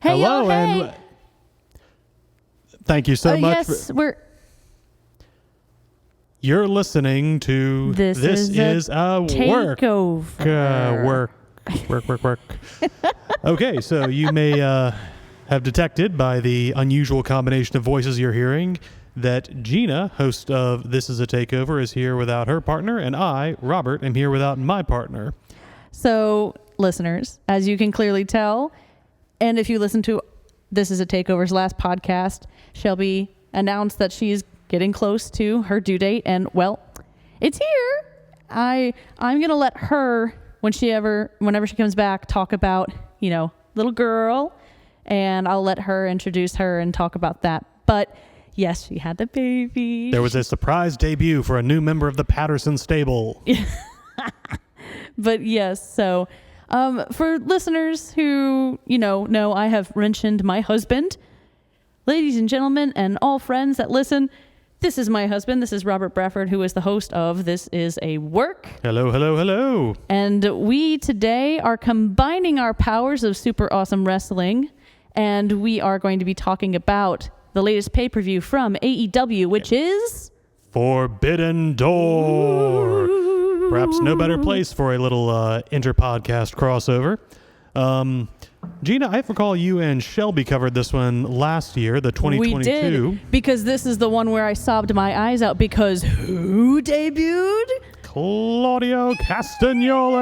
Hey, Hello, hey. and thank you so much. Yes, You're listening to This is a work. Takeover. Work. Okay, so you may have detected by the unusual combination of voices you're hearing that Gina, host of This is a Takeover, is here without her partner, and I, Robert, am here without my partner. So, listeners, as you can clearly tell, and if you listen to This is a Takeover's last podcast, Shelby announced that she's getting close to her due date, and well, it's here. I'm gonna let her, whenever she comes back, talk about, little girl, and I'll let her introduce her and talk about that. But yes, she had the baby. There was a surprise debut for a new member of the Patterson stable. But yes, so for listeners who, know I have mentioned my husband, ladies and gentlemen, and all friends that listen, this is my husband. This is Robert Brafford, who is the host of This Is a Work. Hello. And we today are combining our powers of super awesome wrestling, and we are going to be talking about the latest pay-per-view from AEW, which is Forbidden Door. Perhaps no better place for a little inter-podcast crossover. Gina, I recall you and Shelby covered this one last year, the 2022. We did, because this is the one where I sobbed my eyes out because who debuted? Claudio Castagnoli.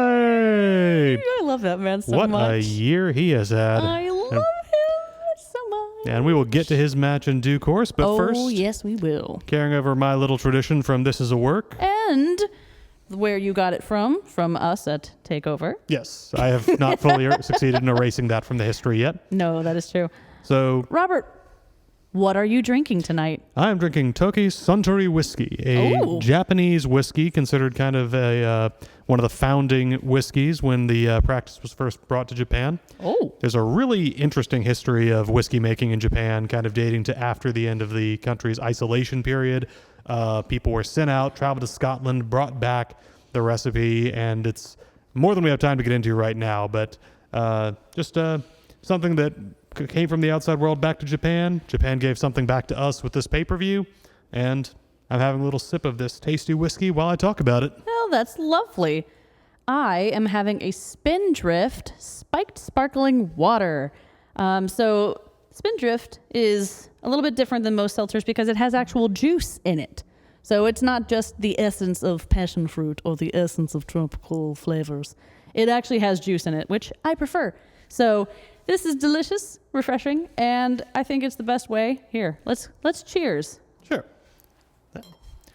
I love that man so what much. What a year he has had. I love him so much. And we will get to his match in due course, but first... Oh, yes, we will. Carrying over my little tradition from This Is a Work. And where you got it from us at Takeover. Yes, I have not fully succeeded in erasing that from the history yet. No, that is true. So, Robert, what are you drinking tonight? I am drinking Toki Suntory whiskey, a Japanese whiskey considered kind of one of the founding whiskeys when the practice was first brought to Japan. Oh. There's a really interesting history of whiskey making in Japan, kind of dating to after the end of the country's isolation period. People were sent out, traveled to Scotland, brought back the recipe, and it's more than we have time to get into right now, but just something that came from the outside world back to Japan. Japan gave something back to us with this pay-per-view, and I'm having a little sip of this tasty whiskey while I talk about it. Well, that's lovely. I am having a Spindrift spiked sparkling water. So Spindrift is a little bit different than most seltzers because it has actual juice in it. So it's not just the essence of passion fruit or the essence of tropical flavors. It actually has juice in it, which I prefer. So this is delicious, refreshing, and I think it's the best way. Here, let's cheers. Sure.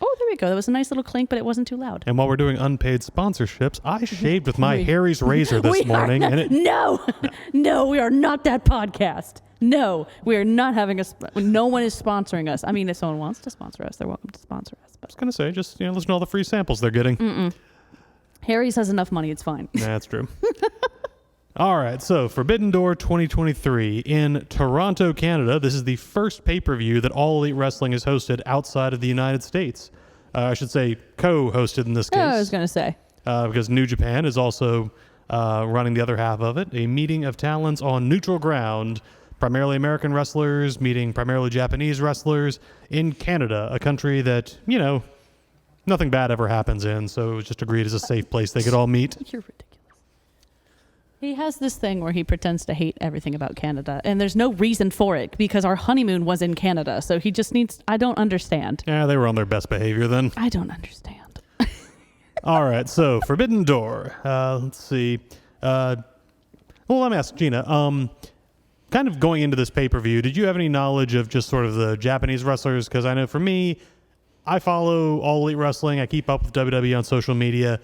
Oh, there we go. That was a nice little clink, but it wasn't too loud. And while we're doing unpaid sponsorships, I shaved with my Harry's razor this morning. No, we are not that podcast. No, we are not having no one is sponsoring us. I mean, if someone wants to sponsor us, they're welcome to sponsor us. But I was going to say, just listen to all the free samples they're getting. Harry's has enough money. It's fine. That's true. All right, so Forbidden Door 2023 in Toronto, Canada. This is the first pay-per-view that All Elite Wrestling has hosted outside of the United States. I should say co-hosted in this case. I was going to say. Because New Japan is also running the other half of it. A meeting of talents on neutral ground, primarily American wrestlers meeting primarily Japanese wrestlers in Canada, a country that, nothing bad ever happens in, so it was just agreed as a safe place they could all meet. You're ridiculous. He has this thing where he pretends to hate everything about Canada, and there's no reason for it because our honeymoon was in Canada, so he just needs... I don't understand. Yeah, they were on their best behavior then. I don't understand. All right, so Forbidden Door. Let's see. Well, let me ask Gina. Kind of going into this pay-per-view, did you have any knowledge of just sort of the Japanese wrestlers? Because I know for me, I follow All Elite Wrestling. I keep up with WWE on social media.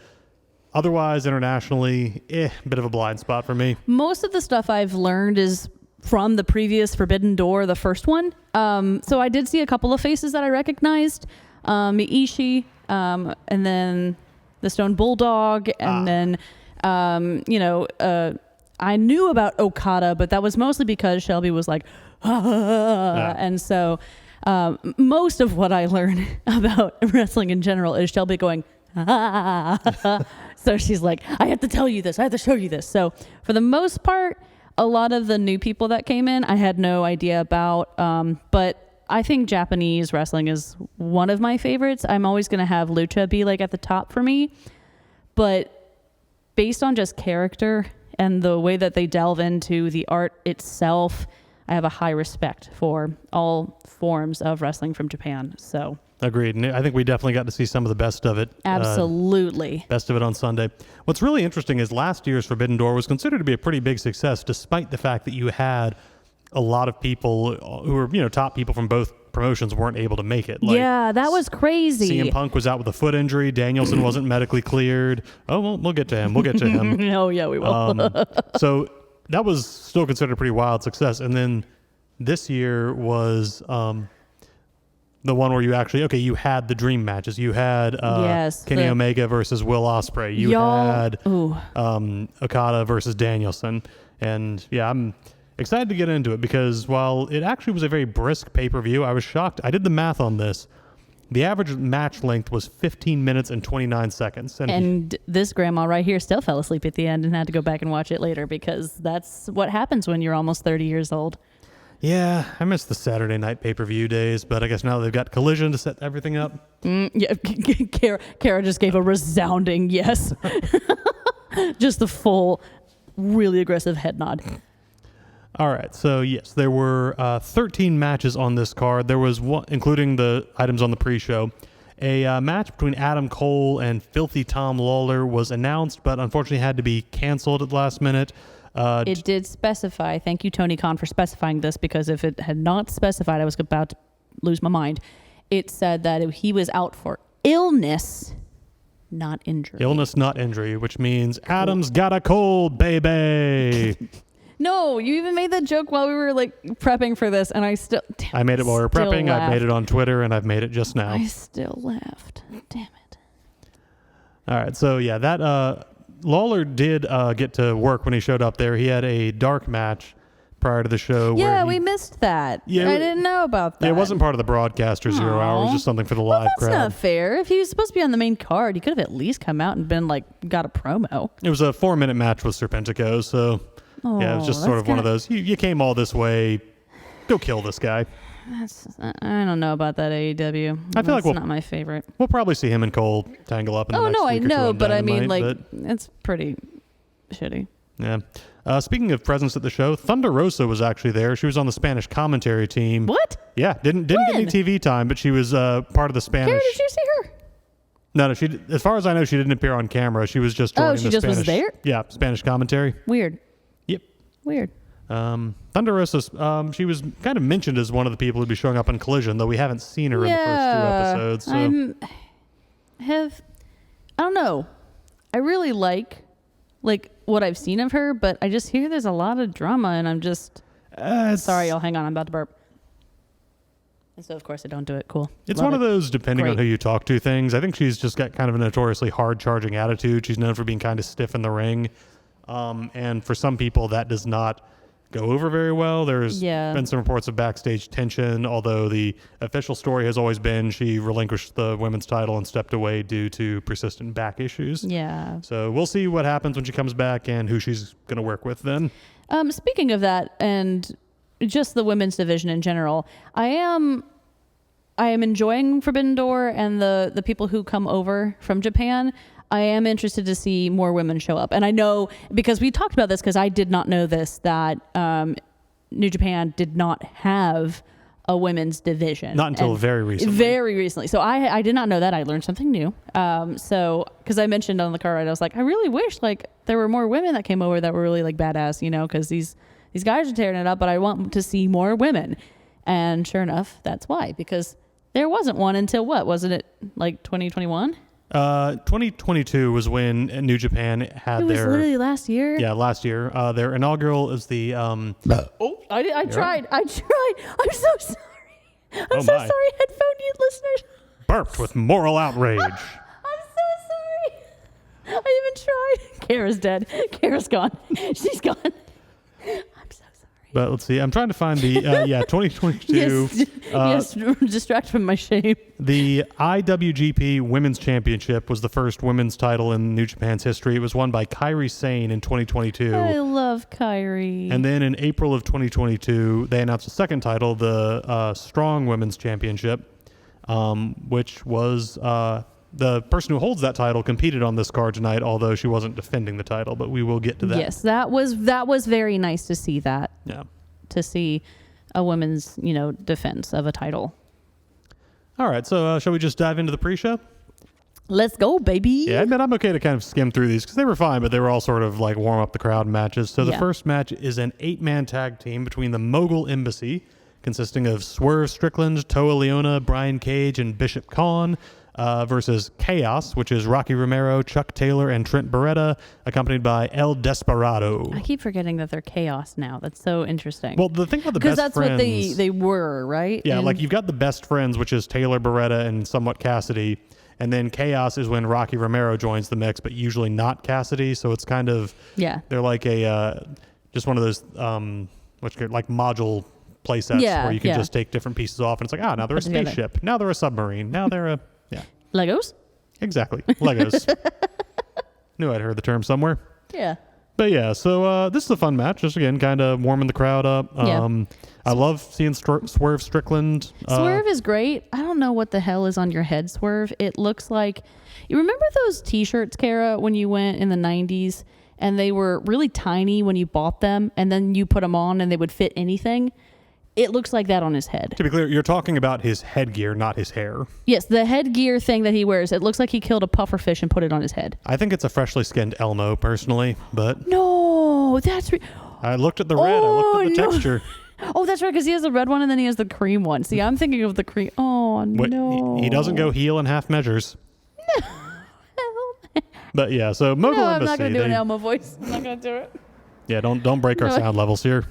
Otherwise, internationally, bit of a blind spot for me. Most of the stuff I've learned is from the previous Forbidden Door, the first one. So I did see a couple of faces that I recognized. Ishii, and then the Stone Bulldog, and then, I knew about Okada, but that was mostly because Shelby was like, and so most of what I learned about wrestling in general is Shelby going, So she's like, I have to tell you this. I have to show you this. So for the most part, A lot of the new people that came in, I had no idea about, but I think Japanese wrestling is one of my favorites. I'm always going to have lucha be like at the top for me, but based on just character and the way that they delve into the art itself, I have a high respect for all forms of wrestling from Japan. So agreed. And I think we definitely got to see some of the best of it. Absolutely. Best of it on Sunday. What's really interesting is last year's Forbidden Door was considered to be a pretty big success, despite the fact that you had a lot of people who were, top people from both promotions weren't able to make it. Yeah, that was crazy. CM Punk was out with a foot injury. Danielson wasn't medically cleared. Oh, well, we'll get to him. We'll get to him. Oh, yeah, we will. So that was still considered a pretty wild success. And then this year was the one where you actually, you had the dream matches. You had Kenny Omega versus Will Ospreay. You had Okada versus Danielson. And yeah, I'm excited to get into it because while it actually was a very brisk pay-per-view, I was shocked. I did the math on this. The average match length was 15 minutes and 29 seconds. And this grandma right here still fell asleep at the end and had to go back and watch it later because that's what happens when you're almost 30 years old. Yeah, I miss the Saturday night pay-per-view days, but I guess now they've got Collision to set everything up. Yeah, Kara just gave a resounding yes. Just the full, really aggressive head nod. All right, so yes, there were 13 matches on this card. There was one, including the items on the pre-show. A match between Adam Cole and Filthy Tom Lawler was announced, but unfortunately had to be canceled at the last minute. It did specify. Thank you, Tony Khan, for specifying this, because if it had not specified, I was about to lose my mind. It said that he was out for illness, not injury. Illness, not injury, which means Adam's got a cold, baby. No, you even made that joke while we were prepping for this, and I made it while we were prepping. Laughed. I've made it on Twitter, and I've made it just now. I still laughed. Damn it. All right, so yeah, that Lawler did get to work when he showed up there. He had a dark match prior to the show. Yeah, we missed that. Yeah, I didn't know about that. Yeah, it wasn't part of the broadcaster 0 hour. It was just something for the live crowd. That's not fair. If he was supposed to be on the main card, he could have at least come out and been got a promo. It was a 4-minute match with Serpentico, so yeah, it was just sort of one of those. You came all this way, go kill this guy. I don't know about that AEW. I feel like not my favorite. We'll probably see him and Cole tangle up in the next week I know, or two but I mean, Dynamite, it's pretty shitty. Yeah. Speaking of presence at the show, Thunder Rosa was actually there. She was on the Spanish commentary team. What? Yeah, didn't get any TV time, but she was part of the Spanish. Kara, did you see her? No, she. As far as I know, she didn't appear on camera. She was just joining she just was there? Yeah, Spanish commentary. Weird. Yep. Weird. Thunder Rosa, she was kind of mentioned as one of the people who'd be showing up on Collision, though we haven't seen her in the first 2 episodes. So. I don't know. I really like what I've seen of her, but I just hear there's a lot of drama, and I'm just sorry. Y'all, hang on. I'm about to burp. And so, of course, I don't do it. Cool. It's one of those, depending on who you talk to, things. I think she's just got kind of a notoriously hard-charging attitude. She's known for being kind of stiff in the ring. And for some people, that does not go over very well. There's been some reports of backstage tension, although the official story has always been she relinquished the women's title and stepped away due to persistent back issues. Yeah. So we'll see what happens when she comes back and who she's going to work with then. Speaking of that, and just the women's division in general, I am enjoying Forbidden Door and the people who come over from Japan. I am interested to see more women show up. And I know, because we talked about this, because I did not know this, that New Japan did not have a women's division. Not until very recently. Very recently. So I did not know that. I learned something new. So, because I mentioned on the car ride, I was like, I really wish there were more women that came over that were really badass, because these guys are tearing it up, but I want to see more women. And sure enough, that's why. Because there wasn't one until what? Wasn't it 2021? 2022 was when New Japan had it was literally last year. Yeah, last year. Their inaugural is the. I tried. I'm so sorry. I'm so sorry, headphone listeners. Burped with moral outrage. I'm so sorry. I even tried. Kara's dead. Kara's gone. She's gone. I'm so sorry. But let's see. I'm trying to find the 2022. Yes, distract from my shame. The IWGP Women's Championship was the first women's title in New Japan's history. It was won by Kairi Sane in 2022. I love Kairi. And then in April of 2022, they announced a second title, the Strong Women's Championship, which was the person who holds that title competed on this card tonight, although she wasn't defending the title. But we will get to that. Yes, that was very nice to see that. Yeah. To see a women's, defense of a title. All right, so shall we just dive into the pre-show? Let's go, baby. Yeah, I admit I'm okay to kind of skim through these because they were fine, but they were all sort of like warm up the crowd matches. So the first match is an 8-man tag team between the Mogul Embassy, consisting of Swerve Strickland, Toa Leona, Brian Cage, and Bishop Khan, versus Chaos, which is Rocky Romero, Chuck Taylor, and Trent Beretta, accompanied by El Desperado. I keep forgetting that they're Chaos now. That's so interesting. Well, the thing about the best friends... Because that's what they were, right? Yeah, like you've got the best friends, which is Taylor, Beretta, and somewhat Cassidy. And then Chaos is when Rocky Romero joins the mix, but usually not Cassidy. So it's kind of... Yeah. They're like a... just one of those... like module play sets where you can just take different pieces off. And it's like, now they're a spaceship. Now they're a submarine. Now they're a... Yeah. Legos? Exactly. Legos. Knew I'd heard the term somewhere. Yeah. But yeah, so this is a fun match. Just again, kind of warming the crowd up. I love seeing Swerve Strickland. Swerve is great. I don't know what the hell is on your head, Swerve. It looks like... You remember those t-shirts, Kara, when you went in the 90s and they were really tiny when you bought them and then you put them on and they would fit anything? It looks like that on his head. To be clear, you're talking about his headgear, not his hair. Yes, the headgear thing that he wears. It looks like he killed a pufferfish and put it on his head. I think it's a freshly skinned Elmo, personally, but... No, that's... I looked at the red. I looked at the texture. Oh, that's right, because he has the red one and then he has the cream one. See, I'm thinking of the cream. Oh, no. He doesn't go heel in half measures. No. But yeah, so Mogul Embassy... I'm not going to do an Elmo voice. I'm not going to do it. Yeah, don't break our sound levels here.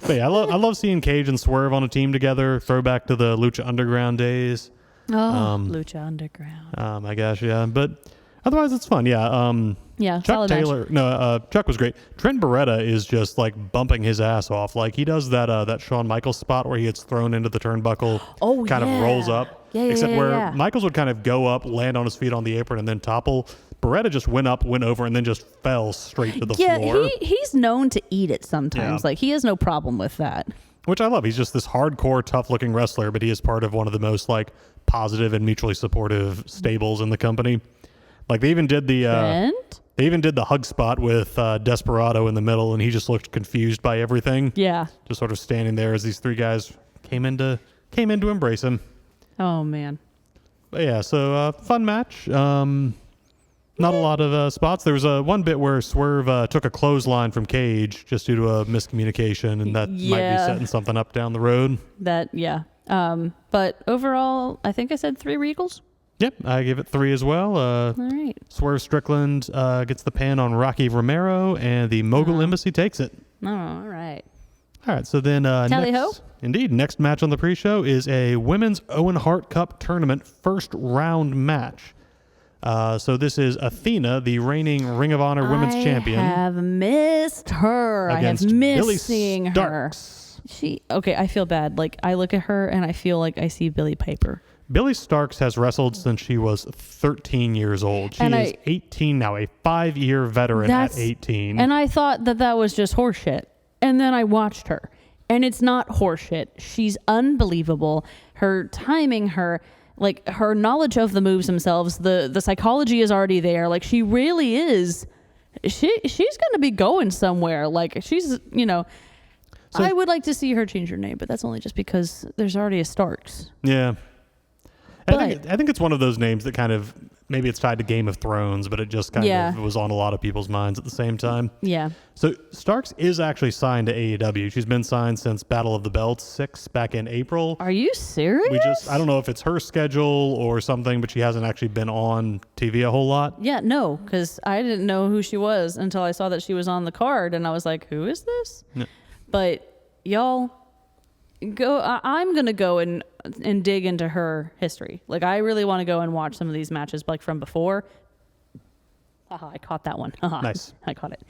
But yeah, I love seeing Cage and Swerve on a team together. Throwback to the Lucha Underground days. Oh, Lucha Underground. My gosh, yeah. But otherwise, it's fun. Yeah. Chuck Taylor. Match. No, Chuck was great. Trent Beretta is just like bumping his ass off. Like he does that Shawn Michaels spot where he gets thrown into the turnbuckle. Kind of rolls up. Except where Michaels would kind of go up, land on his feet on the apron, and then topple. Beretta just went up, went over, and then just fell straight to the floor. Yeah, he's known to eat it sometimes. Like, he has no problem with that. Which I love. He's just this hardcore, tough-looking wrestler, but he is part of one of the most, like, positive and mutually supportive stables in the company. Like, they even did the hug spot with Desperado in the middle, and he just looked confused by everything. Yeah. Just sort of standing there as these three guys came in to embrace him. Oh, man. But yeah, so fun match. Not a lot of spots. There was one bit where Swerve took a clothesline from Cage just due to a miscommunication, and that might be setting something up down the road. But overall, I think I said 3 Regals. Yep, I give it 3 as well. All right. Swerve Strickland gets the pin on Rocky Romero, and the Mogul Embassy takes it. Oh, all right. All right, so then next match on the pre-show is a Women's Owen Hart Cup Tournament first round match. So this is Athena, the reigning Ring of Honor Women's Champion. I have missed her. I have missed seeing her. I feel bad. Like, I look at her and I feel like I see Billy Piper. Billy Starks has wrestled since she was 13 years old. She is 18 now, a 5-year veteran at 18. And I thought that was just horseshit. And then I watched her. And it's not horseshit. She's unbelievable. Her timing, her knowledge of the moves themselves, the psychology is already there. Like, she really is. She's going to be going somewhere. Like, she's, So, I would like to see her change her name, but that's only just because there's already a Starks. Yeah. I think it's one of those names that kind of, maybe it's tied to Game of Thrones, but it just kind of was on a lot of people's minds at the same time. Yeah. So Starks is actually signed to AEW. She's been signed since Battle of the Belts 6 back in April. Are you serious? I don't know if it's her schedule or something, but she hasn't actually been on TV a whole lot. Yeah, no, because I didn't know who she was until I saw that she was on the card, and I was like, who is this? No. But y'all, I'm going to go and dig into her history. Like, I really want to go and watch some of these matches, like, from before. I caught that one. Nice. I caught it.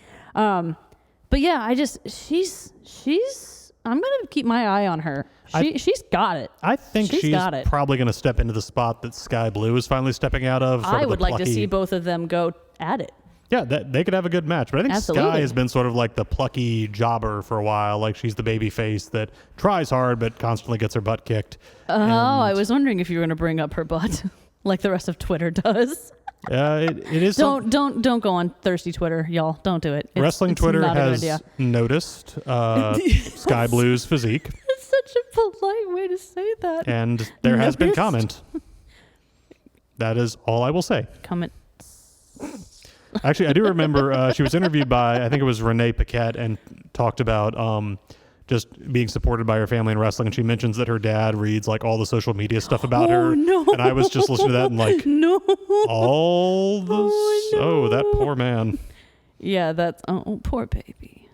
But yeah, I'm going to keep my eye on her. She's got it. I think she's got it. probably going to step into the spot that Sky Blue is finally stepping out of. I would like to see both of them go at it. Yeah, they could have a good match. But I think Absolutely. Sky has been sort of like the plucky jobber for a while. Like she's the baby face that tries hard but constantly gets her butt kicked. I was wondering if you were going to bring up her butt like the rest of Twitter does. It is. Don't go on thirsty Twitter, y'all. Don't do it. Wrestling it's Twitter not a good has idea. noticed Sky Blue's physique. That's such a polite way to say that. And there has been Noticed? comment. That is all I will say. Comment. Actually, I do remember she was interviewed by, I think it was Renee Paquette, and talked about just being supported by her family in wrestling. And she mentions that her dad reads like all the social media stuff about her. No. And I was just listening to that and like, No. all the, no. that poor man. Yeah, that's, poor baby.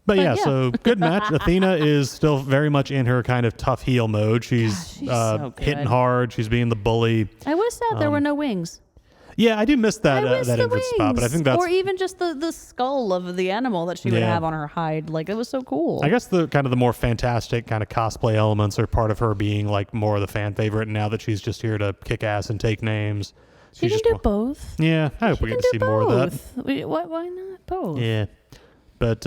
But yeah, yeah. so good match. Athena is still very much in her kind of tough heel mode. She's, She's so good. hitting hard. She's being the bully. I was sad there were no wings. Yeah, I do miss that I miss that the entrance spot, but I wings. think that's or even just the skull of the animal that she would Yeah. have on her hide. Like, it was so cool. I guess the kind of the more fantastic kind of cosplay elements are part of her being like more of the fan favorite. And now that she's just here to kick ass and take names, she she's can just do both. Yeah, I hope we get to see more of that. Why not both? Yeah, but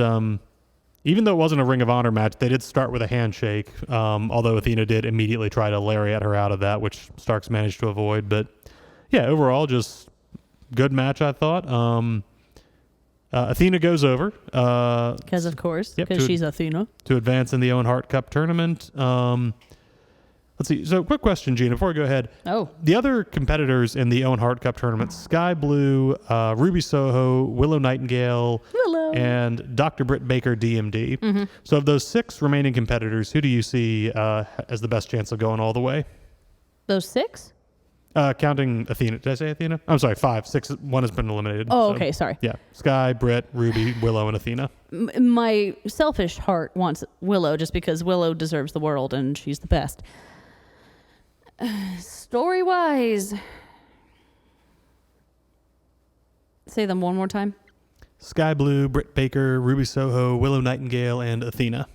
even though it wasn't a Ring of Honor match, they did start with a handshake. Although Athena did immediately try to lariat her out of that, which Starks managed to avoid. But yeah, overall, just good match, I thought. Athena goes over. Because, of course, Yep, because she's Athena. To advance in the Owen Hart Cup tournament. Let's see. So, quick question, Gina, before we go ahead. Oh. The other competitors in the Owen Hart Cup tournament, Sky Blue, Ruby Soho, Willow Nightingale, Willow. and Dr. Britt Baker, DMD. Mm-hmm. So, of those 6 remaining competitors, who do you see as the best chance of going all the way? Those 6? Counting Athena. Did I say Athena? I'm sorry, 5. 6. 1 has been eliminated. Oh, so, okay, sorry. Yeah. Sky, Britt, Ruby, Willow, and Athena. My selfish heart wants Willow just because Willow deserves the world and she's the best. Story-wise, say them one more time. Sky Blue, Britt Baker, Ruby Soho, Willow Nightingale, and Athena.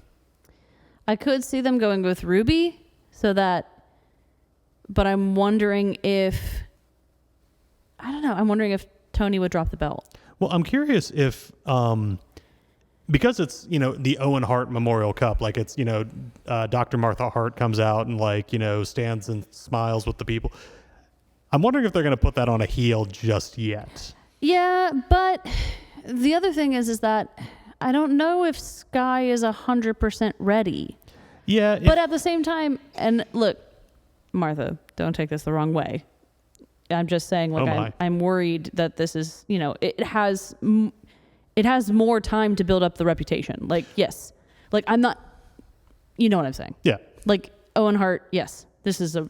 I could see them going with Ruby but I'm wondering if, I don't know, I'm wondering if Tony would drop the belt. Well, I'm curious if, because it's, the Owen Hart Memorial Cup, like it's, Dr. Martha Hart comes out and like, stands and smiles with the people. I'm wondering if they're going to put that on a heel just yet. Yeah, but the other thing is that I don't know if Sky is 100% ready. Yeah. But at the same time, and look, Martha, don't take this the wrong way. I'm just saying, like, I'm worried that this is, it has more time to build up the reputation. Like, yes, like I'm not, you know what I'm saying? Yeah. Like Owen Hart, yes, this is a,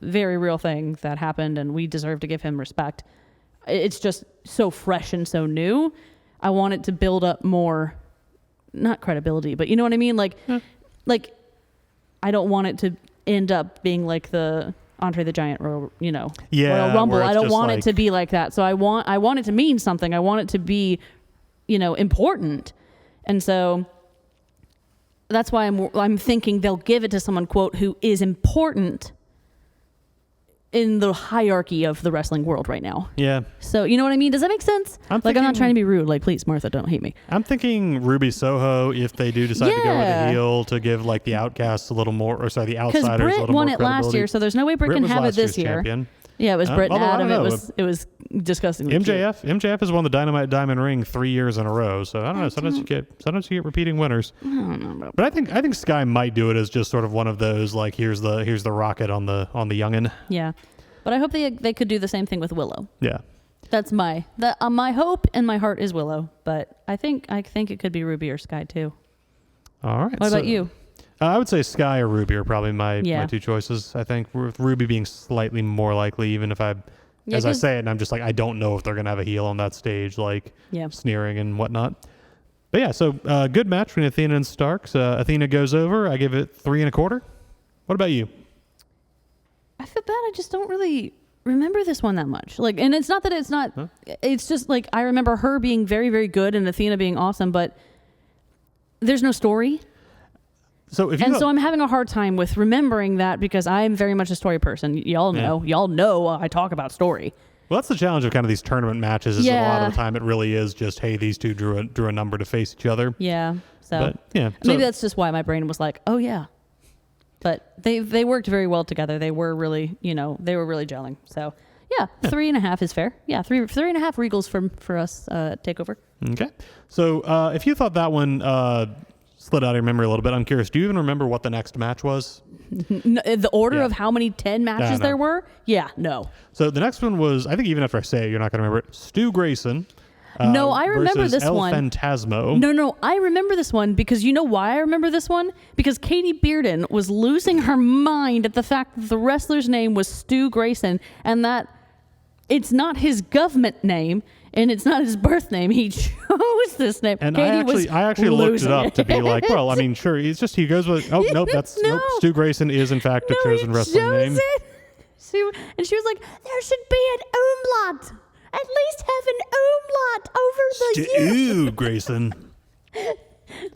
very real thing that happened and we deserve to give him respect. It's just so fresh and so new. I want it to build up more, not credibility, but you know what I mean? Like, I don't want it to end up being like the Andre the Giant Royal Rumble. I don't want it to be like that. So I want it to mean something. I want it to be, important. And so that's why I'm thinking they'll give it to someone, quote, who is important in the hierarchy of the wrestling world right now. Yeah. So, you know what I mean? Does that make sense? I'm not trying to be rude. Like, please, Martha, don't hate me. I'm thinking Ruby Soho, if they do decide to go with the heel, to give like the outcasts a little more, or sorry, the outsiders a little more Because Britt won it credibility. last year, so there's no way Britt can was have it last this year's year. champion. Yeah, it was Britt and although, I Adam. don't know. It was disgusting. MJF has won the Dynamite Diamond Ring 3 years in a row, so I don't know. Sometimes you get repeating winners. I don't know. But I think Sky might do it as just sort of one of those like here's the rocket on the youngin. Yeah, but I hope they could do the same thing with Willow. Yeah, that's my hope and my heart is Willow, but I think it could be Ruby or Sky too. All right. What about you? I would say Sky or Ruby are probably my 2 choices. I think with Ruby being slightly more likely, even if I say it and I'm just like, I don't know if they're going to have a heel on that stage, like sneering and whatnot. But yeah, so good match between Athena and Starks. Athena goes over. I give it 3 1/4. What about you? I feel bad. I just don't really remember this one that much. Like, and it's not that it's not. Huh? It's just like I remember her being very, very good and Athena being awesome, but there's no story. So so I'm having a hard time with remembering that because I'm very much a story person. Y'all know I talk about story. Well, that's the challenge of kind of these tournament matches. Is that a lot of the time it really is just, hey, these two drew a number to face each other. Yeah. So maybe that's just why my brain was like, oh yeah. But they worked very well together. They were really gelling. So yeah, 3.5 is fair. Yeah, 3.5 Regals for us Takeover. Okay. So if you thought that one slid out of your memory a little bit, I'm curious. Do you even remember what the next match was? The order of how many 10 matches there were? Yeah, no. So the next one was, I think even after I say it, you're not going to remember it. Stu Grayson. No, I remember this one. El Phantasmo. No, I remember this one because you know why I remember this one? Because Katie Bearden was losing her mind at the fact that the wrestler's name was Stu Grayson and that it's not his government name and it's not his birth name. He chose this name. And I actually looked it up to be like, well, I mean, sure, he goes with, oh, nope, nope, Stu Grayson is in fact a chosen wrestling name. She was like, there should be an umlaut. At least have an umlaut over the Stu Grayson.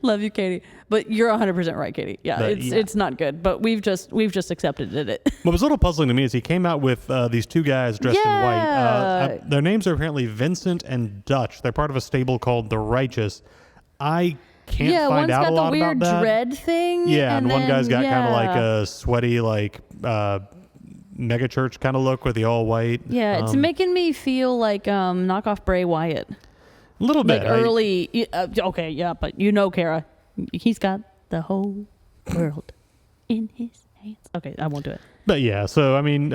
Love you, Katie. But you're 100% right, Katie. Yeah, it's not good, but we've just accepted it. What was a little puzzling to me is he came out with these two guys dressed in white. Their names are apparently Vincent and Dutch. They're part of a stable called the Righteous. I can't find out a lot about that. Yeah, one's got the weird dread thing. Yeah, and one guy's got kind of like a sweaty mega church kind of look with the all white. Yeah, it's making me feel like knockoff Bray Wyatt. A little bit. Like early. Okay, yeah, but Kara, he's got the whole world in his hands. Okay, I won't do it. But yeah, so I mean,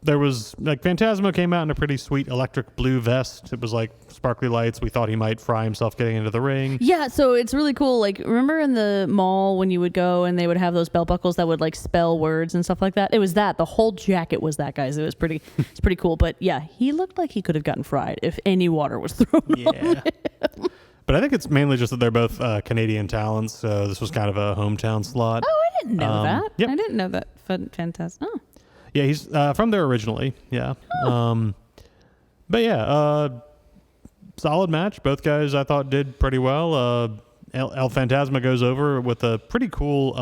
there was like Phantasmo came out in a pretty sweet electric blue vest. It was like sparkly lights. We thought he might fry himself getting into the ring. Yeah, so it's really cool. Like, remember in the mall when you would go and they would have those belt buckles that would like spell words and stuff like that? It was that. The whole jacket was that, guys. It's pretty cool. But yeah, he looked like he could have gotten fried if any water was thrown on him. But I think it's mainly just that they're both Canadian talents, so this was kind of a hometown slot. Oh, I didn't know that. Yep. I didn't know that. Fantastic. Oh. Yeah, he's from there originally. Yeah. Oh. But yeah, solid match. Both guys I thought did pretty well. El Phantasma goes over with a pretty cool.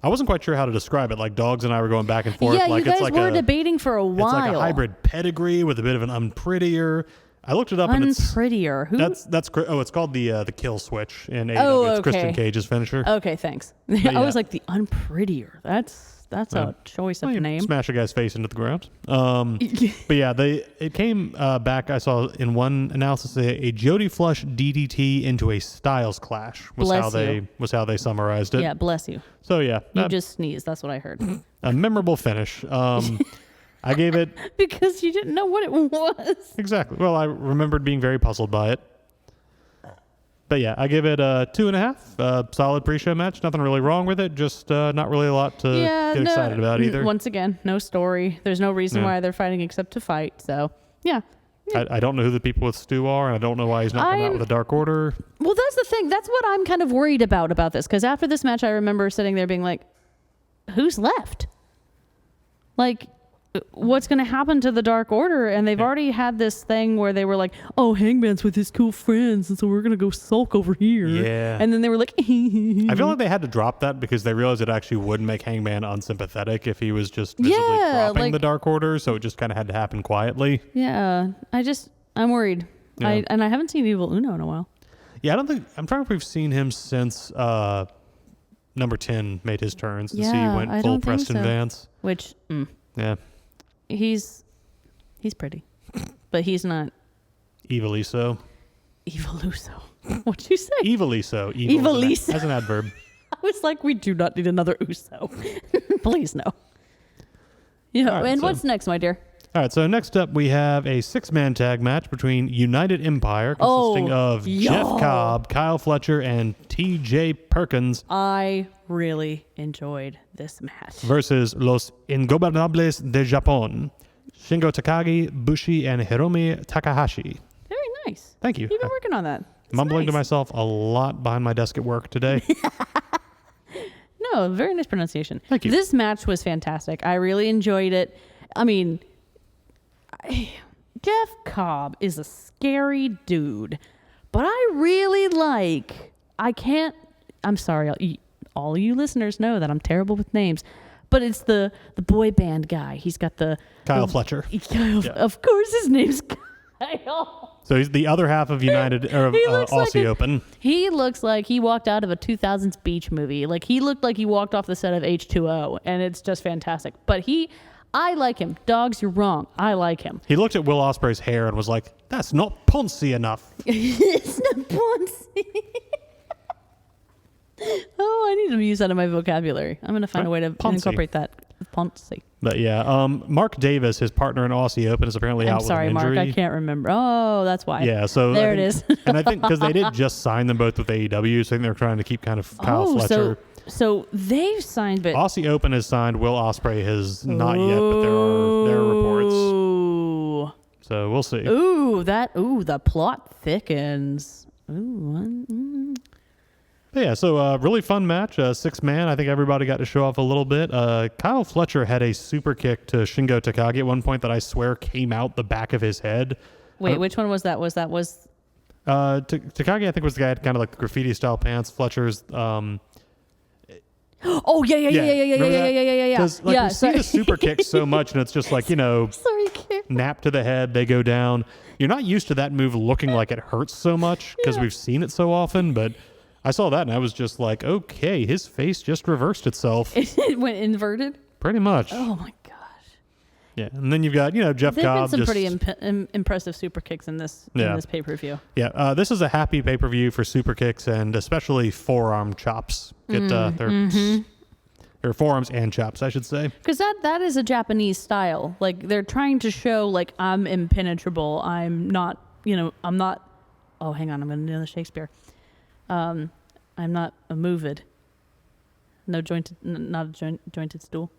I wasn't quite sure how to describe it. Like dogs and I were going back and forth. Yeah, like, you guys it's like were debating for a while. It's like a hybrid pedigree with a bit of an unprettier. I looked it up and it's prettier. Who? That's it's called the kill switch in AEW. It's Christian Cage's finisher. Okay, thanks. I was like the unprettier. That's a choice of name. Smash a guy's face into the ground. But yeah, it came back. I saw in one analysis a Jody Flush DDT into a Styles Clash was how they summarized it. Yeah, bless you. So yeah, you just sneezed. That's what I heard. A memorable finish. I gave it because you didn't know what it was. Exactly. Well, I remembered being very puzzled by it. But yeah, I give it a 2.5. Solid pre-show match. Nothing really wrong with it. Just not really a lot to get excited about either. Once again, no story. There's no reason why they're fighting except to fight. So yeah. I don't know who the people with Stu are, and I don't know why he's not coming out with a Dark Order. Well, that's the thing. That's what I'm kind of worried about this. Because after this match, I remember sitting there being like, who's left? Like, what's going to happen to the Dark Order? And they've already had this thing where they were like, oh, Hangman's with his cool friends, and so we're going to go sulk over here. Yeah. And then they were like, I feel like they had to drop that because they realized it actually would make Hangman unsympathetic if he was just visibly dropping the Dark Order, so it just kind of had to happen quietly. Yeah. I'm worried. Yeah. I haven't seen Evil Uno in a while. Yeah, I'm trying to think if we've seen him since number 10 made his turns to see he went full Preston Vance. Which, yeah. He's pretty, but he's not evilly so. Eviluso. What'd you say? Evilly so. Evilly so. As an adverb. I was like, we do not need another Uso. Please no. Yeah. Right, what's next, my dear? All right. So next up, we have a 6-man tag match between United Empire, consisting of Jeff Cobb, Kyle Fletcher, and T.J. Perkins. I really enjoyed this match. Versus Los Ingobernables de Japón, Shingo Takagi, Bushi, and Hiromi Takahashi. Very nice. Thank you. You've been working on that. It's mumbling nice. To myself a lot behind my desk at work today. No, very nice pronunciation. Thank you. This match was fantastic. I really enjoyed it. I mean, Jeff Cobb is a scary dude, but I really I'm sorry, all you listeners know that I'm terrible with names, but it's the boy band guy. He's got Kyle Fletcher. Of course his name's Kyle. So he's the other half of United or Aussie Open. He looks like he walked out of a 2000s beach movie. Like he looked like he walked off the set of H2O, and it's just fantastic. But I like him. Dogs, you're wrong. I like him. He looked at Will Ospreay's hair and was like, "That's not poncy enough." It's not poncy. Oh, I need to use that in my vocabulary. I'm going to find a way to incorporate that. Poncy. But yeah, Mark Davis, his partner in Aussie Open, is apparently out with an injury. Mark, I can't remember. Oh, that's why. Yeah, so there it is. And I think because they did just sign them both with AEW, so I think they're trying to keep kind of Kyle Fletcher. So they've signed, but Aussie Open has signed. Will Ospreay has not yet, but there are reports. Ooh. So we'll see. The plot thickens. Ooh. But yeah, so really fun match, 6-man. I think everybody got to show off a little bit. Kyle Fletcher had a super kick to Shingo Takagi at one point that I swear came out the back of his head. Wait, which one was that? Takagi, I think, was the guy had kind of like the graffiti style pants. Fletcher's. Yeah. Because we see the super kick so much, and it's just like, nap to the head, they go down. You're not used to that move looking like it hurts so much because we've seen it so often, but I saw that and I was just like, okay, his face just reversed itself. It went inverted? Pretty much. Oh my gosh. Yeah, and then you've got, Jeff Cobb. There've been some pretty impressive super kicks in this pay-per-view. Yeah, this is a happy pay-per-view for super kicks and especially forearm chops. Or forearms and chops, I should say. Because that is a Japanese style. Like, they're trying to show, like, I'm impenetrable. I'm not, I'm not... Oh, hang on, I'm going to do the Shakespeare. I'm not a moved. Not a jointed stool.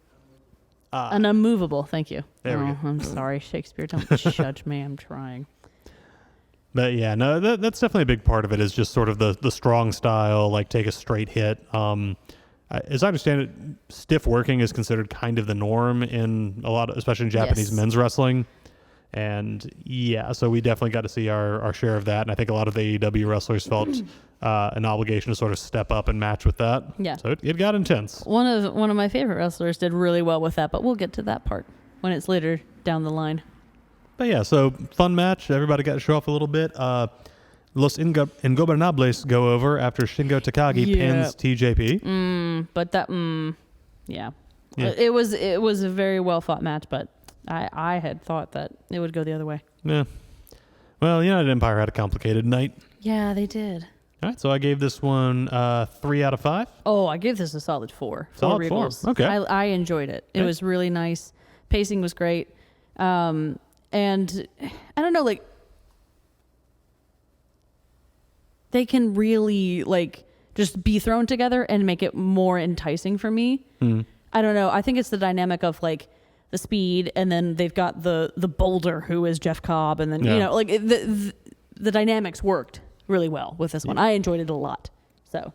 An unmovable, thank you. There we go. I'm sorry, Shakespeare. Don't judge me. I'm trying. But yeah, no, that's definitely a big part of it is just sort of the strong style, like take a straight hit. As I understand it, stiff working is considered kind of the norm in a lot of, especially in Japanese men's wrestling. And yeah, so we definitely got to see our share of that. And I think a lot of the AEW wrestlers felt an obligation to sort of step up and match with that. Yeah. So it got intense. One of my favorite wrestlers did really well with that, but we'll get to that part when it's later down the line. But yeah, so fun match. Everybody got to show off a little bit. Los Ingobernables go over after Shingo Takagi pins TJP. But that, yeah. It was a very well fought match, but I had thought that it would go the other way. Yeah. Well, United Empire had a complicated night. Yeah, they did. All right, so I gave this one 3 out of 5. Oh, I gave this a solid 4. Solid 4. Okay. I enjoyed it. It was really nice. Pacing was great. And I don't know, like, they can really, like, just be thrown together and make it more enticing for me. I don't know. I think it's the dynamic of, like, the speed, and then they've got the boulder who is Jeff Cobb, and then, like, the dynamics worked really well with this one. I enjoyed it a lot. So.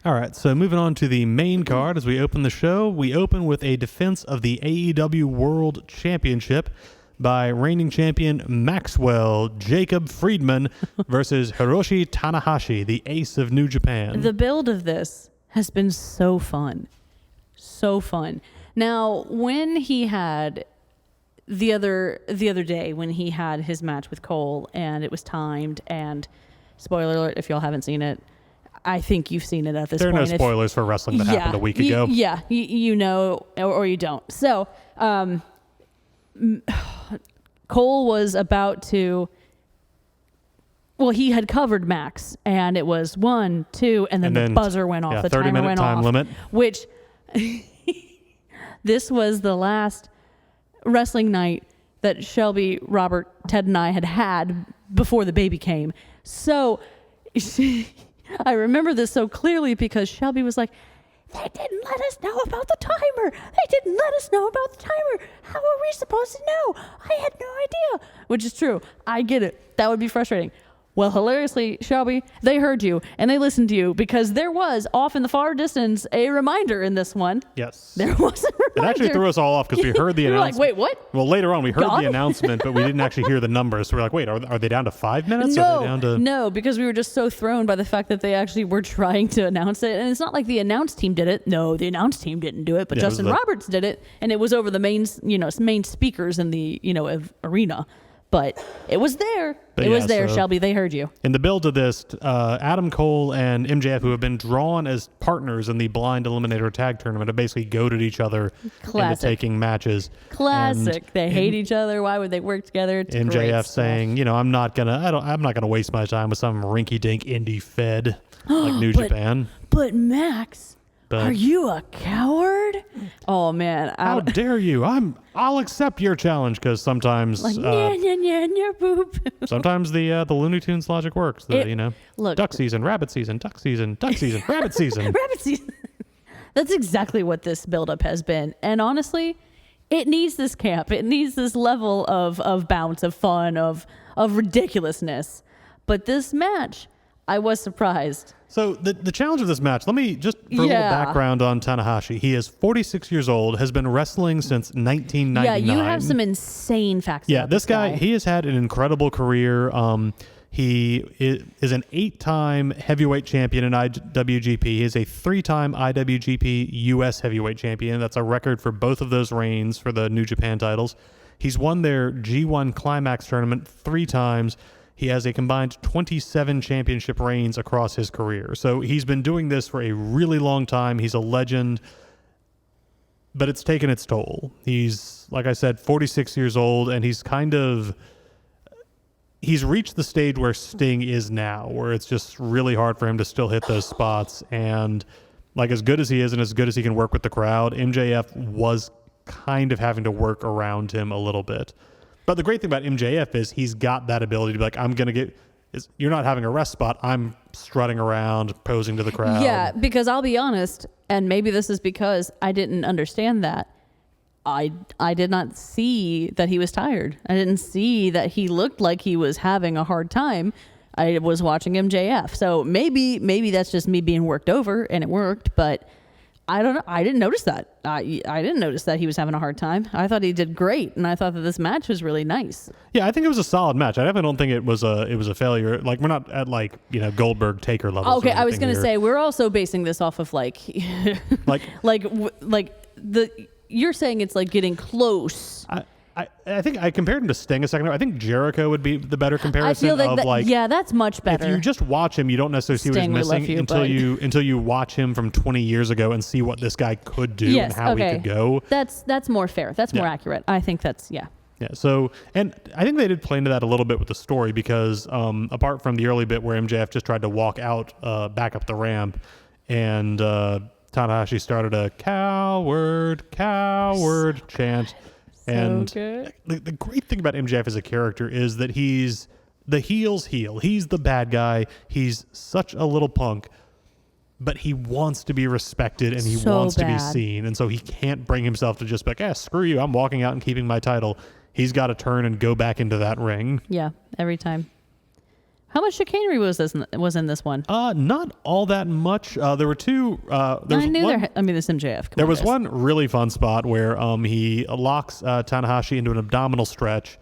All right, so moving on to the main card as we open the show. We open with a defense of the AEW World Championship by reigning champion Maxwell Jacob Friedman versus Hiroshi Tanahashi, the ace of New Japan. The build of this has been so fun. So fun. Now, when he had the other day, when he had his match with Cole and it was timed, and spoiler alert if y'all haven't seen it, I think you've seen it at this point. There are no spoilers for wrestling that happened a week ago. Yeah, you know, or you don't. So, Cole was about to... Well, he had covered Max, and it was 1, 2, and then the buzzer went off. The timer went off. 30-minute time limit. Which... This was the last wrestling night that Shelby, Robert, Ted, and I had before the baby came. So I remember this so clearly because Shelby was like, they didn't let us know about the timer. They didn't let us know about the timer. How are we supposed to know? I had no idea. Which is true. I get it. That would be frustrating. Well, hilariously, Shelby, they heard you and they listened to you because there was off in the far distance a reminder in this one. Yes. There was a reminder. It actually threw us all off because we heard the We were announcement. like, wait, what? Well, later on, we heard God? the announcement, but we didn't actually hear the numbers. So we're like, wait, are they down to 5 minutes? Are they down to... No, because we were just so thrown by the fact that they actually were trying to announce it. And it's not like the announce team did it. No, the announce team didn't do it, but Yeah, it was Justin the- Roberts did it. And it was over the main speakers in the, arena. But it was there. But it was yeah, there, so- Shelby. They heard you. In the build to this, Adam Cole and MJF, who have been drawn as partners in the Blind Eliminator Tag Tournament, have basically goaded each other into Classic. taking matches. Classic. And They hate each other. Why would they work together? It's great MJF stuff. saying, I'm not gonna waste my time with some rinky-dink indie fed like New Japan. But Max, But- are you a coward? Oh man, How dare you? I'll accept your challenge because sometimes like boop. sometimes the Looney Tunes logic works. Look, Duck season, rabbit season, duck season, rabbit season. rabbit season. That's exactly what this buildup has been, and honestly, it needs this camp. It needs this level of bounce, of fun, of ridiculousness. But this match, I was surprised. So the challenge of this match, let me just for a little Yeah. background on Tanahashi. He is 46 years old, has been wrestling since 1999. Yeah, you have some insane facts. Yeah, about this guy, he has had an incredible career. He is an 8-time heavyweight champion in IWGP. He is a 3-time IWGP US heavyweight champion. That's a record for both of those reigns for the New Japan titles. He's won their G1 Climax tournament 3 times. He has a combined 27 championship reigns across his career. So he's been doing this for a really long time. He's a legend, but it's taken its toll. He's, like I said, 46 years old, and he's reached the stage where Sting is now, where it's just really hard for him to still hit those spots. And like as good as he is and as good as he can work with the crowd, MJF was kind of having to work around him a little bit. But the great thing about MJF is he's got that ability to be like, you're not having a rest spot. I'm strutting around, posing to the crowd. Yeah, because I'll be honest, and maybe this is because I didn't understand that. I did not see that he was tired. I didn't see that he looked like he was having a hard time. I was watching MJF. So maybe that's just me being worked over and it worked, but I don't know. I didn't notice that. I didn't notice that he was having a hard time. I thought he did great, and I thought that this match was really nice. Yeah, I think it was a solid match. I definitely don't think it was a failure. Like, we're not at Goldberg Taker levels. Okay, I was going to say we're also basing this off of like you're saying it's like getting close. I think I compared him to Sting a second ago. I think Jericho would be the better comparison. I feel like yeah, that's much better. If you just watch him, you don't necessarily see Sting, what he's we love missing you, until you watch him from 20 years ago and see what this guy could do and how he could go. That's more fair. That's more accurate. I think that's Yeah, so, and I think they did play into that a little bit with the story because apart from the early bit where MJF just tried to walk out back up the ramp and Tanahashi started a coward chant. And the great thing about MJF as a character is that he's the heel's heel. He's the bad guy. He's such a little punk, but he wants to be respected and he wants to be seen. And so he can't bring himself to just be like, screw you. I'm walking out and keeping my title. He's got to turn and go back into that ring. Yeah, every time. How much chicanery was in this one? Not all that much. There were two. This MJF. There was one really fun spot where he locks Tanahashi into an abdominal stretch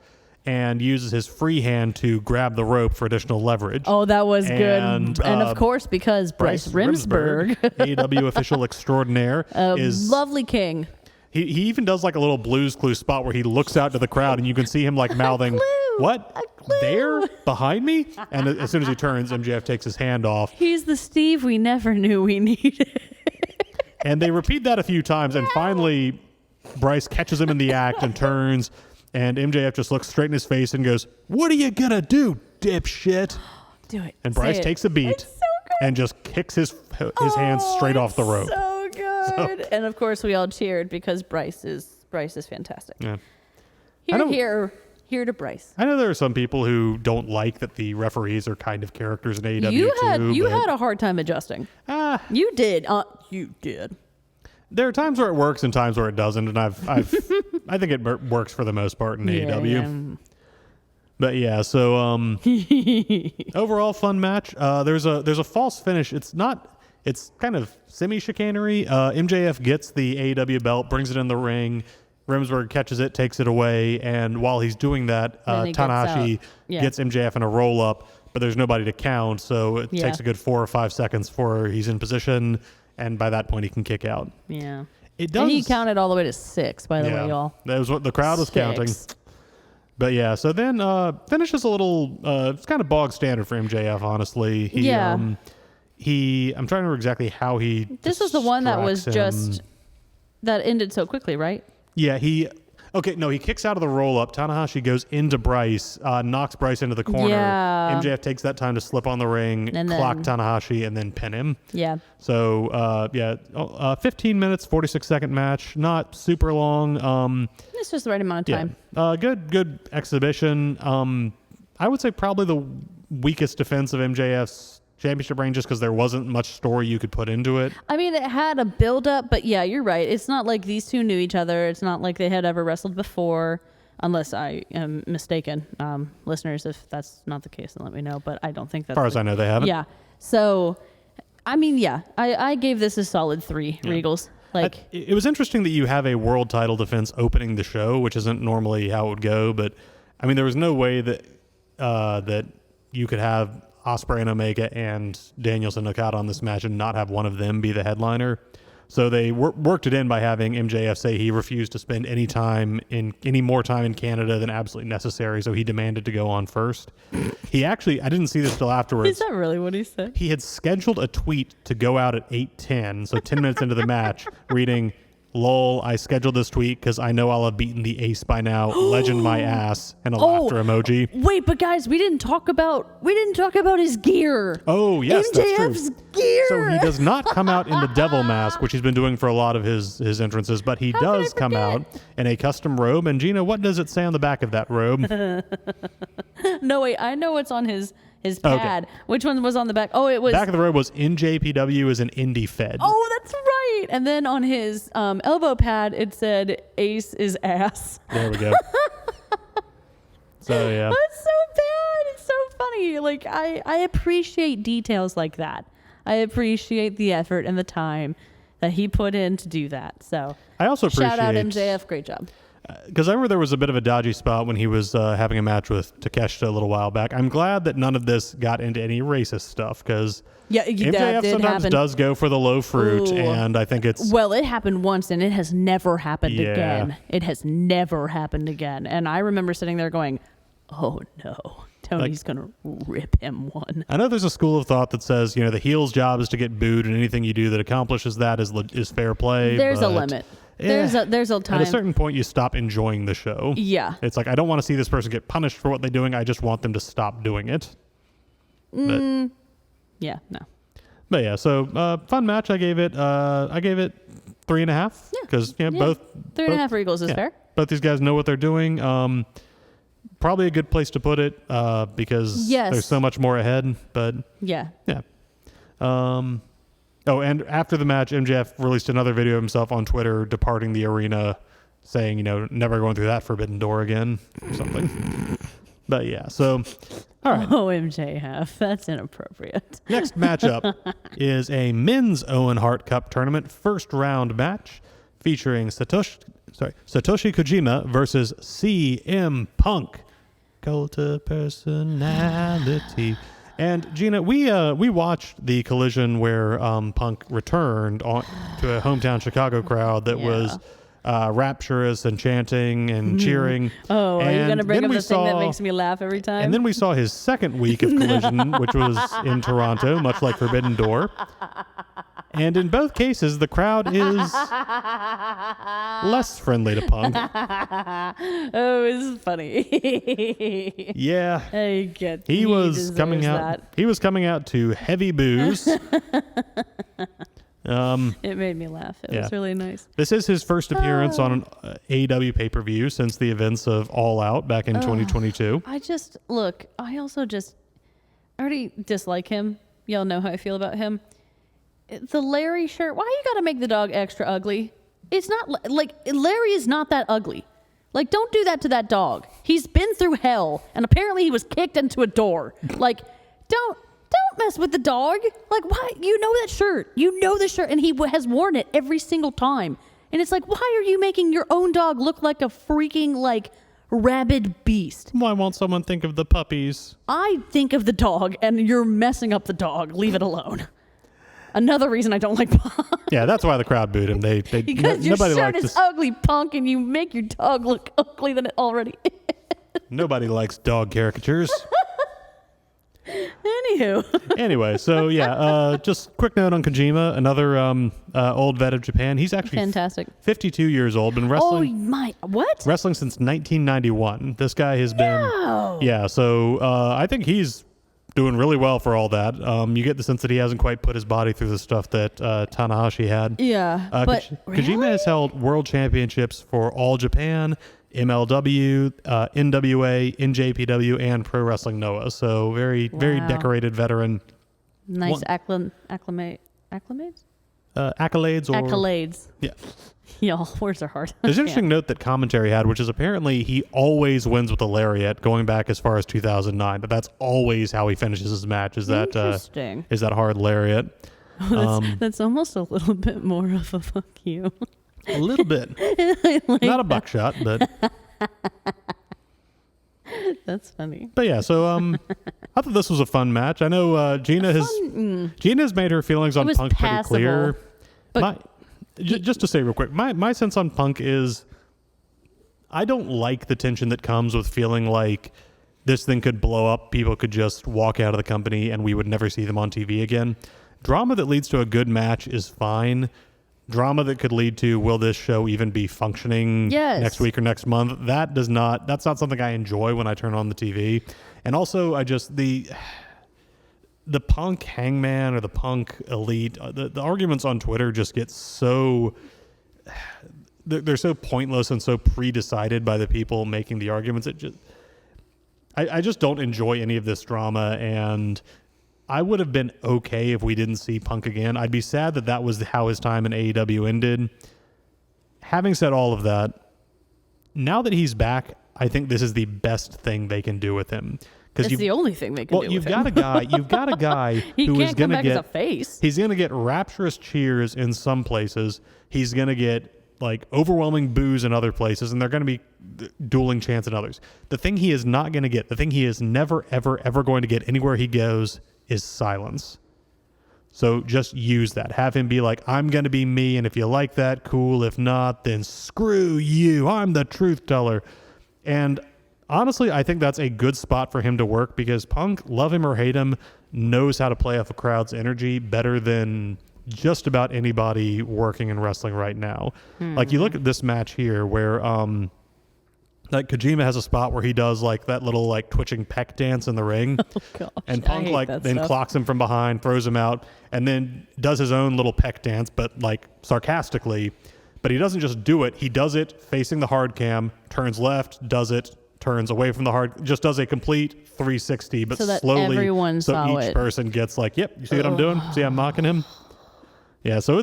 and uses his free hand to grab the rope for additional leverage. Oh, that was good. And of course, because Bryce Rimsberg, AEW official extraordinaire, is lovely king. He even does like a little Blues Clues spot where he looks out to the crowd and you can see him like mouthing, "What? There? Behind me?" And as soon as he turns, MJF takes his hand off. He's the Steve we never knew we needed. And they repeat that a few times, and finally Bryce catches him in the act and turns, and MJF just looks straight in his face and goes, "What are you gonna do, dipshit?" Do it. And Bryce takes a beat and just kicks his hands straight off the rope. So good. And of course we all cheered because Bryce is fantastic. Yeah. Here to Bryce. I know there are some people who don't like that the referees are kind of characters in AEW You had a hard time adjusting. You did. You did. There are times where it works and times where it doesn't, and I think it works for the most part in AEW. But yeah, so overall fun match. There's a false finish. It's kind of semi-chicanery. MJF gets the AEW belt, brings it in the ring. Remsburg catches it, takes it away, and while he's doing that, Tanahashi gets MJF in a roll-up, but there's nobody to count, so it takes a good 4 or 5 seconds before he's in position, and by that point he can kick out. Yeah. It does. And he counted all the way to 6, by the way, y'all. That was what the crowd was counting. But yeah, so then finish is a little, it's kind of bog standard for MJF, honestly. I'm trying to remember exactly how he This was the one that was that ended so quickly, right? Yeah, he kicks out of the roll-up. Tanahashi goes into Bryce, knocks Bryce into the corner. Yeah. MJF takes that time to slip on the ring, and clock Tanahashi, and then pin him. Yeah. So, 15 minutes, 46-second match. Not super long. It's just the right amount of time. Good exhibition. I would say probably the weakest defense of MJF's championship reign, just because there wasn't much story you could put into it. I mean, it had a build-up, but yeah, you're right. It's not like these two knew each other. It's not like they had ever wrestled before, unless I am mistaken. Listeners, if that's not the case, then let me know, but I don't think that's... As far as I know, they haven't. Yeah. So, I mean, yeah, I gave this a solid 3 Regals. It was interesting that you have a world title defense opening the show, which isn't normally how it would go, but I mean, there was no way that that you could have Ospreay and Omega and Danielson Okada on this match and not have one of them be the headliner. So they worked it in by having MJF say he refused to spend any more time in Canada than absolutely necessary, so he demanded to go on first. He actually, I didn't see this till afterwards. Is that really what he said? He had scheduled a tweet to go out at 8:10, so 10 minutes into the match, reading, "Lol, I scheduled this tweet because I know I'll have beaten the ace by now. Legend my ass," and a laughter emoji. Wait, but guys, we didn't talk about his gear. Oh yes, MJF's that's true. gear. So he does not come out in the devil mask, which he's been doing for a lot of his entrances, but he does come out in a custom robe. And Gina, what does it say on the back of that robe? No, wait, I know what's on his pad. Okay. Which one was on the back? Oh, it was... Back of the robe was "NJPW is an indie fed." Oh, that's right. And then on his elbow pad, it said "Ace is ass." There we go. So, yeah. That's so bad. It's so funny. Like, I appreciate details like that. I appreciate the effort and the time that he put in to do that. So I also appreciate... Shout out MJF. Great job. Because I remember there was a bit of a dodgy spot when he was having a match with Takeshita a little while back. I'm glad that none of this got into any racist stuff, because MJF sometimes does go for the low fruit. Ooh. And I think it's... Well, it happened once, and it has never happened again. It has never happened again. And I remember sitting there going, oh no, Tony's going to rip him one. I know there's a school of thought that says, the heel's job is to get booed, and anything you do that accomplishes that is fair play. There's a limit. There's a time. At a certain point, you stop enjoying the show. Yeah. It's like, I don't want to see this person get punished for what they're doing. I just want them to stop doing it. Yeah, no. But yeah, so fun match. I gave it 3.5. Yeah. Because both 3.5 Regals is fair. Both these guys know what they're doing. Probably a good place to put it because there's so much more ahead. But yeah. Oh, and after the match, MJF released another video of himself on Twitter departing the arena, saying, never going through that forbidden door again or something. But yeah, so, all right. Oh, MJF, that's inappropriate. Next matchup is a men's Owen Hart Cup tournament first round match featuring Satoshi Kojima versus CM Punk. Cult of personality. And Gina, we watched the collision where Punk returned to a hometown Chicago crowd that was rapturous and chanting and cheering. Oh, are you going to bring up the thing that makes me laugh every time? And then we saw his second week of collision, which was in Toronto, much like Forbidden Door. And in both cases, the crowd is less friendly to Punk. Oh, it's funny. Yeah. He was coming out. He was coming out to heavy boos. It made me laugh. It was really nice. This is his first appearance on an AEW pay-per-view since the events of All Out back in 2022. I already dislike him. Y'all know how I feel about him. The Larry shirt, why you gotta make the dog extra ugly? It's not like Larry is not that ugly. Like, don't do that to that dog. He's been through hell, and apparently he was kicked into a door. Like, don't mess with the dog. Like, why? You know that shirt. You know the shirt, and he has worn it every single time. And it's like, why are you making your own dog look like a freaking, like, rabid beast? Why won't someone think of the puppies? I think of the dog, and you're messing up the dog. Leave it alone. Another reason I don't like Punk. Yeah, that's why the crowd booed him. Because your nobody shirt likes is ugly, Punk, and you make your dog look ugly than it already is. Nobody likes dog caricatures. Anywho. Anyway, so yeah, just quick note on Kojima, another old vet of Japan. He's actually Fantastic. 52 years old, been wrestling. Oh my, what? Wrestling since 1991. This guy has been. No. Yeah, so I think he's doing really well for all that. You get the sense that he hasn't quite put his body through the stuff that Tanahashi had. Yeah, but Kojima really? has held world championships for All Japan, MLW, NWA, NJPW, and Pro Wrestling Noah. So very decorated veteran. Nice acclimates? Accolades or Accolades. Yeah. Y'all, words are hard. There's an interesting note that commentary had, which is apparently he always wins with a lariat, going back as far as 2009. But that's always how he finishes his match. Is that hard lariat? That's almost a little bit more of a fuck you. A little bit. Like Not a buckshot, but that's funny. But yeah, so I thought this was a fun match. I know Gina has made her feelings on Punk pretty clear. But just to say real quick, my sense on Punk is I don't like the tension that comes with feeling like this thing could blow up, people could just walk out of the company, and we would never see them on TV again. Drama that leads to a good match is fine. Drama that could lead to, will this show even be functioning next week or next month? That's not something I enjoy when I turn on the TV. And also, the Punk Hangman or the Punk Elite, the arguments on Twitter just get so, they're so pointless and so pre-decided by the people making the arguments. I just don't enjoy any of this drama, and I would have been okay if we didn't see Punk again. I'd be sad that was how his time in AEW ended. Having said all of that, now that he's back, I think this is the best thing they can do with him. It's the only thing they can do you've with him. You've got a guy who is going to get as a face. He's going to get rapturous cheers in some places. He's going to get like overwhelming boos in other places, and they're going to be dueling chants in others. The thing he is not going to get, the thing he is never, ever, ever going to get anywhere he goes, is silence. So just use that. Have him be like, I'm going to be me, and if you like that, cool. If not, then screw you. I'm the truth teller. And honestly, I think that's a good spot for him to work, because Punk, love him or hate him, knows how to play off a crowd's energy better than just about anybody working in wrestling right now. Like, you look at this match here where like Kojima has a spot where he does like that little like twitching peck dance in the ring. Oh gosh, and Punk then clocks him from behind, throws him out, and then does his own little peck dance, but like sarcastically. But he doesn't just do it. He does it facing the hard cam, turns left, does it, turns away from the hard, just does a complete 360, but so that slowly, everyone so saw each it. person gets like, yep, you see what I'm doing? See I'm mocking him? Yeah, so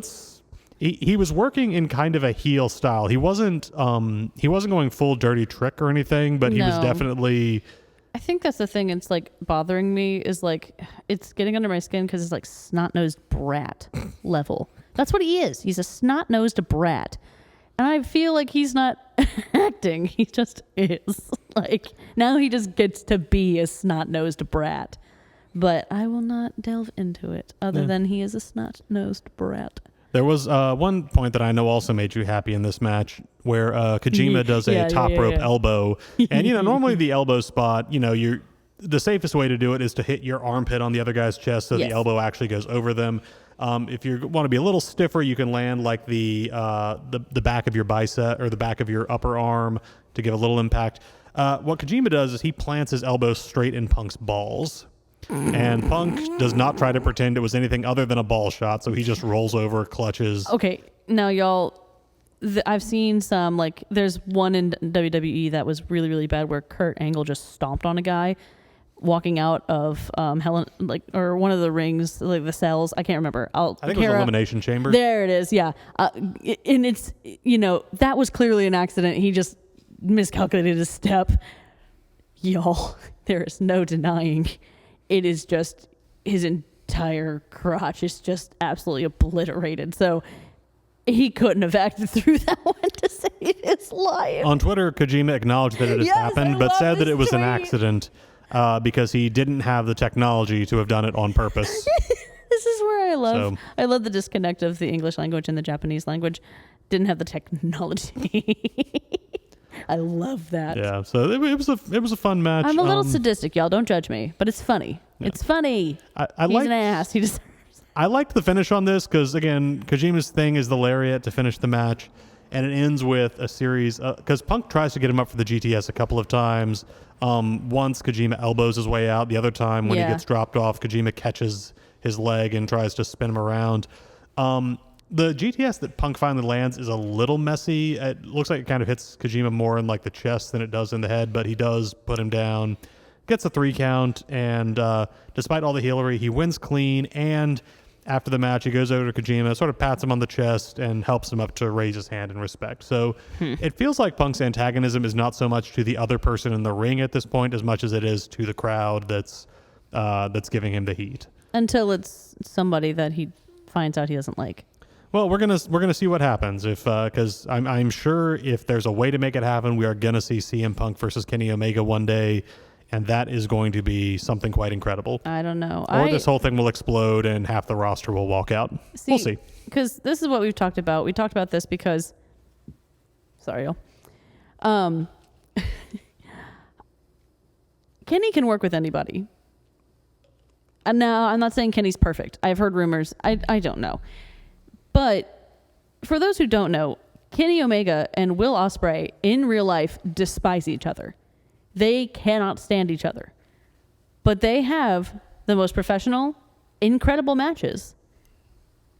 he was working in kind of a heel style. He wasn't going full dirty trick or anything, but he was definitely. I think that's the thing. It's like bothering me is like it's getting under my skin because it's like snot-nosed brat level. That's what he is. He's a snot-nosed brat. And I feel like he's not acting. He just is. Like, now he just gets to be a snot-nosed brat. But I will not delve into it other than he is a snot-nosed brat. There was one point that I know also made you happy in this match where Kojima does a top rope elbow. And, normally the elbow spot, the safest way to do it is to hit your armpit on the other guy's chest so the elbow actually goes over them. If you want to be a little stiffer, you can land like the back of your bicep or the back of your upper arm to give a little impact. What Kojima does is he plants his elbow straight in Punk's balls. And Punk does not try to pretend it was anything other than a ball shot, so he just rolls over, clutches. Okay, now y'all, I've seen some, like, there's one in WWE that was really, really bad where Kurt Angle just stomped on a guy walking out of Helen, like, or one of the rings, like the cells. I can't remember. I think it was Elimination Chamber. There it is, yeah. And it's, that was clearly an accident. He just miscalculated his step. y'all, there is no denying it is just his entire crotch is just absolutely obliterated. So he couldn't have acted through that one to save his life. On Twitter, Kojima acknowledged that it has happened, but said that it was an accident because he didn't have the technology to have done it on purpose. This is where I love the disconnect of the English language and the Japanese language. Didn't have the technology. I love that. Yeah, so it was a fun match. I'm a little sadistic, y'all. Don't judge me, but it's funny. Yeah. It's funny. He's an ass. He deserves. I liked the finish on this because, again, Kojima's thing is the lariat to finish the match, and it ends with a series because Punk tries to get him up for the GTS a couple of times. Once Kojima elbows his way out. The other time when he gets dropped off, Kojima catches his leg and tries to spin him around. The GTS that Punk finally lands is a little messy. It looks like it kind of hits Kojima more in like the chest than it does in the head, but he does put him down, gets a 3 count, and despite all the healery, he wins clean. And after the match, he goes over to Kojima, sort of pats him on the chest and helps him up to raise his hand in respect. So it feels like Punk's antagonism is not so much to the other person in the ring at this point as much as it is to the crowd that's giving him the heat. Until it's somebody that he finds out he doesn't like. Well, we're gonna see what happens because I'm sure if there's a way to make it happen, we are gonna see CM Punk versus Kenny Omega one day, and that is going to be something quite incredible. I don't know. Or this whole thing will explode and half the roster will walk out. We'll see. Because this is what we've talked about. We talked about this because, sorry, y'all. Kenny can work with anybody. And now I'm not saying Kenny's perfect. I've heard rumors. I don't know. But for those who don't know, Kenny Omega and Will Ospreay in real life despise each other. They cannot stand each other. But they have the most professional, incredible matches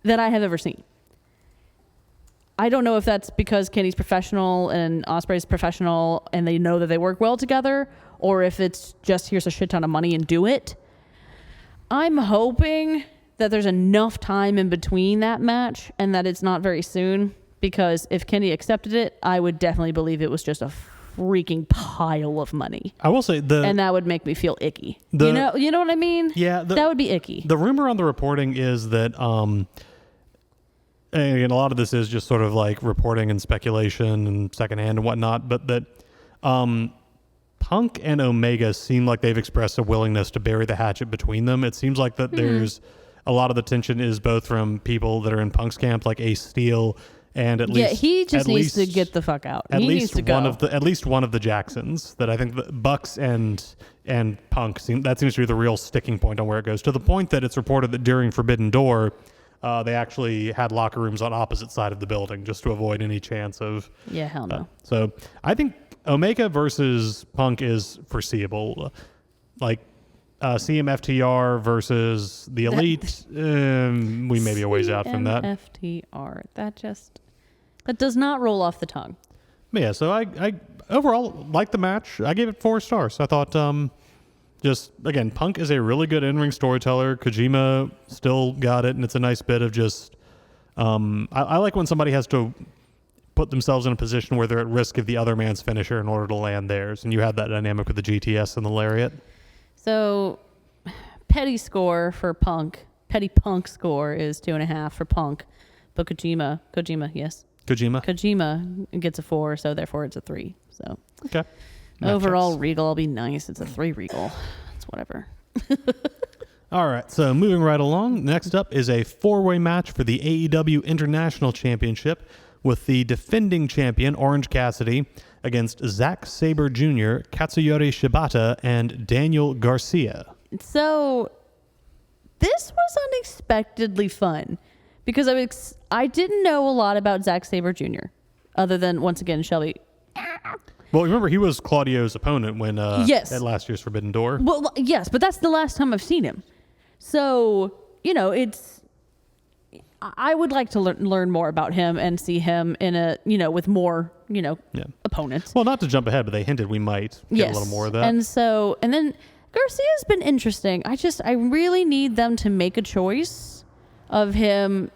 that I have ever seen. I don't know if that's because Kenny's professional and Ospreay's professional and they know that they work well together, or if it's just here's a shit ton of money and do it. I'm hoping that there's enough time in between that match and that it's not very soon, because if Kenny accepted it, I would definitely believe it was just a freaking pile of money. I will say and that would make me feel icky. You know what I mean? Yeah, that would be icky. The rumor on the reporting is that, and a lot of this is just sort of like reporting and speculation and secondhand and whatnot, but that Punk and Omega seem like they've expressed a willingness to bury the hatchet between them. It seems like that there's a lot of the tension is both from people that are in Punk's camp, like Ace Steel, and he just needs to get the fuck out. He needs to go. At least one of the Jacksons. That I think the Bucks and Punk seems to be the real sticking point on where it goes. To the point that it's reported that during Forbidden Door, they actually had locker rooms on opposite side of the building just to avoid any chance of. Yeah, hell no. So I think Omega versus Punk is foreseeable. Like CMFTR versus the Elite, we may be a ways out from that. CMFTR, that does not roll off the tongue. But yeah, so I overall liked the match. I gave it 4 stars. I thought, just again, Punk is a really good in-ring storyteller. Kojima still got it, and it's a nice bit of just. I like when somebody has to put themselves in a position where they're at risk of the other man's finisher in order to land theirs, and you had that dynamic with the GTS and the lariat. So, petty score for Punk. Petty Punk score is 2.5 for Punk, but Kojima, yes. Kojima gets a 4, so therefore it's a 3. So okay. Overall, Regal, I'll be nice. It's a 3 Regal. It's whatever. All right, so moving right along. Next up is a 4-way match for the AEW International Championship with the defending champion, Orange Cassidy, against Zack Sabre Jr., Katsuyori Shibata, and Daniel Garcia. So this was unexpectedly fun because I didn't know a lot about Zack Sabre Jr. other than, once again, Shelby. Well, remember, he was Claudio's opponent when at last year's Forbidden Door. Well, yes, but that's the last time I've seen him. So, I would like to learn more about him and see him in with more, opponents. Well, not to jump ahead, but they hinted we might get a little more of that. And then Garcia's been interesting. I really need them to make a choice of him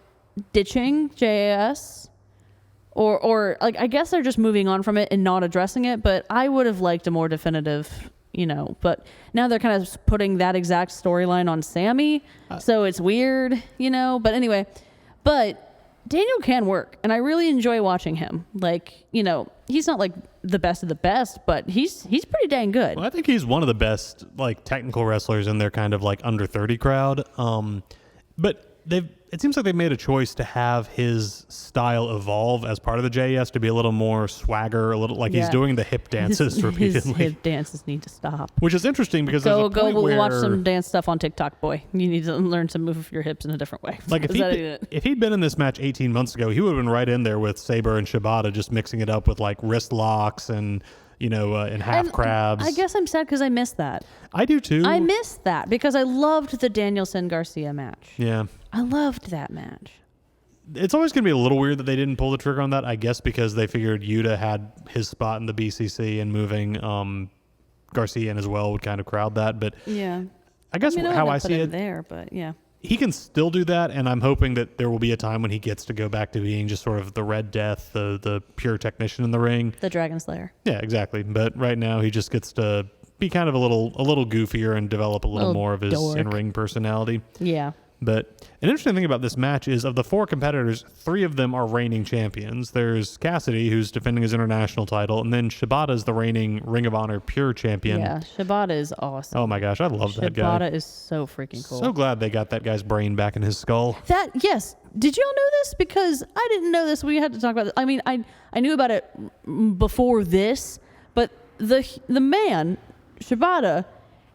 ditching JAS or like, I guess they're just moving on from it and not addressing it, but I would have liked a more definitive but now they're kind of putting that exact storyline on Sammy. So it's weird, but anyway, but Daniel can work, and I really enjoy watching him. Like, he's not like the best of the best, but he's pretty dang good. Well, I think he's one of the best like technical wrestlers in their kind of like under 30 crowd. But it seems like they made a choice to have his style evolve as part of the JES to be a little more swagger, a little like he's doing the hip dances repeatedly. His hip dances need to stop. Which is interesting because go where, watch some dance stuff on TikTok, boy. You need to learn to move your hips in a different way. Like if he'd been in this match 18 months ago, he would have been right in there with Sabre and Shibata, just mixing it up with like wrist locks and and half crabs. I guess I'm sad because I missed that. I do too. I missed that because I loved the Danielson Garcia match. Yeah. I loved that match. It's always going to be a little weird that they didn't pull the trigger on that, I guess, because they figured Yuta had his spot in the BCC and moving Garcia in as well would kind of crowd that. But yeah, I guess how I see it there, but yeah. He can still do that, and I'm hoping that there will be a time when he gets to go back to being just sort of the Red Death, the pure technician in the ring. The Dragon Slayer. Yeah, exactly. But right now he just gets to be kind of a little goofier and develop a little more of his in-ring personality. Yeah. But an interesting thing about this match is of the 4 competitors, 3 of them are reigning champions. There's Cassidy, who's defending his international title, and then Shibata's the reigning Ring of Honor pure champion. Yeah, Shibata is awesome. Oh my gosh, I love that guy. Shibata is so freaking cool. So glad they got that guy's brain back in his skull. Yes. Did y'all know this? Because I didn't know this. We had to talk about this. I mean, I knew about it before this, but the man, Shibata,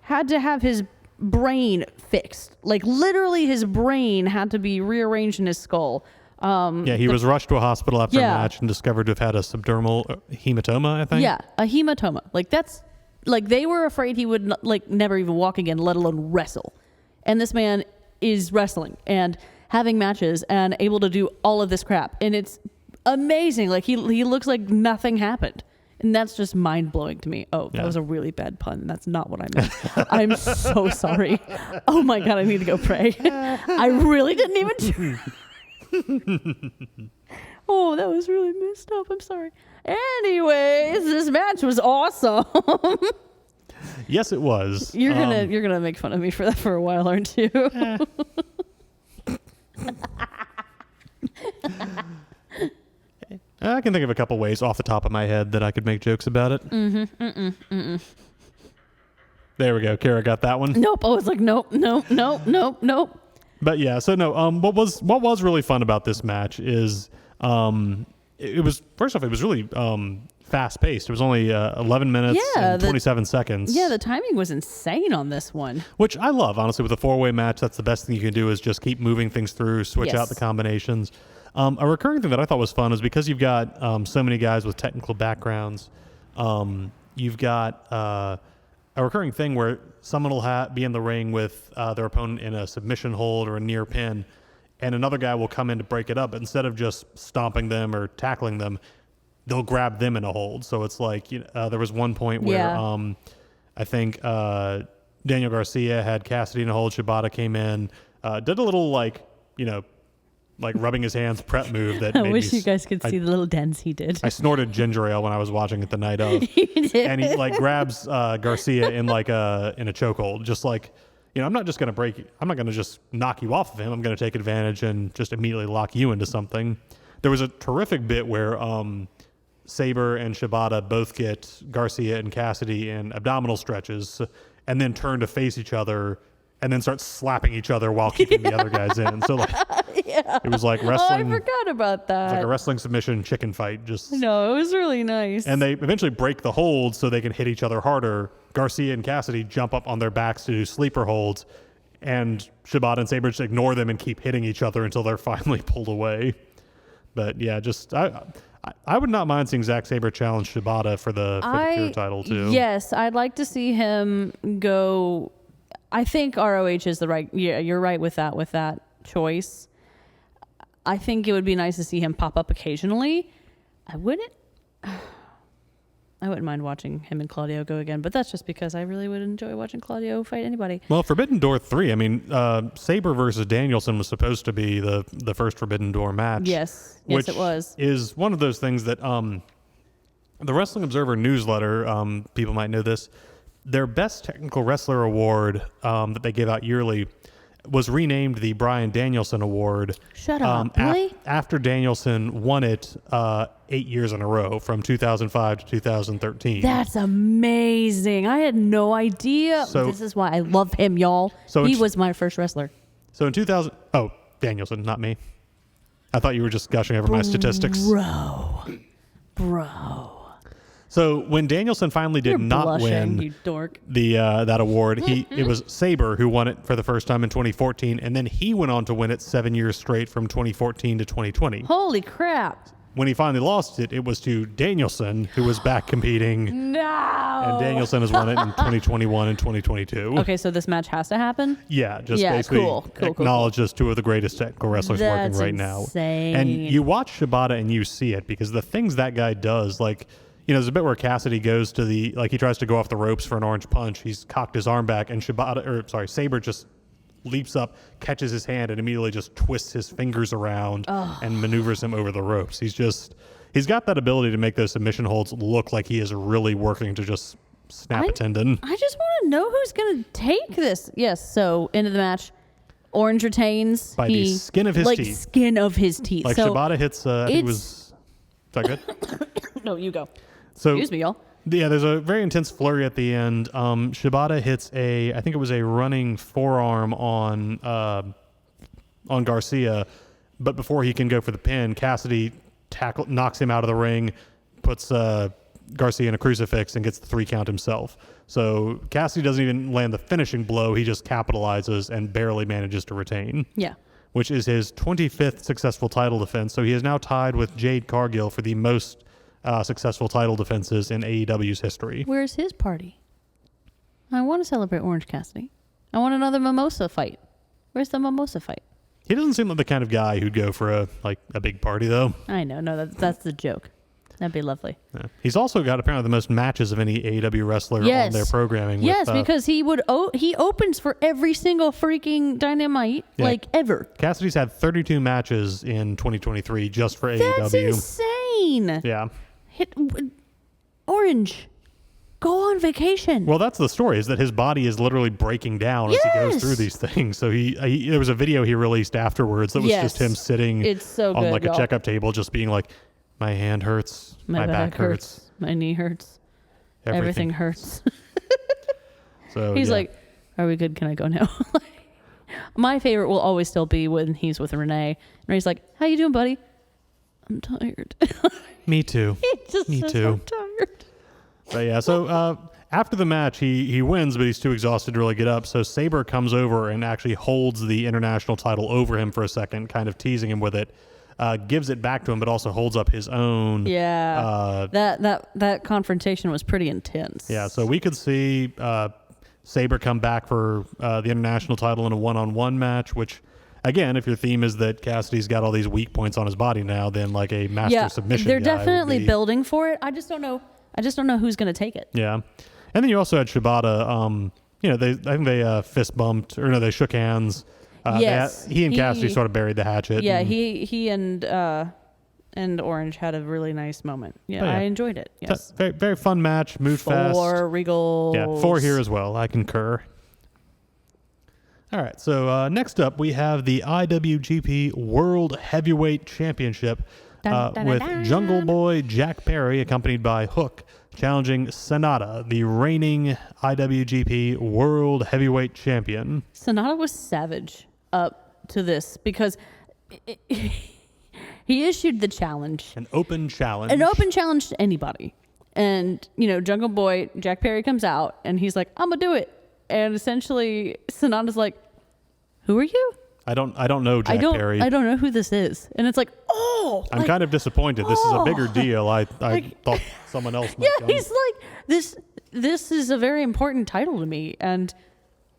had to have his brain fixed. Like literally his brain had to be rearranged in his skull. He was rushed to a hospital after a match and discovered to have had a subdermal hematoma, I think. Yeah, a hematoma. Like that's like they were afraid he would never even walk again, let alone wrestle. And this man is wrestling and having matches and able to do all of this crap. And it's amazing. Like he looks like nothing happened. And that's just mind-blowing to me. Oh, that was a really bad pun. That's not what I meant. I'm so sorry. Oh, my God, I need to go pray. I really didn't even... Oh, that was really messed up. I'm sorry. Anyways, this match was awesome. Yes, it was. You're gonna make fun of me for that for a while, aren't you? I can think of a couple ways off the top of my head that I could make jokes about it. There we go. Kara got that one. Nope. I was like, nope. But yeah, so no. What was really fun about this match is it was first off it was really fast paced. It was only 11 minutes and 27 seconds. Yeah, the timing was insane on this one. Which I love, honestly. With a 4-way match, that's the best thing you can do is just keep moving things through, switch out the combinations. A recurring thing that I thought was fun is because you've got so many guys with technical backgrounds, you've got a recurring thing where someone will be in the ring with their opponent in a submission hold or a near pin, and another guy will come in to break it up. But instead of just stomping them or tackling them, they'll grab them in a hold. So it's like there was one point where I think Daniel Garcia had Cassidy in a hold. Shibata came in, did a little like rubbing his hands prep move that I wish you guys could see the little dents he did. I snorted ginger ale when I was watching it the night of. You did. And he like grabs Garcia in like in a chokehold, just like, I'm not just going to just knock you off of him. I'm going to take advantage and just immediately lock you into something. There was a terrific bit where Sabre and Shibata both get Garcia and Cassidy in abdominal stretches and then turn to face each other and then start slapping each other while keeping the other guys in. So it was like wrestling. Oh, I forgot about that. It was like a wrestling submission chicken fight. No, it was really nice. And they eventually break the hold so they can hit each other harder. Garcia and Cassidy jump up on their backs to do sleeper holds, and Shibata and Sabre just ignore them and keep hitting each other until they're finally pulled away. But yeah, I would not mind seeing Zack Sabre challenge Shibata for the pure title too. Yes, I'd like to see him go. I think ROH is the right. Yeah, you're right with that choice. I think it would be nice to see him pop up occasionally. I wouldn't mind watching him and Claudio go again, but that's just because I really would enjoy watching Claudio fight anybody. Well, Forbidden Door 3, I mean, Sabre versus Danielson was supposed to be the first Forbidden Door match. Yes, which it was. Is one of those things that the Wrestling Observer newsletter, people might know this, their Best Technical Wrestler award that they give out yearly was renamed the Bryan Danielson Award. Shut up, really? After Danielson won it 8 years in a row, from 2005 to 2013. That's amazing. I had no idea. So, this is why I love him, y'all. So he was my first wrestler. So in 2000... Oh, Danielson, not me. I thought you were just gushing over my statistics. Bro. So when Danielson finally did not win you dork. that award, it was Sabre who won it for the first time in 2014, and then he went on to win it 7 years straight from 2014 to 2020. Holy crap. When he finally lost it, it was to Danielson, who was back competing. No. And Danielson has won it in 2021 and 2022. Okay, so this match has to happen? Yeah, basically cool. acknowledge as two of the greatest technical wrestlers working right now. Insane. And you watch Shibata and you see it, because the things that guy does, like, there's a bit where Cassidy goes to he tries to go off the ropes for an orange punch. He's cocked his arm back, and Sabre just leaps up, catches his hand, and immediately just twists his fingers around and maneuvers him over the ropes. He's got that ability to make those submission holds look like he is really working to just snap a tendon. I just want to know who's going to take this. Yes, so into the match. Orange retains. By the skin of his teeth. Like skin of his teeth. Like so Shibata hits, he was... Is that good? No, you go. So, excuse me, y'all. Yeah, there's a very intense flurry at the end. Shibata hits I think it was a running forearm on Garcia, but before he can go for the pin, Cassidy knocks him out of the ring, puts Garcia in a crucifix, and gets the 3 count himself. So Cassidy doesn't even land the finishing blow. He just capitalizes and barely manages to retain. Yeah. Which is his 25th successful title defense. So he is now tied with Jade Cargill for the most successful title defenses in AEW's history. Where's his party? I want to celebrate Orange Cassidy. I want another mimosa fight. Where's the mimosa fight? He doesn't seem like the kind of guy who'd go for a big party, though. I know. No, that's the joke. That'd be lovely. Yeah. He's also got apparently the most matches of any AEW wrestler on their programming. Yes, because he opens for every single freaking Dynamite, ever. Cassidy's had 32 matches in 2023 just for AEW. That's insane. Yeah. Orange, go on vacation. Well, that's the story, is that his body is literally breaking down as he goes through these things. So there was a video he released afterwards that was just him sitting on a checkup table, just being like, my hand hurts, my back hurts, my knee hurts, everything hurts. So he's like, are we good? Can I go now? My favorite will always still be when he's with Renee. Renee's like, how you doing, buddy? I'm tired. Me too. Me too. I'm tired. But yeah, so after the match, he wins, but he's too exhausted to really get up. So Sabre comes over and actually holds the international title over him for a second, kind of teasing him with it. Gives it back to him, but also holds up his own. Yeah, that confrontation was pretty intense. Yeah, so we could see Sabre come back for the international title in a one-on-one match, which, again, if your theme is that Cassidy's got all these weak poins on his body now, then like a master submission. They're definitely building for it. I just don't know who's going to take it. Yeah, and then you also had Shibata. I think they fist bumped, or no, they shook hands. Yes, he and Cassidy sort of buried the hatchet. Yeah, he and Orange had a really nice moment. Yeah, I enjoyed it. Yes, very very fun match. Moved fast. 4 Regals. Yeah, 4 here as well. I concur. All right, so next up we have the IWGP World Heavyweight Championship with Jungle Boy Jack Perry, accompanied by Hook, challenging Sonata, the reigning IWGP World Heavyweight Champion. Sonata was savage up to this because he issued the challenge. An open challenge. An open challenge to anybody. And, Jungle Boy, Jack Perry comes out and he's like, I'm going to do it. And essentially Sonata's like, who are you? I don't know Jack Perry. I don't know who this is. And it's like, I'm kind of disappointed. This is a bigger deal. I thought someone else might come. He's like, this is a very important title to me, and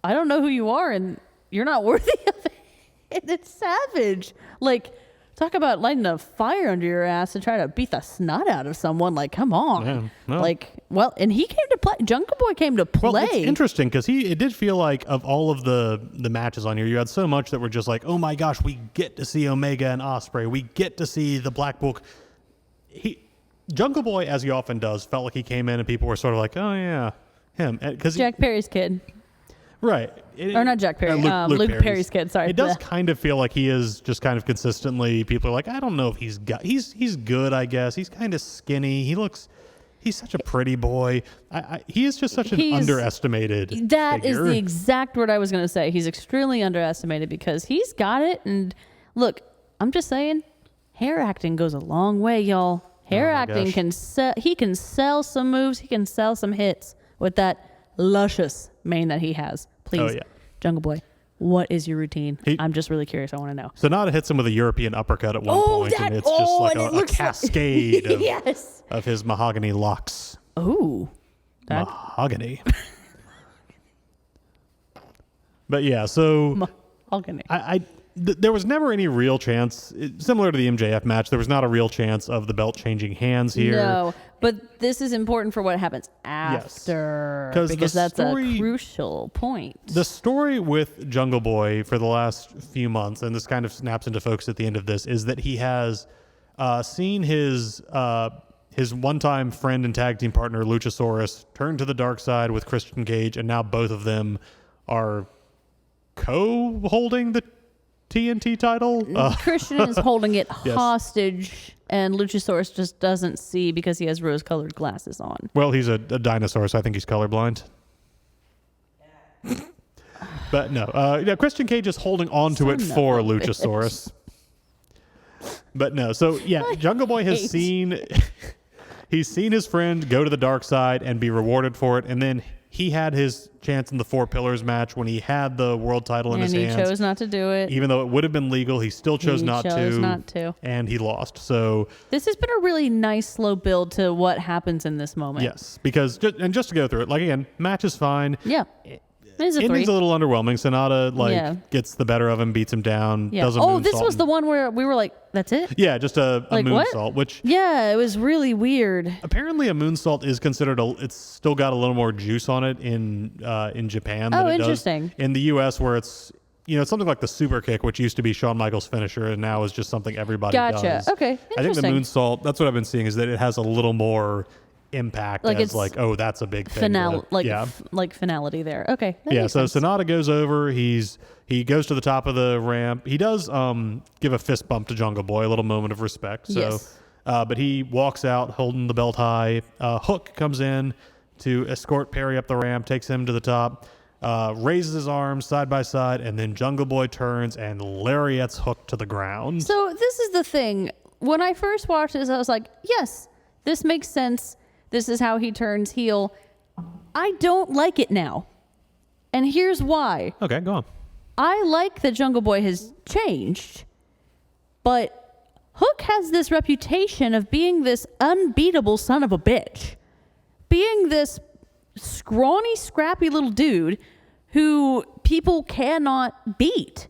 I don't know who you are, and you're not worthy of it. And it's savage. Like, talk about lighting a fire under your ass to try to beat the snot out of someone. Like, come on. Yeah, and he came to play. Jungle Boy came to play. Well, it's interesting because it did feel like of all of the matches on here, you had so much that were just like, oh my gosh, we get to see Omega and Ospreay. We get to see the Black Book. Jungle Boy, as he often does, felt like he came in and people were sort of like, oh yeah, him because Jack Perry's kid. Right. Or not Jack Perry. Luke Perry's kid. Sorry. It does kind of feel like he is just kind of consistently. People are like, I don't know if he's good. I guess he's kind of skinny. He's such a pretty boy. He is just such an underestimated. That figure. is the exact word I was going to say. He's extremely underestimated because he's got it. And look, I'm just saying, hair acting goes a long way, y'all. Hair acting can sell some moves. He can sell some hits with that luscious mane that he has. Please, Jungle Boy, what is your routine? I'm just really curious. I want to know. Sonata hits him with a European uppercut at one point, and it's just like a cascade of his mahogany locks. Oh, mahogany. But yeah, so mahogany. There was never any real chance, similar to the MJF match, there was not a real chance of the belt changing hands here. No, but this is important for what happens after, because that's a crucial point. The story with Jungle Boy for the last few months, and this kind of snaps into focus at the end of this, is that he has seen his one-time friend and tag team partner, Luchasaurus, turn to the dark side with Christian Cage, and now both of them are co-holding the TNT title. Christian is holding it hostage, and Luchasaurus just doesn't see because he has rose-colored glasses on. Well, he's a dinosaur, so I think he's colorblind. But no, Christian Cage is holding on to it for Luchasaurus. But no, so Jungle Boy has seen his friend go to the dark side and be rewarded for it, and then he had his chance in the Four Pillars match when he had the world title in his hands. And he chose not to do it. Even though it would have been legal, he still chose not to. And he lost. So this has been a really nice slow build to what happens in this moment. Yes, because just to go through it, like again, match is fine. Yeah. Ending's a little underwhelming. Sonata gets the better of him, beats him down, does a moonsault. This was the one where we were like, that's it? Yeah, just a moonsault, which... Yeah, it was really weird. Apparently a moonsault is considered, it's still got a little more juice on it in Japan than it does in the U.S., where it's, it's something like the super kick, which used to be Shawn Michaels' finisher, and now is just something everybody does. Gotcha. Okay, interesting. I think the moonsault, that's what I've been seeing, is that it has a little more impact, like it's that's a big thing. Like finality there. Okay. So Sonata goes over. He goes to the top of the ramp. He does give a fist bump to Jungle Boy, a little moment of respect. So, but he walks out holding the belt high. Hook comes in to escort Perry up the ramp, takes him to the top, raises his arms side by side, and then Jungle Boy turns and lariats Hook to the ground. So this is the thing. When I first watched this, I was like, yes, this makes sense. This is how he turns heel. I don't like it now. And here's why. Okay, go on. I like that Jungle Boy has changed, but Hook has this reputation of being this unbeatable son of a bitch. Being this scrawny, scrappy little dude who people cannot beat.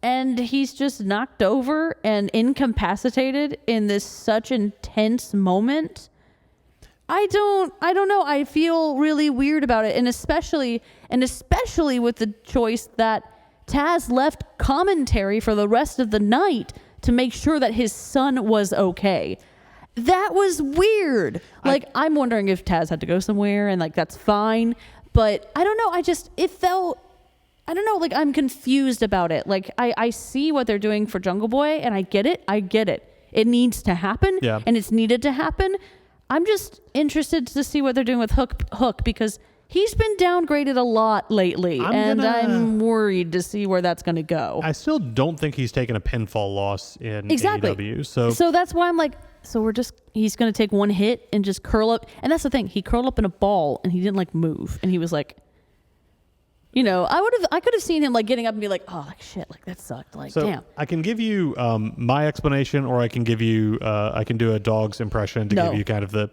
And he's just knocked over and incapacitated in this such intense moment. I don't know. I feel really weird about it, and especially with the choice that Taz left commentary for the rest of the night to make sure that his son was okay. That was weird. I'm wondering if Taz had to go somewhere, and that's fine. But I don't know. It felt, I don't know. I'm confused about it. I see what they're doing for Jungle Boy, and I get it. It needs to happen, and it's needed to happen. I'm just interested to see what they're doing with Hook because he's been downgraded a lot lately, I'm worried to see where that's going to go. I still don't think he's taken a pinfall loss in AEW. So that's why I'm like, he's going to take one hit and just curl up. And that's the thing. He curled up in a ball and he didn't move. And he was like, I could have seen him getting up and be like, oh, shit, that sucked. Damn. I can give you my explanation, or I can give you, I can do a dog's impression to give you kind of the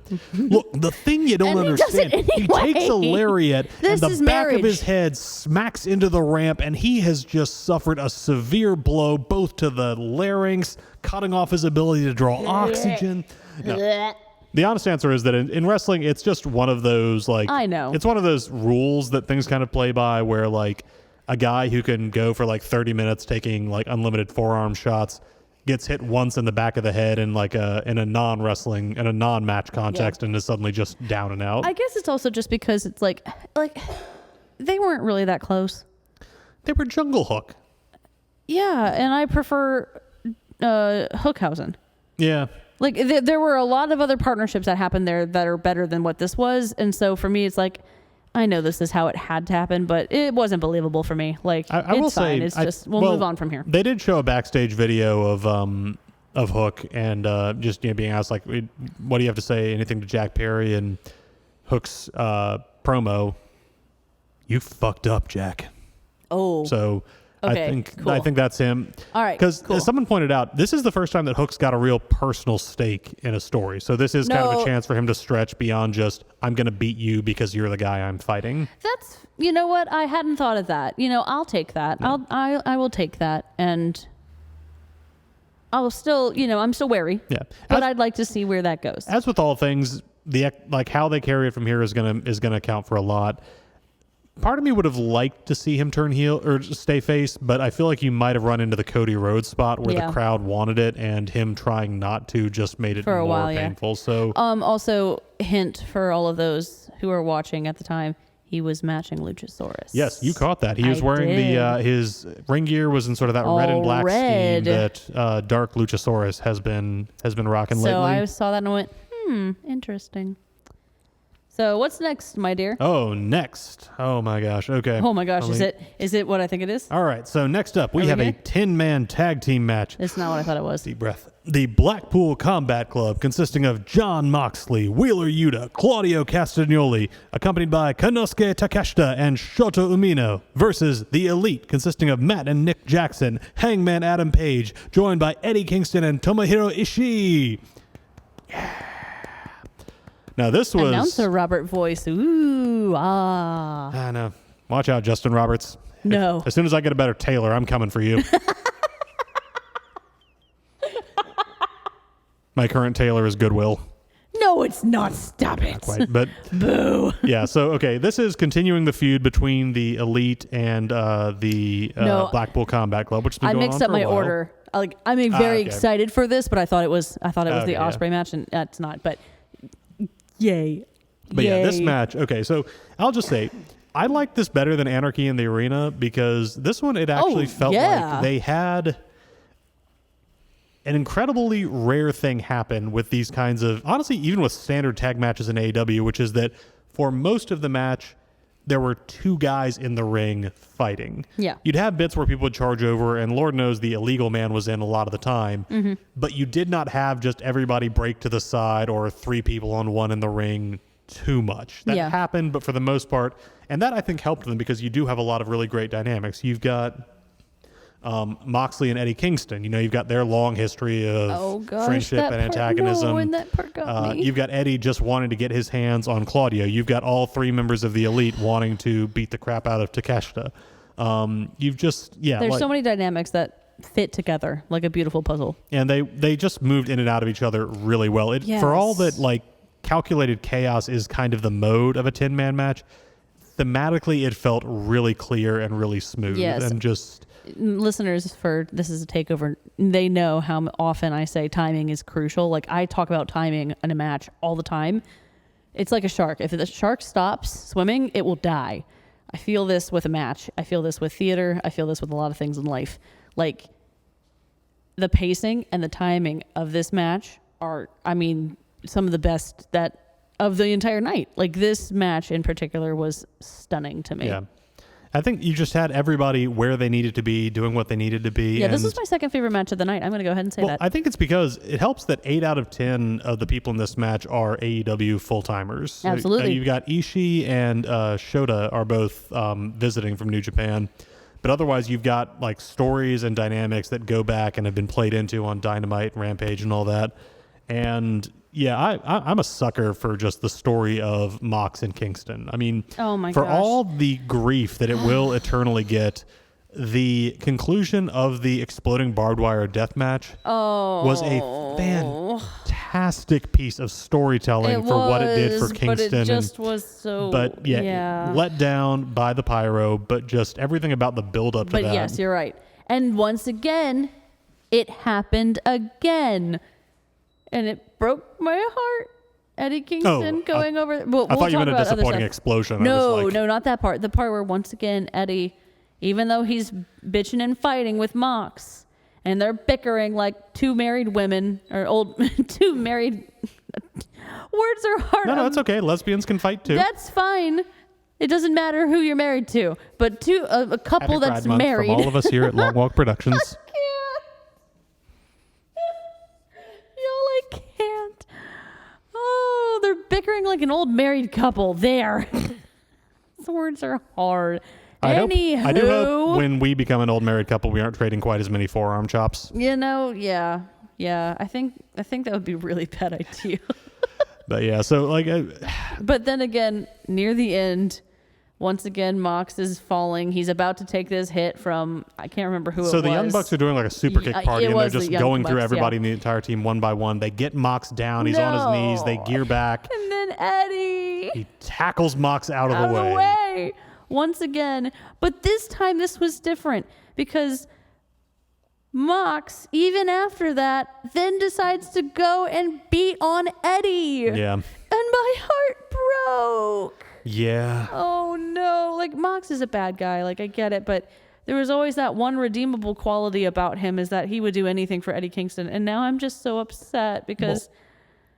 thing you don't understand. He takes a lariat and the back of his head smacks into the ramp, and he has just suffered a severe blow, both to the larynx, cutting off his ability to draw oxygen. No. The honest answer is that in wrestling, it's just one of those, I know. It's one of those rules that things kind of play by where, a guy who can go for, 30 minutes taking, unlimited forearm shots gets hit once in the back of the head in like in a non-match context and is suddenly just down and out. I guess it's also just because it's like they weren't really that close. They were Jungle Hook. Yeah, and I prefer Hookhausen. Yeah. Like there were a lot of other partnerships that happened there that are better than what this was, and so for me it's like, I know this is how it had to happen, but it wasn't believable for me. Like I will fine. say, It's just we'll move on from here. They did show a backstage video of Hook and just being asked like, what do you have to say? Anything to Jack Perry? And Hook's promo, you fucked up, Jack. Oh, so. Okay, I think that's him. All right, because cool. as someone pointed out, this is the first time that Hook's got a real personal stake in a story. So this is kind of a chance for him to stretch beyond just, I'm going to beat you because you're the guy I'm fighting. That's, you know what? I hadn't thought of that. I'll take that. Yeah. I will take that, and I'll still, I'm still wary. Yeah, but I'd like to see where that goes. As with all things, how they carry it from here is gonna count for a lot. Part of me would have liked to see him turn heel or stay face, but I feel like you might have run into the Cody Rhodes spot where the crowd wanted it, and him trying not to just made it for more painful. Yeah. So, also hint for all of those who are watching at the time, he was matching Luchasaurus. Yes, you caught that. He was wearing his ring gear was in sort of that red and black scheme that Dark Luchasaurus has been rocking lately. So I saw that and went, interesting. So what's next, my dear? Oh, next. Oh my gosh. Okay. Oh my gosh. Is it what I think it is? All right. So next up, we have a 10-man tag team match. It's not what I thought it was. Deep breath. The Blackpool Combat Club, consisting of John Moxley, Wheeler Yuta, Claudio Castagnoli, accompanied by Konosuke Takeshita and Shota Umino, versus the Elite, consisting of Matt and Nick Jackson, Hangman Adam Page, joined by Eddie Kingston and Tomohiro Ishii. Yeah. Now this was announcer Robert voice. Ooh, ah. I know. Watch out, Justin Roberts. No. As soon as I get a better tailor, I'm coming for you. My current tailor is Goodwill. No, it's not. Stop it. Not quite, but boo. Yeah. So okay, this is continuing the feud between the Elite and the Blackpool Combat Club, which has been going on mixed up for a my while. order. I'm very excited for this, but I thought it was the Ospreay match, and it's not. But yay. But yeah, this match, okay, so I'll just say, I like this better than Anarchy in the Arena because this one, it actually felt like they had an incredibly rare thing happen with these kinds of, honestly, even with standard tag matches in AEW, which is that for most of the match, there were two guys in the ring fighting. Yeah. You'd have bits where people would charge over, and Lord knows the illegal man was in a lot of the time, but you did not have just everybody break to the side or three people on one in the ring too much. That happened, but for the most part, and that I think helped them because you do have a lot of really great dynamics. You've got Moxley and Eddie Kingston. You've got their long history of friendship and antagonism. That part got me. You've got Eddie just wanting to get his hands on Claudio. You've got all three members of the Elite wanting to beat the crap out of Takeshita. There's so many dynamics that fit together like a beautiful puzzle. And they just moved in and out of each other really well. For all that calculated chaos is kind of the mode of a 10-man match, thematically it felt really clear and really smooth. Yes. And just listeners for This Is a Takeover, they know how often I say timing is crucial. Like I talk about timing in a match all the time. It's like a shark. If the shark stops swimming, it will die. I feel this with a match. I feel this with theater. I feel this with a lot of things in life. Like the pacing and the timing of this match are, some of the best of the entire night. Like this match in particular was stunning to me. Yeah. I think you just had everybody where they needed to be, doing what they needed to be. Yeah, this was my second favorite match of the night. I'm going to go ahead and say that. I think it's because it helps that 8 out of 10 of the people in this match are AEW full-timers. Absolutely. You've got Ishii and Shota are both visiting from New Japan. But otherwise, you've got stories and dynamics that go back and have been played into on Dynamite and Rampage and all that. And yeah, I'm a sucker for just the story of Mox and Kingston. For all the grief that it will eternally get, the conclusion of the exploding barbed wire death match was a fantastic piece of storytelling for what it did for Kingston. But it just was so... But yeah, let down by the pyro, but just everything about the build-up to that. But yes, you're right. And once again, It happened again. And it broke my heart. Eddie Kingston going over. Well, I thought you talk meant a about other disappointing stuff. explosion. No, not that part. The part where once again Eddie, even though he's bitching and fighting with Mox, and they're bickering like two married women or two married. Words are hard. No, that's okay. Lesbians can fight too. That's fine. It doesn't matter who you're married to, but a couple Happy that's Pride Month married. from all of us here at Long Walk Productions. I can't. Oh, they're bickering like an old married couple. There. These words are hard. I do Anywho, hope when we become an old married couple, we aren't trading quite as many forearm chops. Yeah. I think that would be a really bad idea. But yeah, so like. But then again, near the end, once again, Mox is falling. He's about to take this hit from, I can't remember who it was. So the Young Bucks are doing like a super kick party, and they're just going through everybody in the entire team one by one. They get Mox down. He's on his knees. They gear back. And then Eddie. He tackles Mox out of the way. Once again. But this time, this was different because Mox, even after that, then decides to go and beat on Eddie. Yeah. And my heart broke. Yeah. Oh no. Like Mox is a bad guy. Like I get it, but there was always that one redeemable quality about him is that he would do anything for Eddie Kingston. And now I'm just so upset because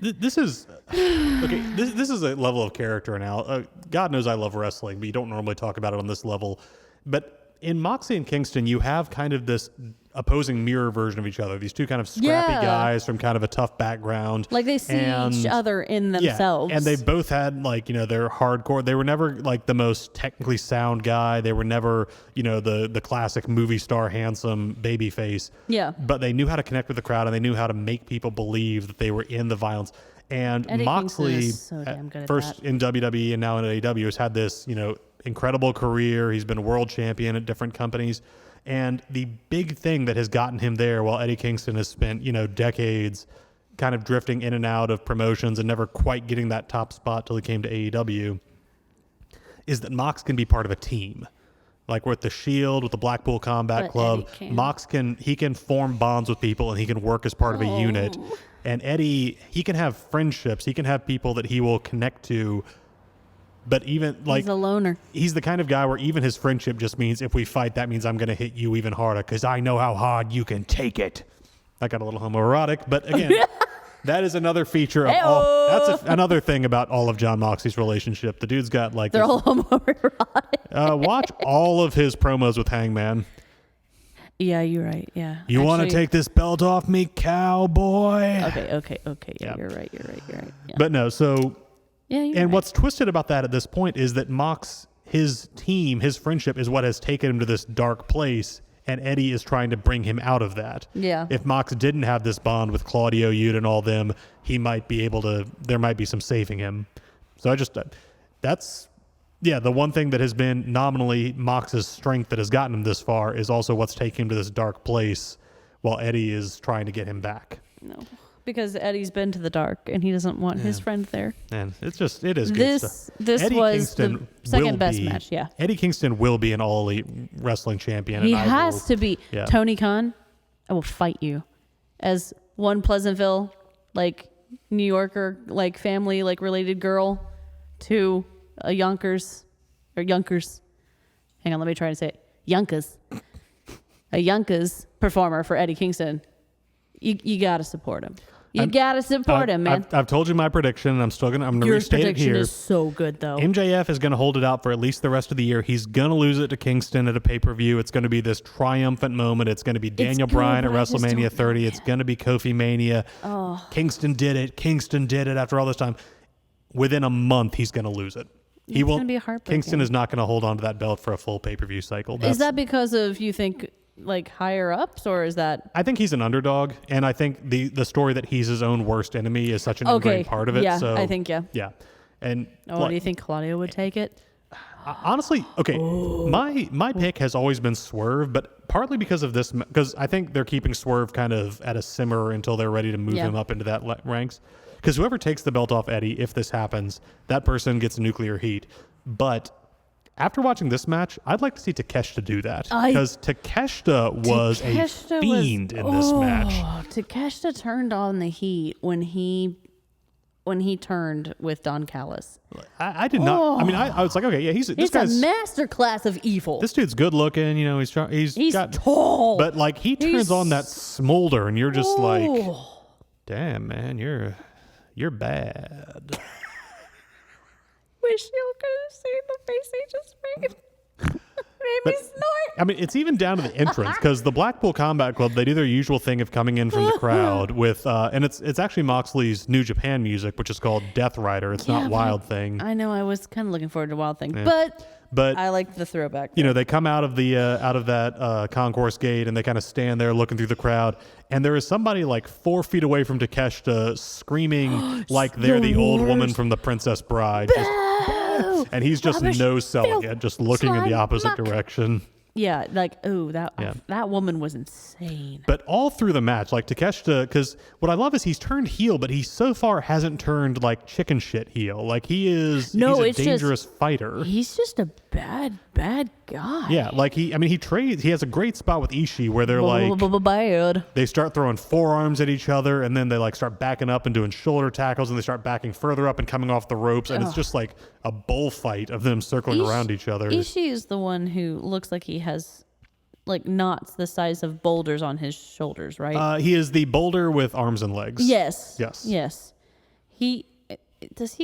this is okay. This is a level of character now. God knows I love wrestling, but you don't normally talk about it on this level. But in Moxley and Kingston, you have kind of this opposing mirror version of each other. These two kind of scrappy guys from kind of a tough background. Like they see each other in themselves. And they both had like, they're hardcore. They were never like the most technically sound guy. They were never, the classic movie star, handsome baby face. Yeah. But they knew how to connect with the crowd and they knew how to make people believe that they were in the violence. And Eddie Moxley, so damn good at first in WWE and now in AEW, has had this, incredible career. He's been world champion at different companies. And the big thing that has gotten him there, while Eddie Kingston has spent, decades kind of drifting in and out of promotions and never quite getting that top spot till he came to AEW, is that Mox can be part of a team. Like with the Shield, with the Blackpool Combat Club, Mox can form bonds with people and he can work as part of a unit. And Eddie, he can have friendships. He can have people that he will connect to. But even like he's a loner. He's the kind of guy where even his friendship just means if we fight, that means I'm going to hit you even harder because I know how hard you can take it. I got a little homoerotic, but again, that is another feature of that's another thing about all of Jon Moxley's relationship. The dude's got like they're all homoerotic. Watch all of his promos with Hangman. Yeah, you're right. Yeah. You want to take this belt off me, cowboy? Okay. Yeah, you're right. Yeah. But no, so. Yeah, and what's twisted about that at this point is that Mox, his team, his friendship is what has taken him to this dark place, and Eddie is trying to bring him out of that. Yeah. If Mox didn't have this bond with Claudio, Yuta, and all them, he might be able to, there might be some saving him. So that's the one thing that has been nominally Mox's strength that has gotten him this far is also what's taking him to this dark place while Eddie is trying to get him back. No. Because Eddie's been to the dark and he doesn't want his friend there. And it is good stuff. This Eddie was Kingston the second best match, yeah. Eddie Kingston will be an all elite wrestling champion. He has to be. Yeah. Tony Khan, I will fight you. As one Pleasantville, like New Yorker, like family, like related girl to a Yonkers. Hang on, let me try to say it. A Yonkers performer for Eddie Kingston. You got to support him. You gotta support him, man. I've told you my prediction, and I'm going to restate it here. Your prediction is so good, though. MJF is going to hold it out for at least the rest of the year. He's going to lose it to Kingston at a pay-per-view. It's going to be this triumphant moment. It's going to be Daniel Bryan at WrestleMania 30. It's going to be Kofi Mania. Oh. Kingston did it after all this time. Within a month, he's going to lose it. He won't. Be Kingston is not going to hold on to that belt for a full pay-per-view cycle. Is that because of, you think, like higher ups, or is that? I think he's an underdog, and I think the story that he's his own worst enemy is such an ingrained part of it. Yeah, so, I think yeah. And do you think Claudio would take it? Honestly, okay. My pick has always been Swerve, but partly because of this, because I think they're keeping Swerve kind of at a simmer until they're ready to move him up into that ranks. Because whoever takes the belt off Eddie, if this happens, that person gets nuclear heat. But After watching this match, I'd like to see Takeshita do that because Takeshita was a fiend in this match. Takeshita turned on the heat when he turned with Don Callis. I did not. I mean, I was like, okay, yeah, this guy's a masterclass of evil. This dude's good looking. You know, he's got tall, but like he turns on that smolder, and you're just like, damn, man, you're bad. Wish you could have seen the face he just made. Made me snort. I mean, it's even down to the entrance because the Blackpool Combat Club, they do their usual thing of coming in from the crowd with, and it's actually Moxley's New Japan music, which is called Death Rider. It's not Wild Thing. I know. I was kind of looking forward to Wild Thing, yeah. But I liked the throwback. You know, they come out of that concourse gate and they kind of stand there looking through the crowd, and there is somebody like 4 feet away from Takeshita screaming like they're the old woman from The Princess Bride. And he's just no-selling it, just looking in the opposite direction. Yeah, like, that woman was insane. But all through the match, like Takeshita, because what I love is he's turned heel, but he so far hasn't turned like chicken shit heel. Like he's a dangerous fighter. He's just a bad guy. Yeah, like he trades. He has a great spot with Ishii where they're bad. They start throwing forearms at each other, and then they like start backing up and doing shoulder tackles, and they start backing further up and coming off the ropes, and it's just like a bullfight of them circling around each other. Ishii is the one who looks like he has like knots the size of boulders on his shoulders, right? He is the boulder with arms and legs. Yes. Does he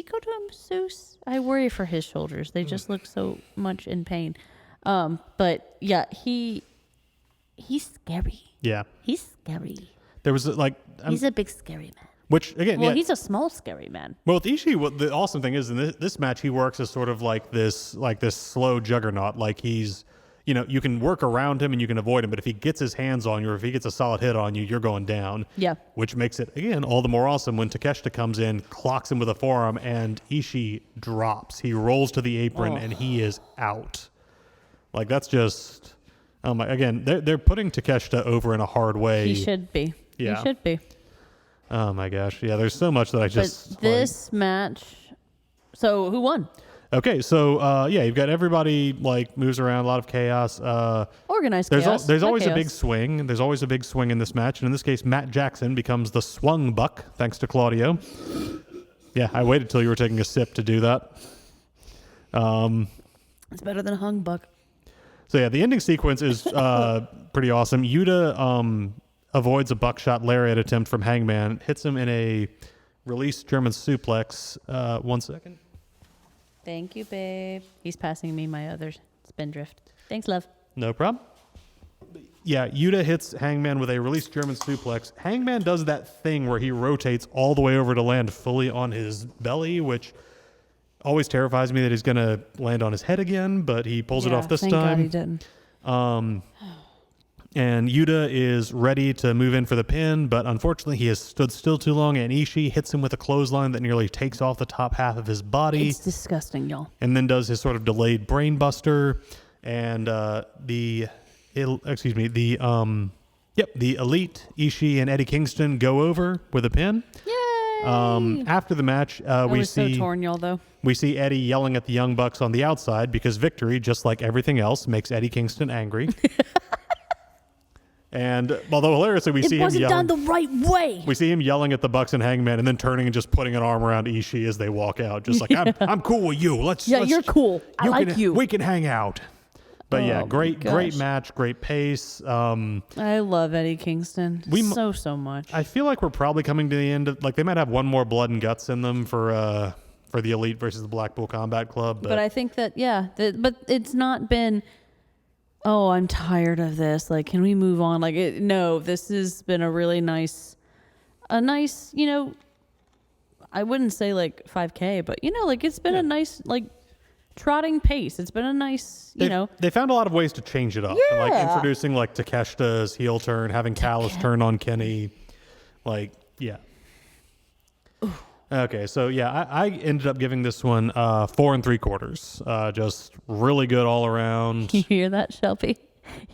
go to a masseuse? I worry for his shoulders. They just look so much in pain. But yeah, he's scary. Yeah. He's scary. There was he's a big scary man. Which again, he's a small scary man. Well, with Ishii, what the awesome thing is in this match, he works as sort of like this slow juggernaut. Like he's, you can work around him and you can avoid him, but if he gets his hands on you or if he gets a solid hit on you, you're going down. Yeah. Which makes it again all the more awesome when Takeshita comes in, clocks him with a forearm, and Ishii drops. He rolls to the apron and he is out. Like that's just, again, they're putting Takeshita over in a hard way. He should be. Yeah. He should be. Oh my gosh. Yeah, there's so much that I just... But this match... So, who won? Okay, so, you've got everybody, moves around, a lot of chaos. Organized chaos. There's always a big swing. There's always a big swing in this match. And in this case, Matt Jackson becomes the swung buck, thanks to Claudio. Yeah, I waited till you were taking a sip to do that. It's better than a hung buck. So, yeah, the ending sequence is pretty awesome. Yuta... avoids a buckshot lariat attempt from Hangman, hits him in a released German suplex. 1 second. Thank you, babe. He's passing me my other spindrift. Thanks, love. No problem. Yeah, Yuta hits Hangman with a released German suplex. Hangman does that thing where he rotates all the way over to land fully on his belly, which always terrifies me that he's going to land on his head again, but he pulls it off this thank time. God he didn't. And Yuta is ready to move in for the pin, but unfortunately he has stood still too long, and Ishii hits him with a clothesline that nearly takes off the top half of his body. It's disgusting, y'all. And then does his sort of delayed brain buster, and the Elite, Ishii and Eddie Kingston go over with a pin. Yay! After the match, we see so torn, y'all, though. We see Eddie yelling at the Young Bucks on the outside because victory, just like everything else, makes Eddie Kingston angry. And although hilariously, we see him yelling. It wasn't done the right way. We see him yelling at the Bucks and Hangman, and then turning and just putting an arm around Ishii as they walk out, just like I'm cool with you. Let's you're cool. I like you. We can hang out. But great match, great pace. I love Eddie Kingston so much. I feel like we're probably coming to the end of they might have one more blood and guts in them for the Elite versus the Blackpool Combat Club. But I think that but it's not been. Oh, I'm tired of this. Can we move on? No, this has been a really nice, I wouldn't say 5K, but it's been a nice, trotting pace. It's been a nice, They found a lot of ways to change it up. Yeah. And, introducing Takeshita's heel turn, having Callis turn on Kenny. Okay, so I ended up giving this one 4 3/4. Just really good all around. You hear that, Shelby?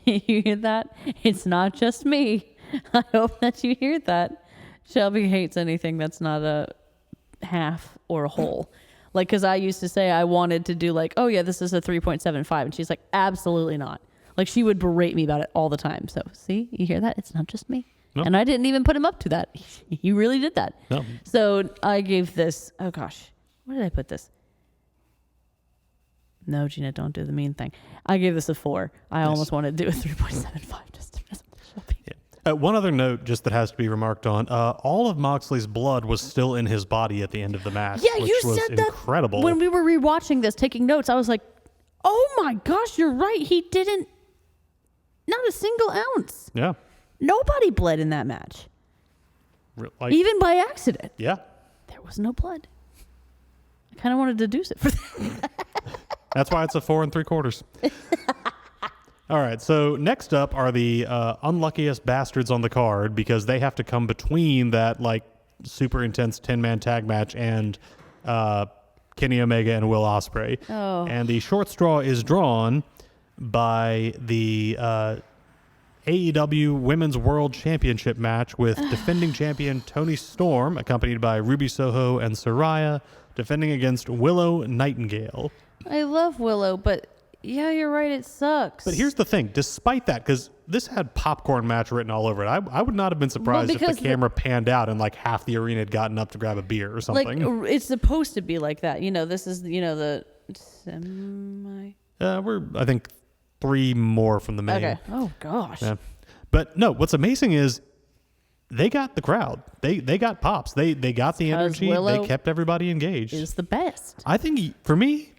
You hear that? It's not just me. I hope that you hear that. Shelby hates anything that's not a half or a whole. Like, because I used to say I wanted to do like, oh yeah, this is a 3.75. And she's like, absolutely not. Like, she would berate me about it all the time. So see, you hear that? It's not just me. No. And I didn't even put him up to that. He really did that. No. So I gave this, oh gosh, where did I put this? No, Gina, don't do the mean thing. I gave this a 4. I almost wanted to do a 3.75 just to mess with the shopping. Yeah. One other note just that has to be remarked on, all of Moxley's blood was still in his body at the end of the match, Yeah, which you was said that incredible. when we were rewatching this, taking notes. I was like, oh my gosh, you're right. He didn't, not a single ounce. Yeah. Nobody bled in that match. Like, Even by accident. yeah. There was no blood. I kind of wanted to deduce it for that. That's why it's a 4 3/4. All right, so next up are the unluckiest bastards on the card because they have to come between that like super intense 10-man tag match and Kenny Omega and Will Ospreay. Oh. And the short straw is drawn by the AEW Women's World Championship match with defending champion Toni Storm, accompanied by Ruby Soho and Saraya, defending against Willow Nightingale. I love Willow, but yeah, you're right. It sucks. But here's the thing. Despite that, because this had popcorn match written all over it, I would not have been surprised if the camera panned out and like half the arena had gotten up to grab a beer or something. Like, it's supposed to be like that. You know, this is, you know, the semi. We're, I think, 3 more from the main. Okay. Oh, gosh. Yeah. But no, what's amazing is they got the crowd. They got pops. They got the energy. Willow they kept everybody engaged. is the best. I think, for me,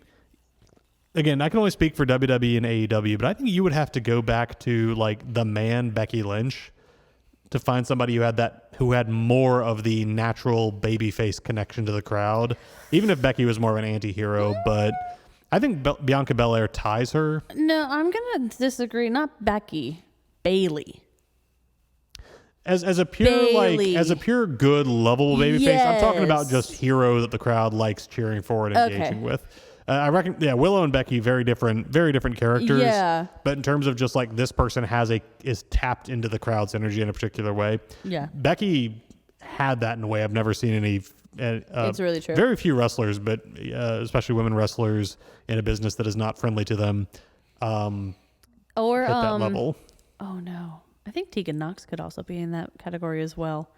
again, I can only speak for WWE and AEW, but I think you would have to go back to like the man Becky Lynch to find somebody who had more of the natural babyface connection to the crowd. Even if Becky was more of an anti-hero, but I think Bianca Belair ties her. No, I'm gonna disagree. Not Becky, Bailey. As a pure good lovable babyface, I'm talking about just hero that the crowd likes cheering for and engaging with. I reckon, Willow and Becky, very different characters. Yeah. But in terms of just like this person is tapped into the crowd's energy in a particular way. Yeah. Becky had that in a way I've never seen any. It's really true. Very few wrestlers, but especially women wrestlers in a business that is not friendly to them, or hit that level. Oh no, I think Tegan Knox could also be in that category as well.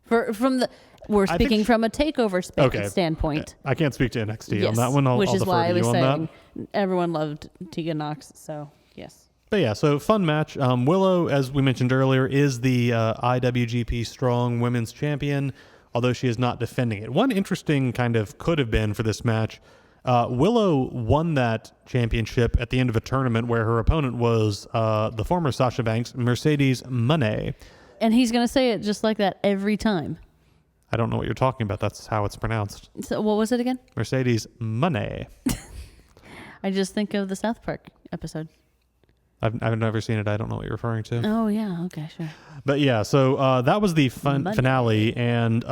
We're speaking from a takeover standpoint. I can't speak to NXT on that one. Which I'll is defer why to I was you on saying that. everyone loved Tegan Knox. So yes. But yeah, so fun match. Willow, as we mentioned earlier, is the IWGP Strong Women's Champion, although she is not defending it. One interesting kind of could have been for this match, Willow won that championship at the end of a tournament where her opponent was the former Sasha Banks, Mercedes Moné. And he's going to say it just like that every time. I don't know what you're talking about. That's how it's pronounced. So what was it again? Mercedes Moné. I just think of the South Park episode. I've never seen it. I don't know what you're referring to. Oh, yeah. Okay, sure. But yeah, so that was the finale, and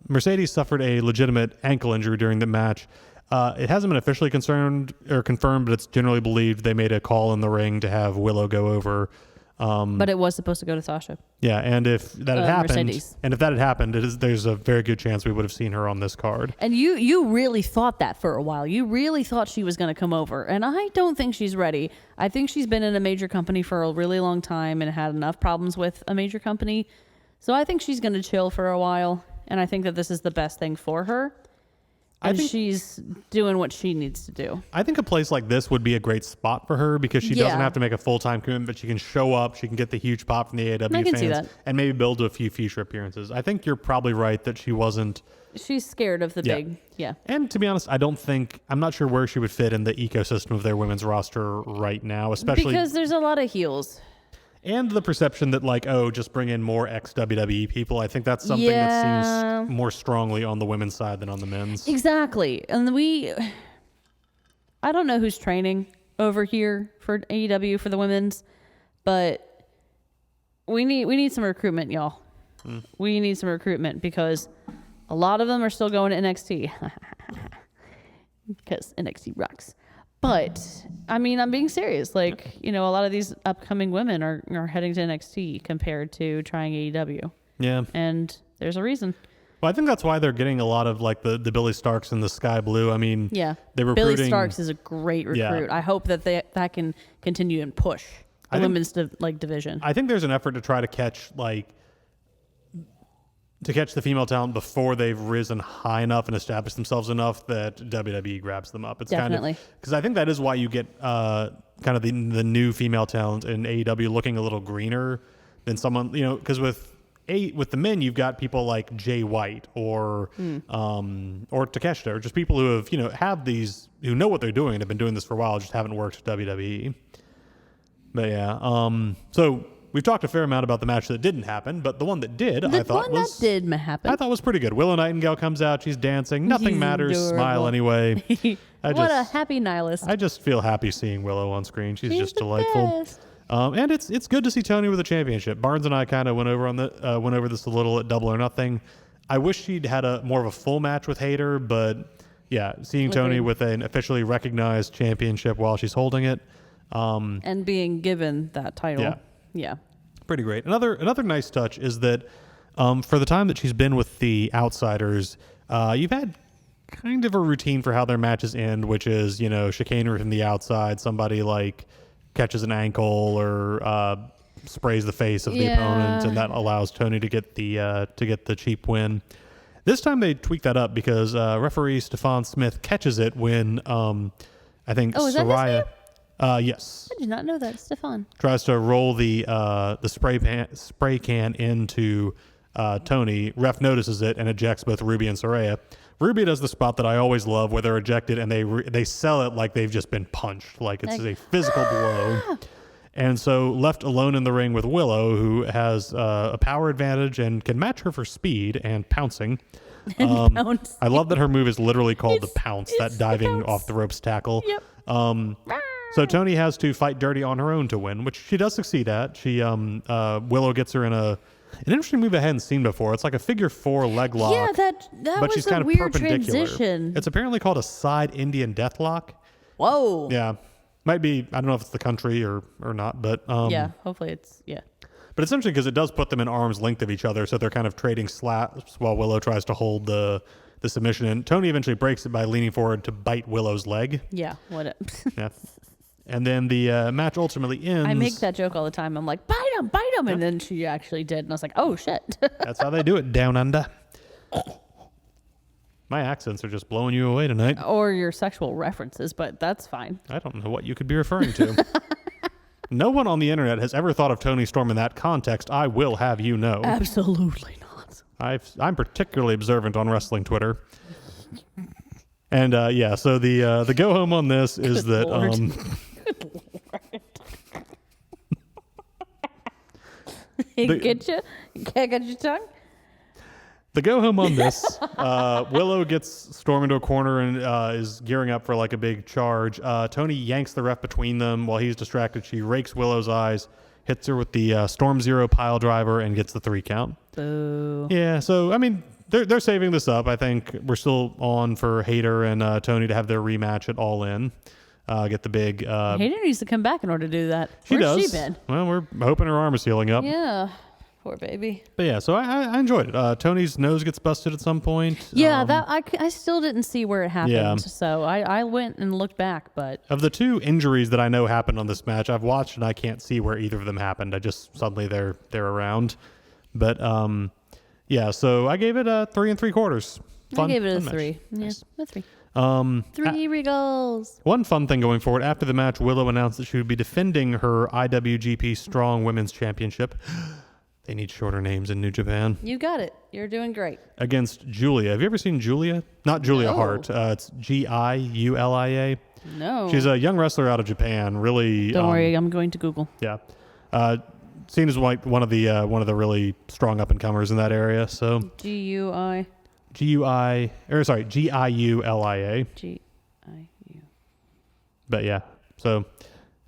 Mercedes suffered a legitimate ankle injury during the match. It hasn't been officially confirmed, but it's generally believed they made a call in the ring to have Willow go over. But it was supposed to go to Sasha. Yeah, and if that had happened, there's a very good chance we would have seen her on this card. And you really thought that for a while. You really thought she was going to come over, and I don't think she's ready. I think she's been in a major company for a really long time and had enough problems with a major company. So I think she's going to chill for a while, and I think that this is the best thing for her. And she's doing what she needs to do. I think a place like this would be a great spot for her because she doesn't have to make a full-time commitment, but she can show up, she can get the huge pop from the AEW fans, and maybe build a few future appearances. I think you're probably right that she wasn't... She's scared of the big... Yeah. And to be honest, I'm not sure where she would fit in the ecosystem of their women's roster right now, especially... Because there's a lot of heels. And the perception that, like, just bring in more ex-WWE people. I think that's something that seems more strongly on the women's side than on the men's. Exactly. And I don't know who's training over here for AEW for the women's, but we need some recruitment, y'all. We need some recruitment because a lot of them are still going to NXT. Because NXT rocks. But, I mean, I'm being serious. Like, a lot of these upcoming women are heading to NXT compared to trying AEW. Yeah. And there's a reason. Well, I think that's why they're getting a lot of like the Billy Starks and the Sky Blue. I mean, Yeah. they're recruiting. Billy Starks is a great recruit. Yeah. I hope that can continue and push the women's division. I think there's an effort to try to catch the female talent before they've risen high enough and established themselves enough that WWE grabs them up. It's Definitely. because I think that is why you get kind of the new female talent in AEW looking a little greener than someone, because with the men you've got people like Jay White or Takeshita, or just people who have who know what they're doing and have been doing this for a while, just haven't worked with WWE. But yeah, so we've talked a fair amount about the match that didn't happen, but the one that did, I thought was pretty good. Willow Nightingale comes out, she's dancing, nothing She's matters, adorable. smile anyway. What a happy nihilist. I just feel happy seeing Willow on screen. She's just the delightful. best. And it's good to see Tony with a championship. Barnes and I kind of went over this a little at Double or Nothing. I wish she'd had more of a full match with Hayter, but yeah, seeing Tony with an officially recognized championship while she's holding it, and being given that title. Yeah. Pretty great. Another nice touch is that for the time that she's been with the Outsiders, you've had kind of a routine for how their matches end, which is chicanery from the outside. Somebody like catches an ankle or sprays the face of the opponent, and that allows Tony to get the cheap win. This time they tweaked that up because referee Stefan Smith catches it when I think is that his Soraya. Yes. I did not know that, Stefan. Tries to roll the spray can into Tony. Ref notices it and ejects both Ruby and Soraya. Ruby does the spot that I always love, where they're ejected and they sell it like they've just been punched, like it's a physical blow. And so left alone in the ring with Willow, who has a power advantage and can match her for speed and pouncing. I love that her move is literally called the pounce, that diving off the ropes tackle. Yep. So Tony has to fight dirty on her own to win, which she does succeed at. She Willow gets her in an interesting move I hadn't seen before. It's like a figure 4 leg lock. Yeah, that but was she's a kind of weird perpendicular. transition. It's apparently called a side Indian death lock. Whoa. Yeah. Might be, I don't know if it's the country or not, but yeah, hopefully it's But it's interesting because it does put them in arm's length of each other, so they're kind of trading slaps while Willow tries to hold the submission. And Tony eventually breaks it by leaning forward to bite Willow's leg. Yeah, what? Yeah. And then the match ultimately ends. I make that joke all the time. I'm like, bite him, and then she actually did, and I was like, oh shit. That's how they do it down under. My accents are just blowing you away tonight. Or your sexual references, but that's fine. I don't know what you could be referring to. No one on the internet has ever thought of Tony Storm in that context. I will have you know. Absolutely not. I'm particularly observant on wrestling Twitter. And so the go home on this is Good that Lord. Good Lord. Get you? Can't get your tongue? the go home on this, Willow gets Storm into a corner and is gearing up for like a big charge. Tony yanks the ref between them while he's distracted. She rakes Willow's eyes, hits her with the Storm Zero pile driver, and gets the 3 count. Boo. Yeah, so I mean, they're saving this up. I think we're still on for Hayter and Tony to have their rematch at All In. Get the big. Hayter needs to come back in order to do that. She Where's does. she been? Well, we're hoping her arm is healing up. Yeah. Poor baby. But yeah, so I enjoyed it. Tony's nose gets busted at some point. Yeah, that I still didn't see where it happened. Yeah. So I went and looked back, but Of the 2 injuries that I know happened on this match, I've watched and I can't see where either of them happened. I just suddenly they're around. But yeah, so I gave it a 3 3/4. I gave it a match. 3. Nice. Yeah, a 3. 3 Regals. One fun thing going forward, after the match, Willow announced that she would be defending her IWGP Strong Women's Championship. They need shorter names in New Japan. You got it. You're doing great. Against Julia. Have you ever seen Julia? Not Julia No. Hart. It's Giulia. No. She's a young wrestler out of Japan. Really. Don't worry, I'm going to Google. Yeah. Seen as like one of the really strong up and comers in that area. So Giulia. Giulia. Giu. But yeah. So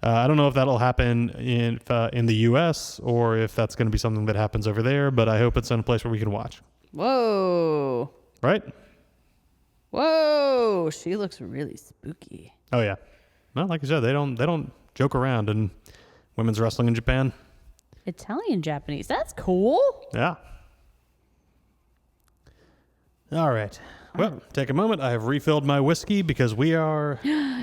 I don't know if that'll happen in the U.S. or if that's going to be something that happens over there. But I hope it's in a place where we can watch. Whoa. Right? Whoa. She looks really spooky. Oh yeah. Well, like I said, they don't joke around in women's wrestling in Japan. Italian Japanese. That's cool. Yeah. All right. Well, take a moment. I have refilled my whiskey because we are...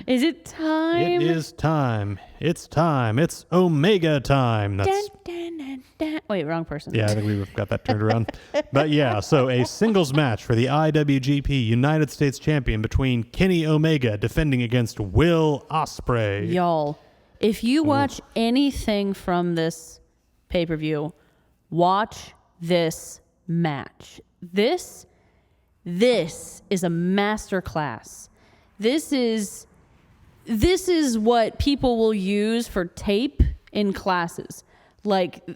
Is it time? It is time. It's time. It's Omega time. That's... Dun, dun, dun, dun. Wait, wrong person. Yeah, I think we've got that turned around. But yeah, so a singles match for the IWGP United States Champion between Kenny Omega defending against Will Ospreay. Y'all, if you watch anything from this pay-per-view, watch this match. This is a masterclass. This is what people will use for tape in classes. Like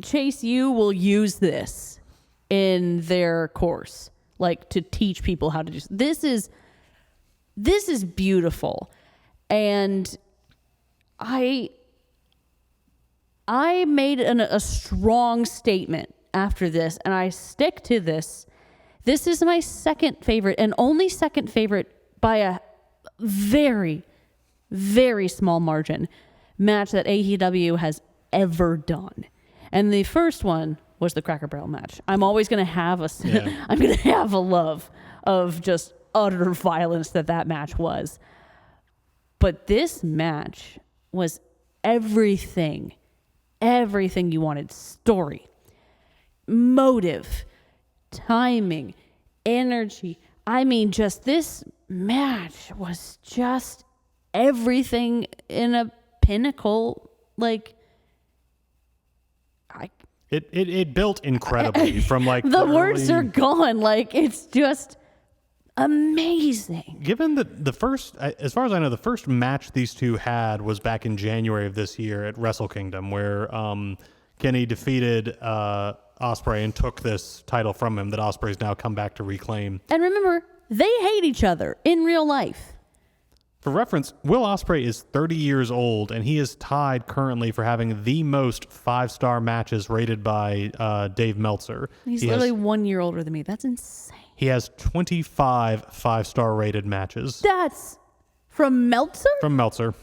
Chase U will use this in their course, like to teach people how to do this. This is beautiful. And I made a strong statement after this, and I stick to this. This is my second favorite, and only second favorite by a very, very small margin, match that AEW has ever done. And the first one was the Cracker Barrel match. I'm always going to have I'm going to have a love of just utter violence that match was. But this match was everything you wanted. Story, motive, timing, energy. I mean, just this match was just everything in a pinnacle. Like, It built incredibly from like the words are gone. Like, it's just amazing. Given that the first, as far as I know, the first match these two had was back in January of this year at Wrestle Kingdom, where Kenny defeated Ospreay and took this title from him that Ospreay's now come back to reclaim. And remember, they hate each other in real life. For reference, Will Ospreay is 30 years old, and he is tied currently for having the most 5-star matches rated by Dave Meltzer. He's literally 1 year older than me. That's insane. He has 25 5-star rated matches. That's from Meltzer? From Meltzer.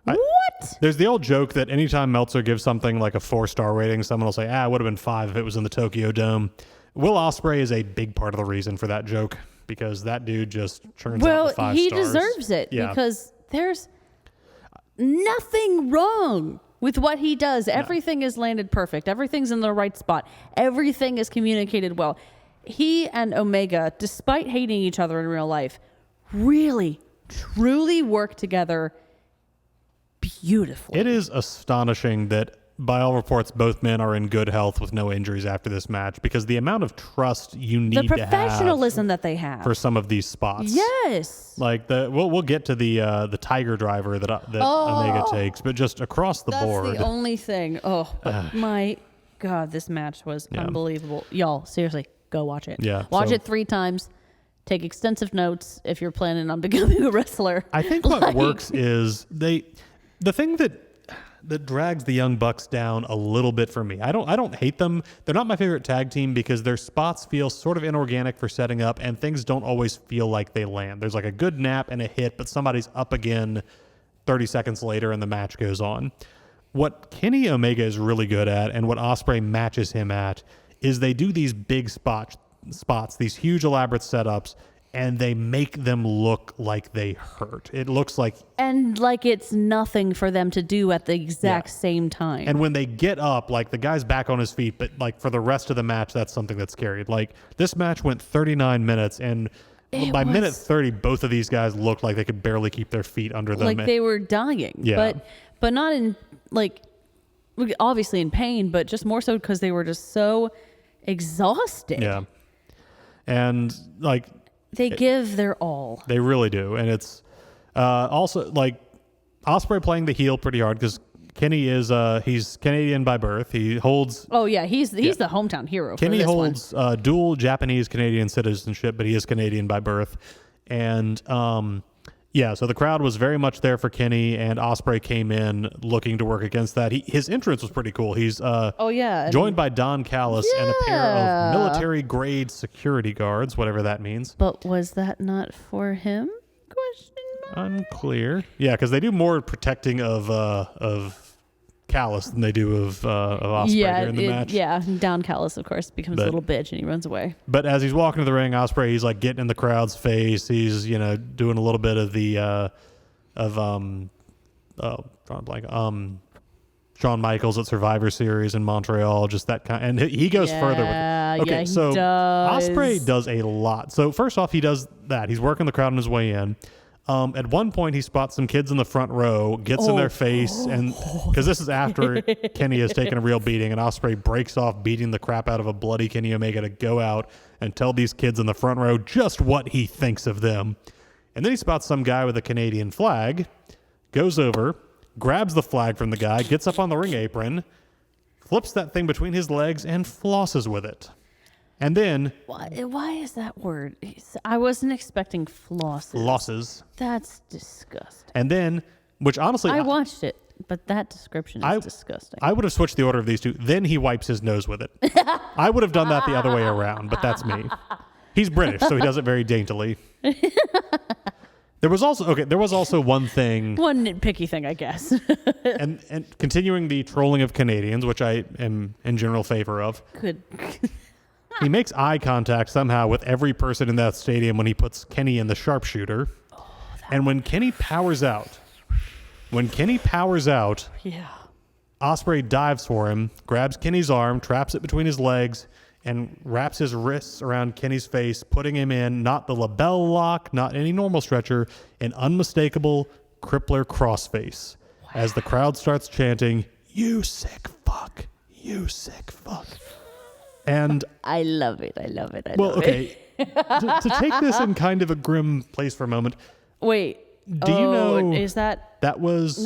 What? There's the old joke that anytime Meltzer gives something like a 4-star rating, someone will say, it would have been 5 if it was in the Tokyo Dome. Will Ospreay is a big part of the reason for that joke, because that dude just churns out the 5 stars. He deserves it, because there's nothing wrong with what he does. Everything is landed perfect. Everything's in the right spot. Everything is communicated well. He and Omega, despite hating each other in real life, really, truly work together beautifully. It is astonishing that, by all reports, both men are in good health with no injuries after this match, because the amount of trust you need to have, the professionalism that they have for some of these spots. Yes. Like we'll get to the Tiger Driver that Omega takes, but just across the board. That's the only thing. But my God, this match was unbelievable. Y'all, seriously, go watch it. Yeah. Watch it 3 times. Take extensive notes if you're planning on becoming a wrestler. I think what works is the thing that drags the Young Bucks down a little bit for me. I don't hate them. They're not my favorite tag team because their spots feel sort of inorganic for setting up, and things don't always feel like they land. There's like a good nap and a hit, but somebody's up again 30 seconds later and the match goes on. What Kenny Omega is really good at, and what Ospreay matches him at, is they do these big spots, these huge elaborate setups, and they make them look like they hurt. It looks like... And like it's nothing for them to do at the exact same time. And when they get up, like the guy's back on his feet, but like for the rest of the match, that's something that's carried. Like this match went 39 minutes, and by minute 30, both of these guys looked like they could barely keep their feet under them. Like they were dying. Yeah. But not in, like, obviously in pain, but just more so because they were just so exhausted. Yeah. And like... They give their all. They really do. And it's also like Ospreay playing the heel pretty hard because Kenny is he's Canadian by birth. He holds... Oh, yeah. He's the hometown hero for Kenny this holds dual Japanese-Canadian citizenship, but he is Canadian by birth. And so the crowd was very much there for Kenny, and Ospreay came in looking to work against that. His entrance was pretty cool. He's joined by Don Callis and a pair of military-grade security guards, whatever that means. But was that not for him? Question mark. Unclear. Yeah, because they do more protecting of Callis than they do of Ospreay during the match. Yeah, Don Callis, of course, becomes a little bitch and he runs away. But as he's walking to the ring, Ospreay, he's like getting in the crowd's face. He's, doing a little bit of the Shawn Michaels at Survivor Series in Montreal, just that kind. And he goes further with it. Okay, so Ospreay does a lot. So first off, he does that. He's working the crowd on his way in. At one point, he spots some kids in the front row, gets in their face, and because this is after Kenny has taken a real beating, and Ospreay breaks off beating the crap out of a bloody Kenny Omega to go out and tell these kids in the front row just what he thinks of them. And then he spots some guy with a Canadian flag, goes over, grabs the flag from the guy, gets up on the ring apron, flips that thing between his legs, and flosses with it. And then... Why is that word? I wasn't expecting flosses. Flosses. That's disgusting. And then, which honestly... I watched it, but that description is disgusting. I would have switched the order of these two. Then he wipes his nose with it. I would have done that the other way around, but that's me. He's British, so he does it very daintily. There was also one thing... One nitpicky thing, I guess. and continuing the trolling of Canadians, which I am in general favor of. Good. He makes eye contact somehow with every person in that stadium when he puts Kenny in the sharpshooter. And when Kenny powers out, yeah, Ospreay dives for him, grabs Kenny's arm, traps it between his legs, and wraps his wrists around Kenny's face, putting him in not the label lock, not any normal stretcher, an unmistakable crippler crossface. Wow. As the crowd starts chanting, "You sick fuck, you sick fuck." And I love it. Okay. to take this in kind of a grim place for a moment. Wait. Do you know is that was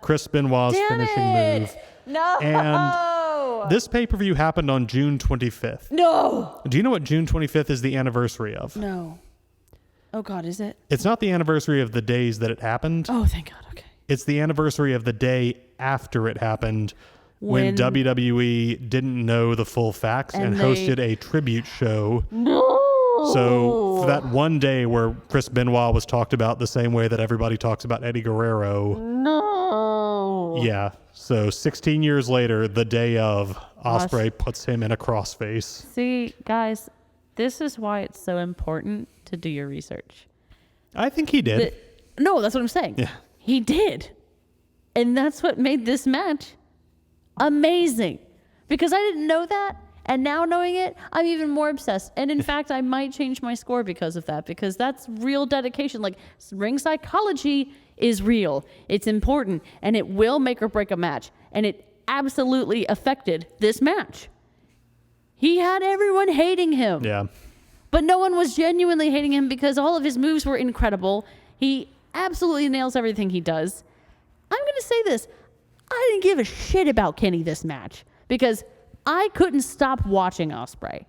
Chris Benoit's finishing move? No. And this pay-per-view happened on June 25th. No. Do you know what June 25th is the anniversary of? No. Oh God, is it? It's not the anniversary of the days that it happened. Oh, thank God. Okay. It's the anniversary of the day after it happened. When WWE didn't know the full facts and hosted a tribute show. No. So for that one day where Chris Benoit was talked about the same way that everybody talks about Eddie Guerrero. No. Yeah. So 16 years later, the day of, Ospreay puts him in a crossface. See, guys, this is why it's so important to do your research. I think he did. No, that's what I'm saying. Yeah. He did. And that's what made this match amazing, because I didn't know that, and now knowing it, I'm even more obsessed. And in fact, I might change my score because of that, because that's real dedication. Like, ring psychology is real. It's important, and it will make or break a match. And it absolutely affected this match. He had everyone hating him. Yeah. But no one was genuinely hating him because all of his moves were incredible. He absolutely nails everything he does. I'm going to say this. I didn't give a shit about Kenny this match because I couldn't stop watching Ospreay.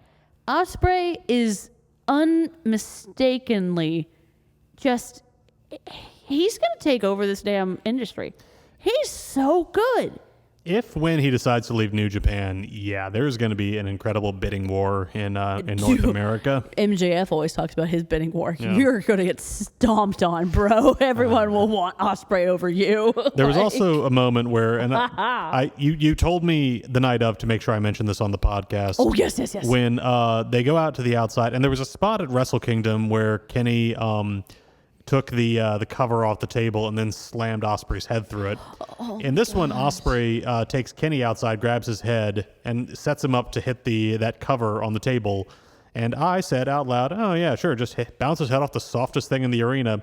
Ospreay is unmistakably he's going to take over this damn industry. He's so good. When he decides to leave New Japan, there's going to be an incredible bidding war in North America. MJF always talks about his bidding war. Yeah. You're going to get stomped on, bro. Everyone will want Ospreay over you. There was also a moment where, and you told me the night of to make sure I mentioned this on the podcast. Oh, yes. When they go out to the outside, and there was a spot at Wrestle Kingdom where Kenny took the cover off the table and then slammed Ospreay's head through it. In this one, Ospreay takes Kenny outside, grabs his head, and sets him up to hit that cover on the table. And I said out loud, "Oh yeah, sure, just bounce his head off the softest thing in the arena."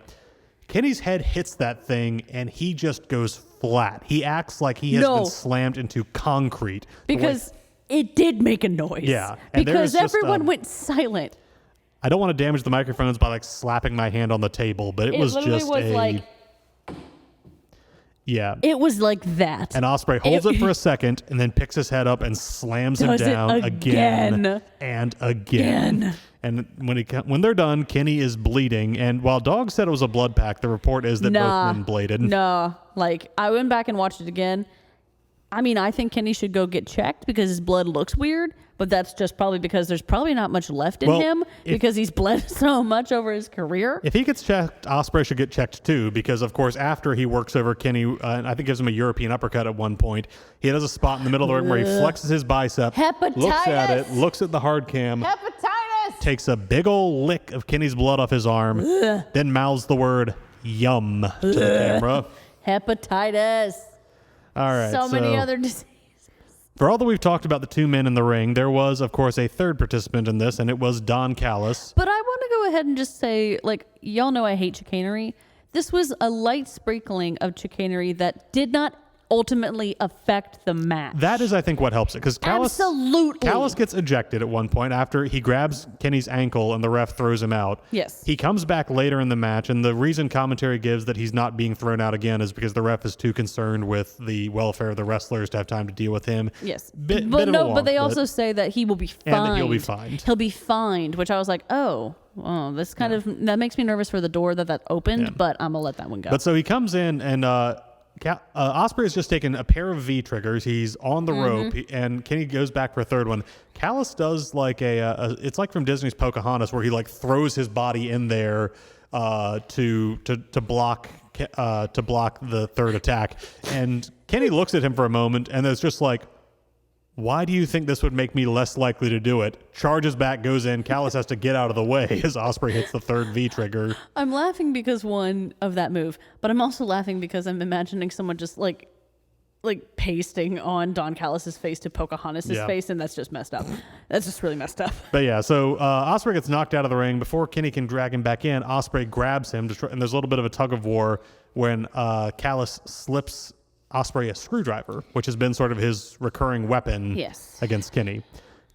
Kenny's head hits that thing, and he just goes flat. He acts like he has been slammed into concrete. Because it did make a noise. Yeah. And because everyone went silent. I don't want to damage the microphones by slapping my hand on the table, but it was just it was like that. And Ospreay holds it for a second and then picks his head up and slams him down again and again. And when they're done, Kenny is bleeding. And while Dog said it was a blood pack, the report is that both men bladed. No, I went back and watched it again. I mean, I think Kenny should go get checked because his blood looks weird, but that's just probably because there's probably not much left in him because he's bled so much over his career. If he gets checked, Ospreay should get checked too, because of course after he works over Kenny, I think gives him a European uppercut at one point, he does a spot in the middle of the ring where he flexes his bicep, looks at it, looks at the hard cam, takes a big old lick of Kenny's blood off his arm, then mouths the word "yum" to the camera. Hepatitis. All right. So many other diseases. For all that we've talked about the two men in the ring, there was, of course, a third participant in this, and it was Don Callis. But I want to go ahead and just say, like, y'all know I hate chicanery. This was a light sprinkling of chicanery that did not ultimately affect the match. That is, I think, what helps it, because Callis gets ejected at one point after he grabs Kenny's ankle and the ref throws him out. Yes. He comes back later in the match, and the reason commentary gives that he's not being thrown out again is because the ref is too concerned with the welfare of the wrestlers to have time to deal with him. Yes. But they also say that he will be fined. And that he'll be fined. He'll be fined, which I was like, this kind of, that makes me nervous for the door that opened, but I'm going to let that one go. But so he comes in, and Ospreay has just taken a pair of V triggers. He's on the rope, and Kenny goes back for a third one. Callis does like it's like from Disney's Pocahontas, where he like throws his body in there to block the third attack. And Kenny looks at him for a moment, and it's just like, why do you think this would make me less likely to do it? Charges back, goes in. Callis has to get out of the way as Ospreay hits the third V trigger. I'm laughing because one of that move, but I'm also laughing because I'm imagining someone just like pasting on Don Callis' face to Pocahontas' face, and that's just messed up. That's just really messed up. But yeah, so Ospreay gets knocked out of the ring. Before Kenny can drag him back in, Ospreay grabs him, and there's a little bit of a tug of war when Callis slips Ospreay a screwdriver, which has been sort of his recurring weapon against Kenny.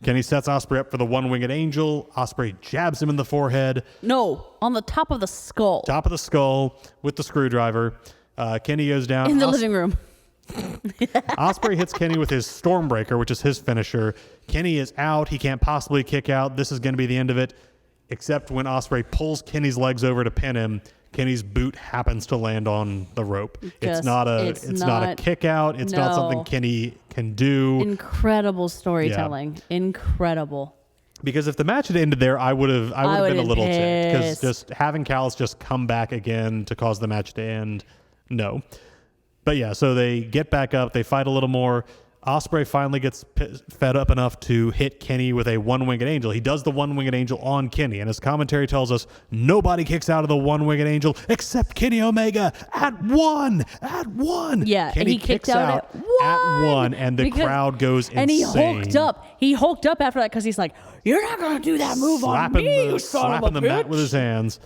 Kenny sets Ospreay up for the one-winged angel. Ospreay jabs him in the forehead. No, on the top of the skull. Top of the skull with the screwdriver. Kenny goes down. In the living room. Ospreay hits Kenny with his Stormbreaker, which is his finisher. Kenny is out. He can't possibly kick out. This is going to be the end of it, except when Ospreay pulls Kenny's legs over to pin him. Kenny's boot happens to land on the rope. It's not a kick out. It's not something Kenny can do. Incredible storytelling. Yeah. Incredible. Because if the match had ended there, I would have been a little ticked, because just having Callis just come back again to cause the match to end, no. But yeah, so they get back up, they fight a little more. Ospreay finally gets fed up enough to hit Kenny with a one-winged angel. He does the one-winged angel on Kenny, and his commentary tells us nobody kicks out of the one-winged angel except Kenny Omega at one. Yeah, Kenny he kicked out at one, and the crowd goes insane. And he hulked up after that because he's like, "You're not going to do that move on me, you son of a bitch." Slapping the mat with his hands.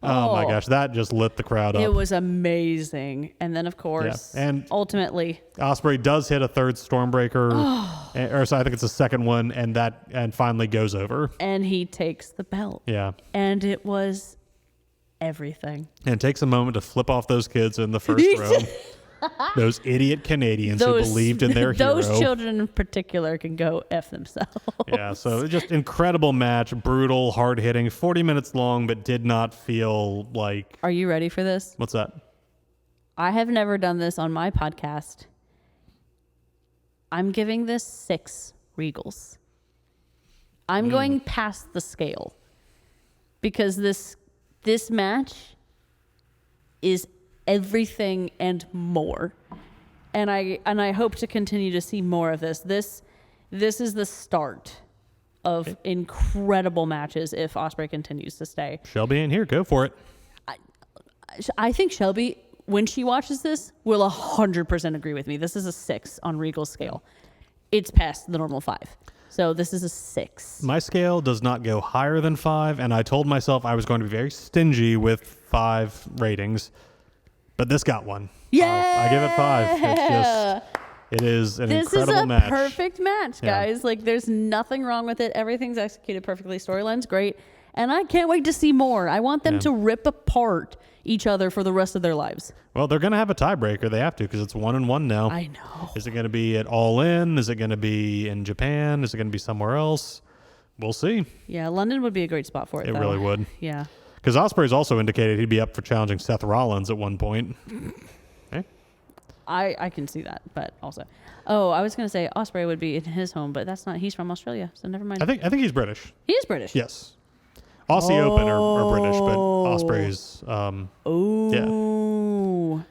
Oh my gosh, that just lit the crowd up. It was amazing. And then, of course, and ultimately, Ospreay does hit a third Stormbreaker, or so I think it's a second one, and finally goes over. And he takes the belt. Yeah. And it was everything. And takes a moment to flip off those kids in the first row. Those idiot Canadians who believed in their hero. Those children in particular can go F themselves. Yeah, so just incredible match, brutal, hard-hitting, 40 minutes long, but did not feel like... Are you ready for this? What's that? I have never done this on my podcast. I'm giving this 6 Regals. I'm going past the scale because this match is everything and more, and I hope to continue to see more of this. This is the start of incredible matches if Ospreay continues to stay. Shelby ain't here. Go for it. I think Shelby, when she watches this, will 100% agree with me. This is a 6 on Regal's scale. It's past the normal 5. So this is a 6. My scale does not go higher than 5, and I told myself I was going to be very stingy with 5 ratings. But this got one. Yeah, I give it 5. It is an incredible match. This is a perfect match, guys. Like, there's nothing wrong with it. Everything's executed perfectly. Storyline's great. And I can't wait to see more. I want them to rip apart each other for the rest of their lives. Well, they're going to have a tiebreaker. They have to, because it's 1-1 now. I know. Is it going to be at All In? Is it going to be in Japan? Is it going to be somewhere else? We'll see. Yeah, London would be a great spot for it, It really would. Yeah. Because Ospreay's also indicated he'd be up for challenging Seth Rollins at one point. Okay. I can see that, but also, I was gonna say Ospreay would be in his home, but that's not. He's from Australia, so never mind. I think he's British. He is British. Yes. Aussie Open are British, but Osprey's. Oh. Yeah.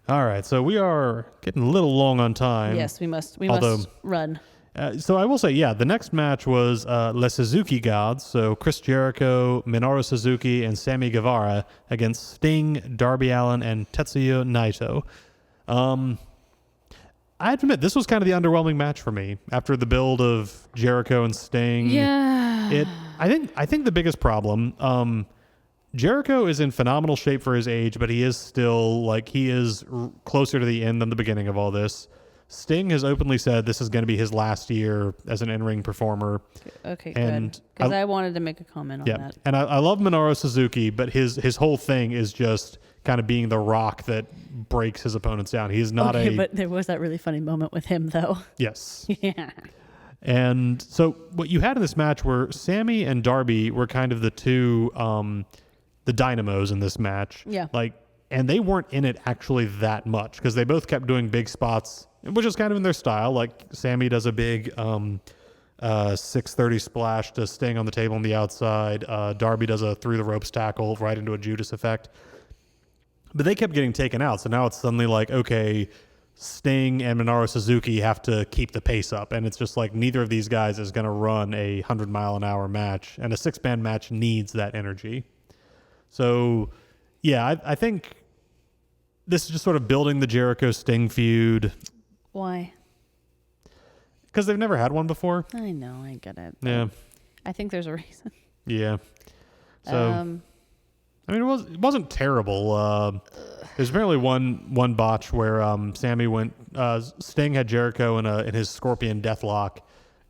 All right, so we are getting a little long on time. Yes, we must. We must run. So I will say, the next match was Le Suzuki Gods, so Chris Jericho, Minoru Suzuki, and Sammy Guevara against Sting, Darby Allin, and Tetsuya Naito. I have to admit, this was kind of the underwhelming match for me after the build of Jericho and Sting. Yeah. I think the biggest problem, Jericho is in phenomenal shape for his age, but he is still closer to the end than the beginning of all this. Sting has openly said this is going to be his last year as an in-ring performer. Okay, good. Because I wanted to make a comment on that. And I love Minoru Suzuki, but his whole thing is just kind of being the rock that breaks his opponents down. He is not but there was that really funny moment with him, though. Yes. Yeah. And so what you had in this match were Sammy and Darby were kind of the two, the dynamos in this match. Yeah. And they weren't in it actually that much because they both kept doing big spots, which is kind of in their style. Like Sammy does a big 630 splash to Sting on the table on the outside. Darby does a through the ropes tackle right into a Judas effect. But they kept getting taken out. So now it's suddenly like, okay, Sting and Minoru Suzuki have to keep the pace up. And it's just like neither of these guys is going to run a 100-mile-an-hour match. And a six-man match needs that energy. So, yeah, I think this is just sort of building the Jericho-Sting feud. Why? Because they've never had one before. I know, I get it. Yeah. I think there's a reason. Yeah. So, I mean, it wasn't terrible. There's apparently one botch where Sammy Sting had Jericho in his Scorpion Deathlock,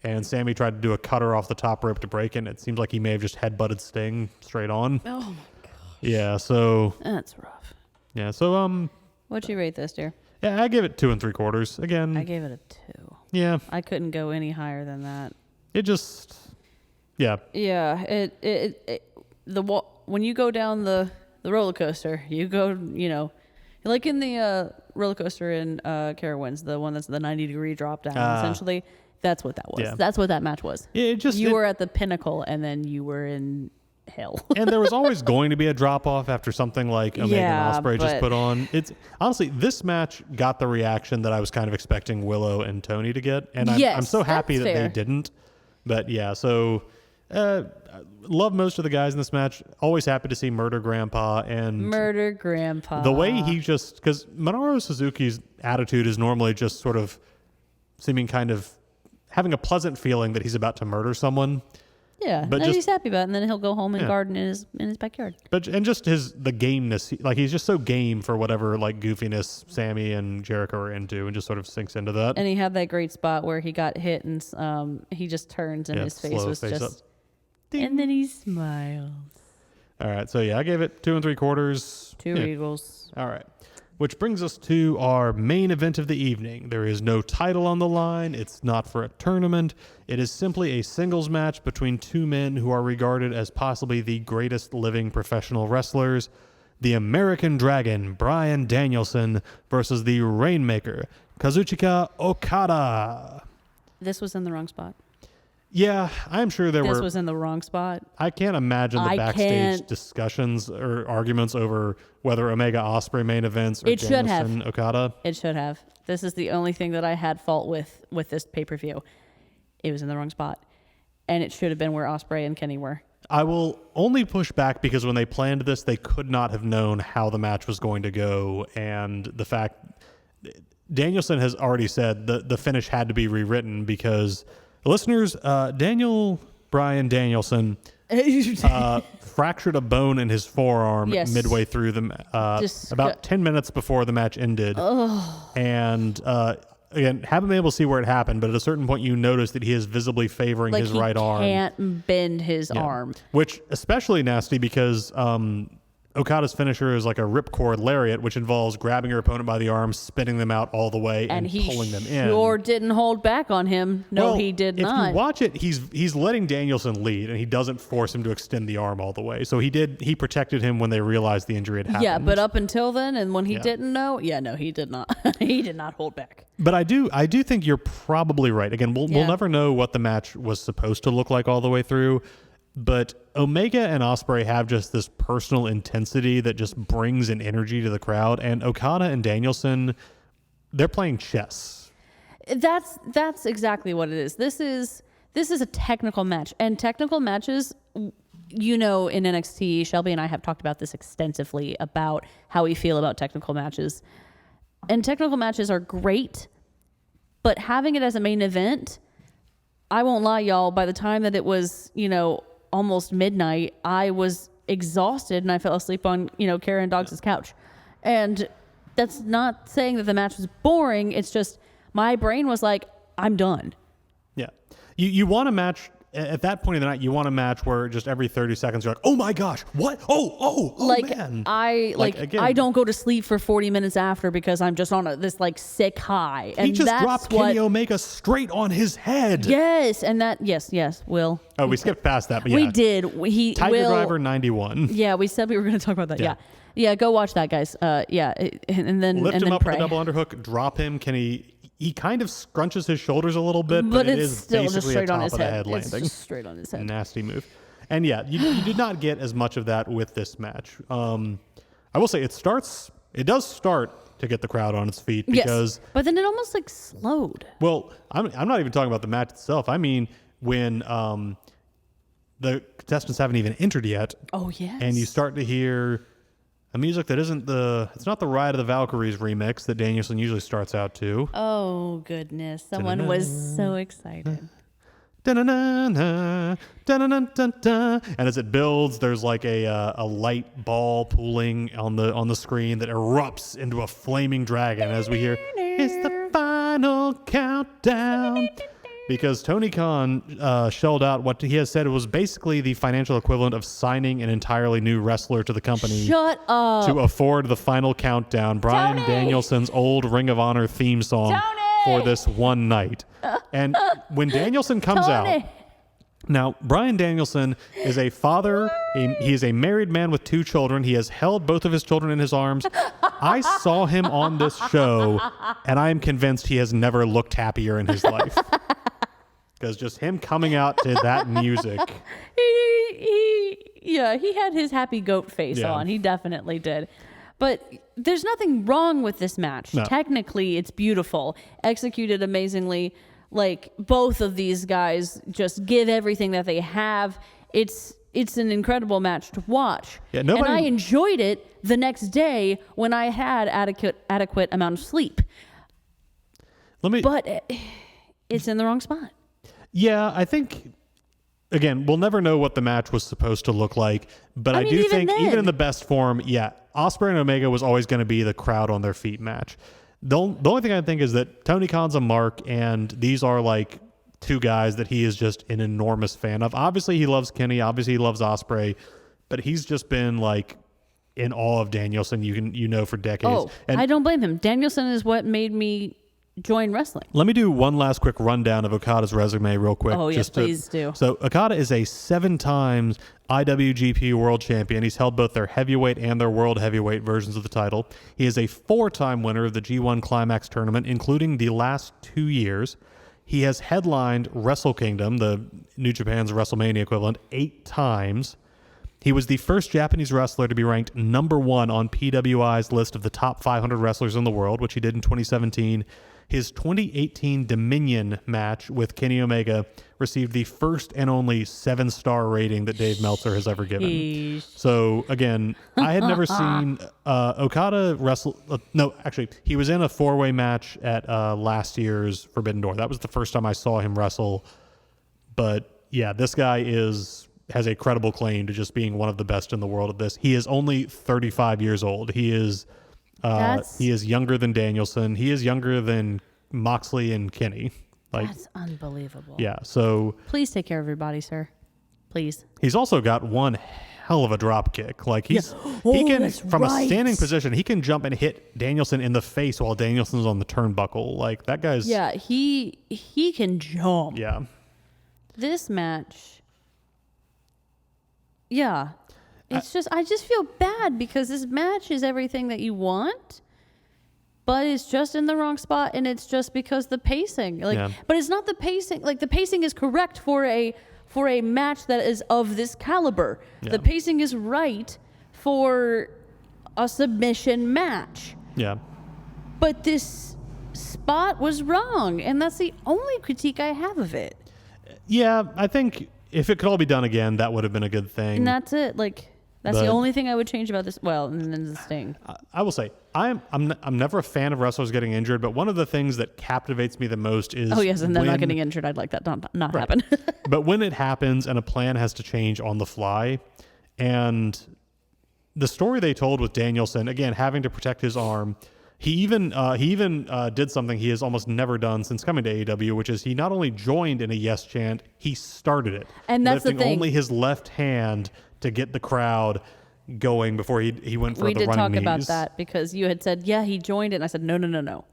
and Sammy tried to do a cutter off the top rope to break it, and it seems like he may have just headbutted Sting straight on. Oh, my gosh. Yeah, so... That's rough. Yeah, so... What'd you rate this, dear? Yeah, I gave it 2 3/4. Again... I gave it a 2. Yeah. I couldn't go any higher than that. It just... Yeah. Yeah, when you go down the roller coaster, you go, like in the roller coaster in Carowinds, the one that's the 90-degree drop down, essentially, that's what that was. Yeah. That's what that match was. Yeah, you were at the pinnacle, and then you were in hell. And there was always going to be a drop-off after something like Omega and Ospreay just put on. It's honestly, this match got the reaction that I was kind of expecting Willow and Tony to get, and I'm so happy that they didn't. But yeah, so... love most of the guys in this match. Always happy to see Murder Grandpa. The way he just... Because Minoru Suzuki's attitude is normally just sort of seeming kind of... having a pleasant feeling that he's about to murder someone. Yeah, but he's happy about it, and then he'll go home and garden in his backyard. And just the gameness, he's just so game for whatever goofiness Sammy and Jericho are into, and just sort of sinks into that. And he had that great spot where he got hit, and he just turns, and his face was just... Up. And then he smiles. All right, so I gave it 2 3/4. 2 Eagles. All right. Which brings us to our main event of the evening. There is no title on the line. It's not for a tournament. It is simply a singles match between two men who are regarded as possibly the greatest living professional wrestlers. The American Dragon, Bryan Danielson, versus the Rainmaker, Kazuchika Okada. This was in the wrong spot. Yeah, I'm sure this was in the wrong spot. I can't imagine the backstage discussions or arguments over whether Omega Ospreay main events or Danielson Okada. It should have. This is the only thing that I had fault with this pay-per-view. It was in the wrong spot. And it should have been where Ospreay and Kenny were. I will only push back because when they planned this, they could not have known how the match was going to go. And the fact Danielson has already said the finish had to be rewritten because... Listeners, Bryan Danielson fractured a bone in his forearm midway through about 10 minutes before the match ended. Oh. And again, haven't been able to see where it happened, but at a certain point you notice that he is visibly favoring his right arm. He can't bend his arm. Which especially nasty because Okada's finisher is like a ripcord lariat, which involves grabbing your opponent by the arms, spinning them out all the way, and pulling them in. Sure didn't hold back on him. No, well, he did not. If you watch it, he's letting Danielson lead, and he doesn't force him to extend the arm all the way. So he protected him when they realized the injury had happened. Yeah, but up until then, and when he didn't know, no, he did not. He did not hold back. But I do think you're probably right. Again, we'll never know what the match was supposed to look like all the way through. But Omega and Ospreay have just this personal intensity that just brings an energy to the crowd. And Okada and Danielson, they're playing chess. That's exactly what it is. This is a technical match. And technical matches, in NXT, Shelby and I have talked about this extensively about how we feel about technical matches. And technical matches are great, but having it as a main event, I won't lie, y'all, by the time that it was, almost midnight, I was exhausted and I fell asleep on, Karen Dogs' couch. And that's not saying that the match was boring. It's just my brain was like, I'm done. Yeah. You want a match at that point in the night, you want a match where just every 30 seconds you're like, oh my gosh, what? Oh man. I don't go to sleep for 40 minutes after because I'm just on this sick high. And he just dropped Kenny Omega straight on his head. Yes, and yes, Will. Oh, we skipped past that, but yeah. We did. Tiger Driver 91. Yeah, we said we were going to talk about that. Yeah, go watch that, guys. And then lift him up pray. with a double underhook, drop him. He kind of scrunches his shoulders a little bit, but it is still basically just straight a on top his of the head. head landing. It's just straight on his head. Nasty move. And you did not get as much of that with this match. I will say it does start to get the crowd on its feet because... Yes, but then it almost slowed. Well, I'm not even talking about the match itself. I mean, when the contestants haven't even entered yet. Oh, yes. And you start to hear a music that it's not the Ride of the Valkyries remix that Danielson usually starts out to. Oh, goodness. Someone was so excited. And as it builds, there's a light ball pooling on the screen that erupts into a flaming dragon as we hear, it's the final countdown. Because Tony Khan shelled out what he has said was basically the financial equivalent of signing an entirely new wrestler to the company. Shut up. To afford the final countdown, Bryan Danielson's old Ring of Honor theme song for this one night. And when Danielson comes out, now Bryan Danielson is a father. He is a married man with 2 children. He has held both of his children in his arms. I saw him on this show, and I am convinced he has never looked happier in his life. Because just him coming out to that music. He had his happy goat face on. He definitely did. But there's nothing wrong with this match. No. Technically, it's beautiful. Executed amazingly. Both of these guys just give everything that they have. It's an incredible match to watch. Yeah, and I enjoyed it the next day when I had adequate amount of sleep. But it's in the wrong spot. Yeah, I think, again, we'll never know what the match was supposed to look like, but I do think even in the best form, Ospreay and Omega was always going to be the crowd on their feet match. The only thing I think is that Tony Khan's a mark, and these are 2 guys that he is just an enormous fan of. Obviously, he loves Kenny. Obviously, he loves Ospreay, but he's just been in awe of Danielson. For decades. Oh, and I don't blame him. Danielson is what made me join wrestling. Let me do one last quick rundown of Okada's resume real quick. Oh, yes, please do. So Okada is a 7 times IWGP World Champion. He's held both their heavyweight and their world heavyweight versions of the title. He is a 4-time winner of the G1 Climax tournament, including the last 2 years. He has headlined Wrestle Kingdom, the New Japan's WrestleMania equivalent, 8 times. He was the first Japanese wrestler to be ranked number 1 on PWI's list of the top 500 wrestlers in the world, which he did in 2017. His 2018 Dominion match with Kenny Omega received the first and only 7-star rating that Dave Meltzer has ever given. So, again, I had never seen Okada wrestle... he was in a 4-way match at last year's Forbidden Door. That was the first time I saw him wrestle. But, yeah, this guy has a credible claim to just being one of the best in the world at this. He is only 35 years old. He is younger than Danielson. He is younger than Moxley and Kenny. That's unbelievable. Yeah, so... Please take care of your body, sir. Please. He's also got one hell of a drop kick. Like he Oh, can that's from a right. standing position, he can jump and hit Danielson in the face while Danielson's on the turnbuckle. Like that guy's Yeah, he can jump. yeah. This match, yeah, it's I just feel bad because this match is everything that you want, but it's just in the wrong spot, and it's just because the pacing, but it's not the pacing. Like the pacing is correct for a match that is of this caliber. Yeah. The pacing is right for a submission match. Yeah. But this spot was wrong, and that's the only critique I have of it. Yeah, I think if it could all be done again, that would have been a good thing. And that's it. Like that's the only thing I would change about this. Well, and then the Sting. I will say I'm never a fan of wrestlers getting injured, but one of the things that captivates me the most is Oh yes, and them not getting injured. I'd like that not happen. But when it happens and a plan has to change on the fly, and the story they told with Danielson, again having to protect his arm. He even did something he has almost never done since coming to AEW, which is he not only joined in a yes chant, he started it. And that's lifting the thing. only his left hand to get the crowd going before he went for We the did running talk knees. about that because you had said, yeah, he joined it. And I said, no.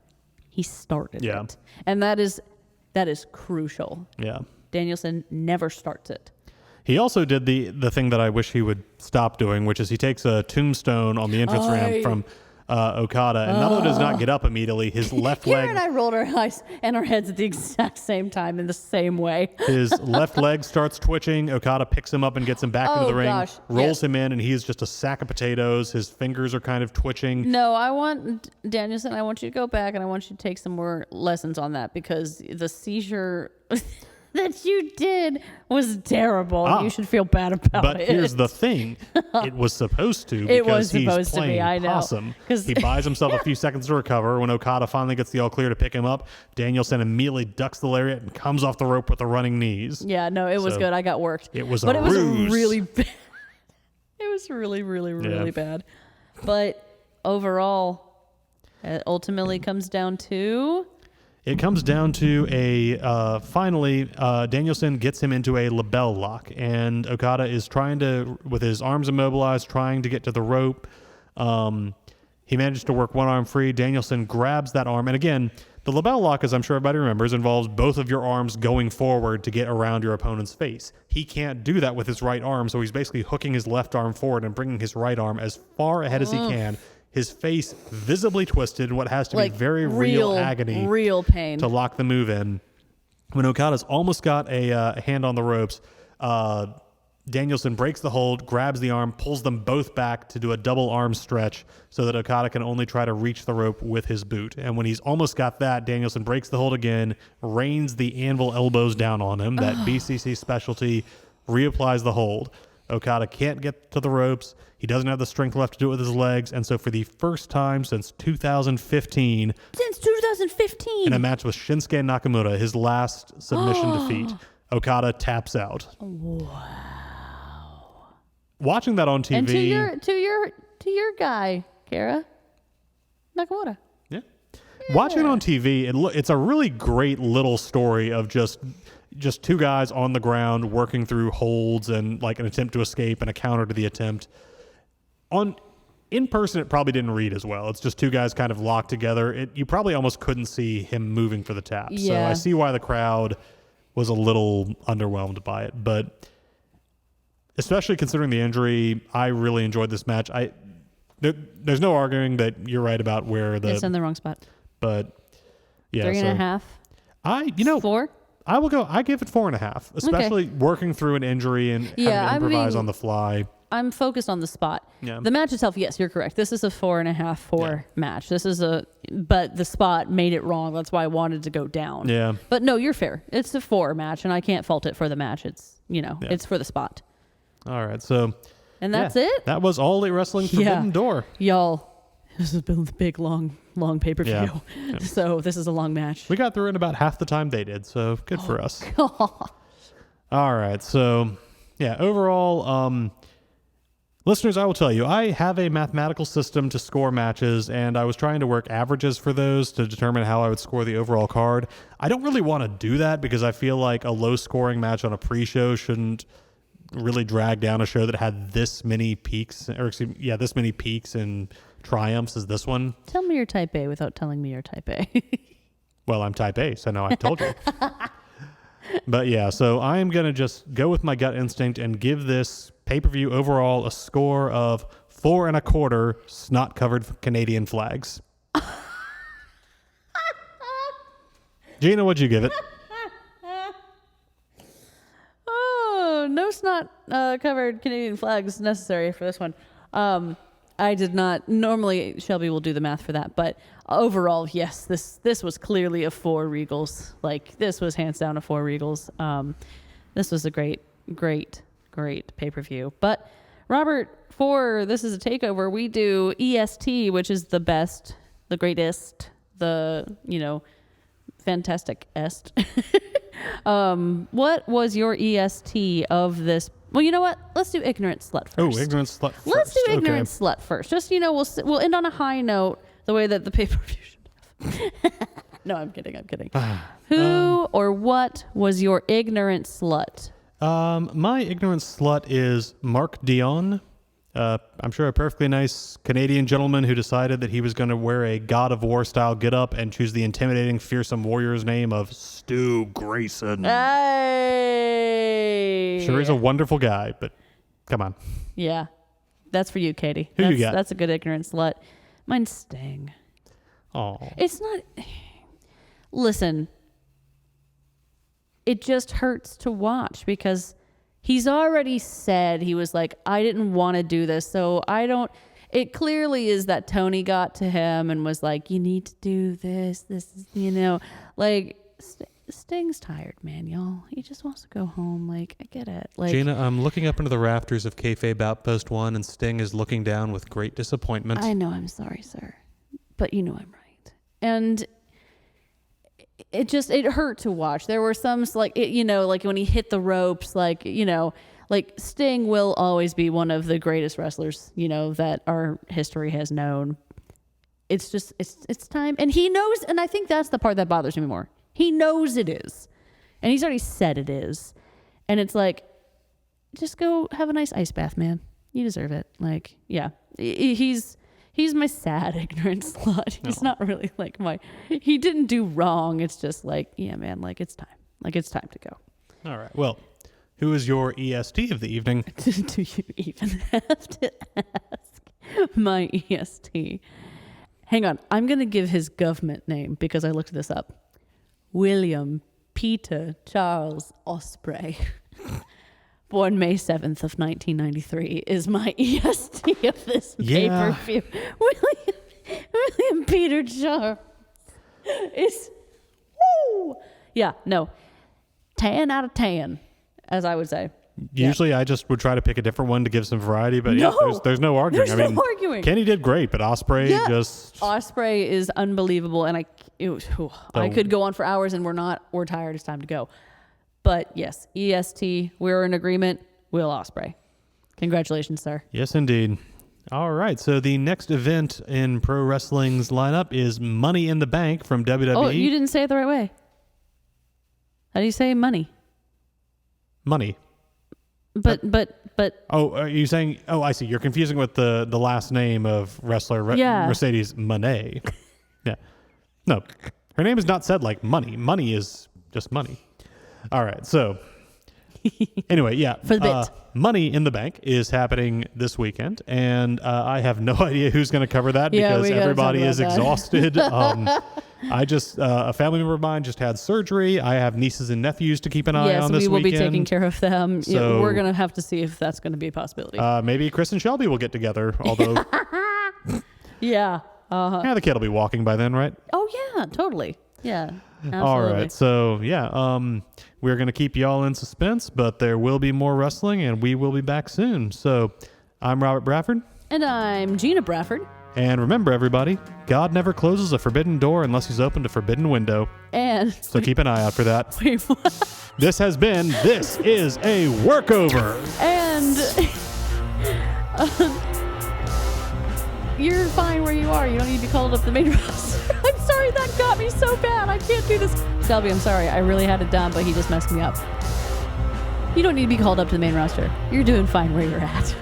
He started Yeah. it. And that is crucial. Yeah. Danielson never starts it. He also did the thing that I wish he would stop doing, which is he takes a tombstone on the entrance ramp from Okada, and not only does not get up immediately, his left Kira leg, and I rolled our eyes and our heads at the exact same time in the same way. his left leg starts twitching. Okada picks him up and gets him back into the ring, gosh, rolls him in, and he's just a sack of potatoes. His fingers are kind of twitching. No, I want Danielson. I want you to go back and I want you to take some more lessons on that because the seizure that you did was terrible. You should feel bad about But it. here's the thing: it was supposed to. It was because he's supposed to be, playing I know. Possum. 'Cause- He buys himself a few seconds to recover. When Okada finally gets the all clear to pick him up, Danielson immediately ducks the lariat and comes off the rope with the running knees. Yeah, no, it was So, good. I got worked. it was but a it was ruse. really bad. It was really bad. But overall, it ultimately comes down to It comes down to finally, Danielson gets him into a label lock, and Okada is trying to, with his arms immobilized, trying to get to the rope. He manages to work one arm free. Danielson grabs that arm, and again, the label lock, as I'm sure everybody remembers, involves both of your arms going forward to get around your opponent's face. He can't do that with his right arm, so he's basically hooking his left arm forward and bringing his right arm as far ahead as he can. His face visibly twisted in what has to be very real agony. Real pain. To lock the move in. When Okada's almost got a hand on the ropes, Danielson breaks the hold, grabs the arm, pulls them both back to do a double arm stretch so that Okada can only try to reach the rope with his boot. And when he's almost got that, Danielson breaks the hold again, rains the anvil elbows down on him, that BCC specialty, reapplies the hold. Okada can't get to the ropes. He doesn't have the strength left to do it with his legs. And so for the first time since 2015, in a match with Shinsuke Nakamura, his last submission defeat, Okada taps out. Wow. Watching that on TV. And to your guy, Kara Nakamura. Yeah. Watching it on TV, it's a really great little story of just two guys on the ground working through holds and like an attempt to escape and a counter to the attempt. In person, it probably didn't read as well. It's just two guys kind of locked together. You probably almost couldn't see him moving for the tap. Yeah. So I see why the crowd was a little underwhelmed by it. But especially considering the injury, I really enjoyed this match. There's no arguing that you're right about where It's in the wrong spot. But yeah, 3.5. 4. I will go. I give it 4.5, especially working through an injury and having to improvise on the fly. I'm focused on the spot. Yeah. The match itself, yes, you're correct. This is a 4.5 match. But the spot made it wrong. That's why I wanted to go down. Yeah. But no, you're fair. It's a 4 match, and I can't fault it for the match. It's it's for the spot. All right, so and that's it. That was All Elite Wrestling Forbidden Door. Y'all, this has been a big, long pay-per-view. Yeah. So this is a long match. We got through in about half the time they did, so good for us. All right, so overall, listeners, I will tell you, I have a mathematical system to score matches, and I was trying to work averages for those to determine how I would score the overall card. I don't really want to do that because I feel like a low-scoring match on a pre-show shouldn't really drag down a show that had this many peaks, this many peaks and triumphs as this one. Tell me you're type A without telling me you're type A. Well, I'm type A, so now I've told you. But yeah, so I am going to just go with my gut instinct and give this pay-per-view overall a score of 4 1/4 snot-covered Canadian flags. Gina, what'd you give it? Oh, no snot covered Canadian flags necessary for this one. I did not. Normally, Shelby will do the math for that, but overall, yes, this was clearly a 4 Regals. Like, this was hands down a 4 Regals. This was a great pay-per-view. But Robert, for This Is a Takeover, we do EST, which is the best, the greatest, the, fantastic est. What was your EST of this? Well, you know what? Let's do ignorant slut first. Oh, ignorant slut first. Let's do ignorant slut first. Just, we'll end on a high note the way that the pay-per-view should have. No, I'm kidding. Who or what was your ignorant slut? My ignorant slut is Mark Dion. I'm sure a perfectly nice Canadian gentleman who decided that he was going to wear a God of War style getup and choose the intimidating, fearsome warrior's name of Stu Grayson. Hey! Sure, he's a wonderful guy, but come on. Yeah, that's for you, Katie. Who you got? That's a good ignorant slut. Mine's Sting. Oh, it's not. Listen, it just hurts to watch because he's already said, he was like, I didn't want to do this, so I don't. It clearly is that Tony got to him and was like, you need to do this. This is, like, Sting's tired, man, y'all. He just wants to go home. Like, I get it. Like, Gina, I'm looking up into the rafters of Kayfabe Outpost 1, and Sting is looking down with great disappointment. I know, I'm sorry, sir. But I'm right. And it hurt to watch. There were some, like, like when he hit the ropes, like, like Sting will always be one of the greatest wrestlers, that our history has known. It's just, it's time. And he knows, and I think that's the part that bothers me more. He knows it is. And he's already said it is. And it's like, just go have a nice ice bath, man. You deserve it. Like, yeah. He's my sad, ignorant slut. He's not really like he didn't do wrong. It's just like, yeah, man, like it's time. Like it's time to go. All right. Well, who is your EST of the evening? Do you even have to ask my EST? Hang on. I'm going to give his government name because I looked this up. William Peter Charles Osprey. Born May 7th of 1993 is my EST of this pay-per-view. William Peter Charles is, woo! Yeah, no. 10 out of 10, as I would say. Usually I just would try to pick a different one to give some variety, but there's no arguing. There's no arguing. Kenny did great, but Osprey Osprey is unbelievable, and I could go on for hours, and we're tired. It's time to go. But yes, EST, we're in agreement. Will Ospreay. Congratulations, sir. Yes, indeed. All right, so the next event in pro wrestling's lineup is Money in the Bank from WWE. Oh, you didn't say it the right way. How do you say money? Money. But. Oh, are you saying? Oh, I see. You're confusing with the last name of wrestler Mercedes Moné. Yeah. No, her name is not said like money. Money is just money. All right, so anyway, yeah. For the bit. Money in the Bank is happening this weekend, and I have no idea who's going to cover that because everybody is exhausted. A family member of mine just had surgery. I have nieces and nephews to keep an eye on this weekend. Yes, we will be taking care of them. So, we're going to have to see if that's going to be a possibility. Maybe Chris and Shelby will get together, although... Yeah. Yeah, the kid will be walking by then, right? Oh, yeah, totally. Yeah. Absolutely. All right, so we're going to keep y'all in suspense, but there will be more wrestling, and we will be back soon. So I'm Robert Brafford. And I'm Gina Brafford. And remember, everybody, God never closes a forbidden door unless he's opened a forbidden window. And so keep an eye out for that. This is a workover. And you're fine where you are. You don't need to be called up the main roster. I'm sorry, that got me so bad. I can't do this. Shelby, I'm sorry. I really had it done, but he just messed me up. You don't need to be called up to the main roster. You're doing fine where you're at.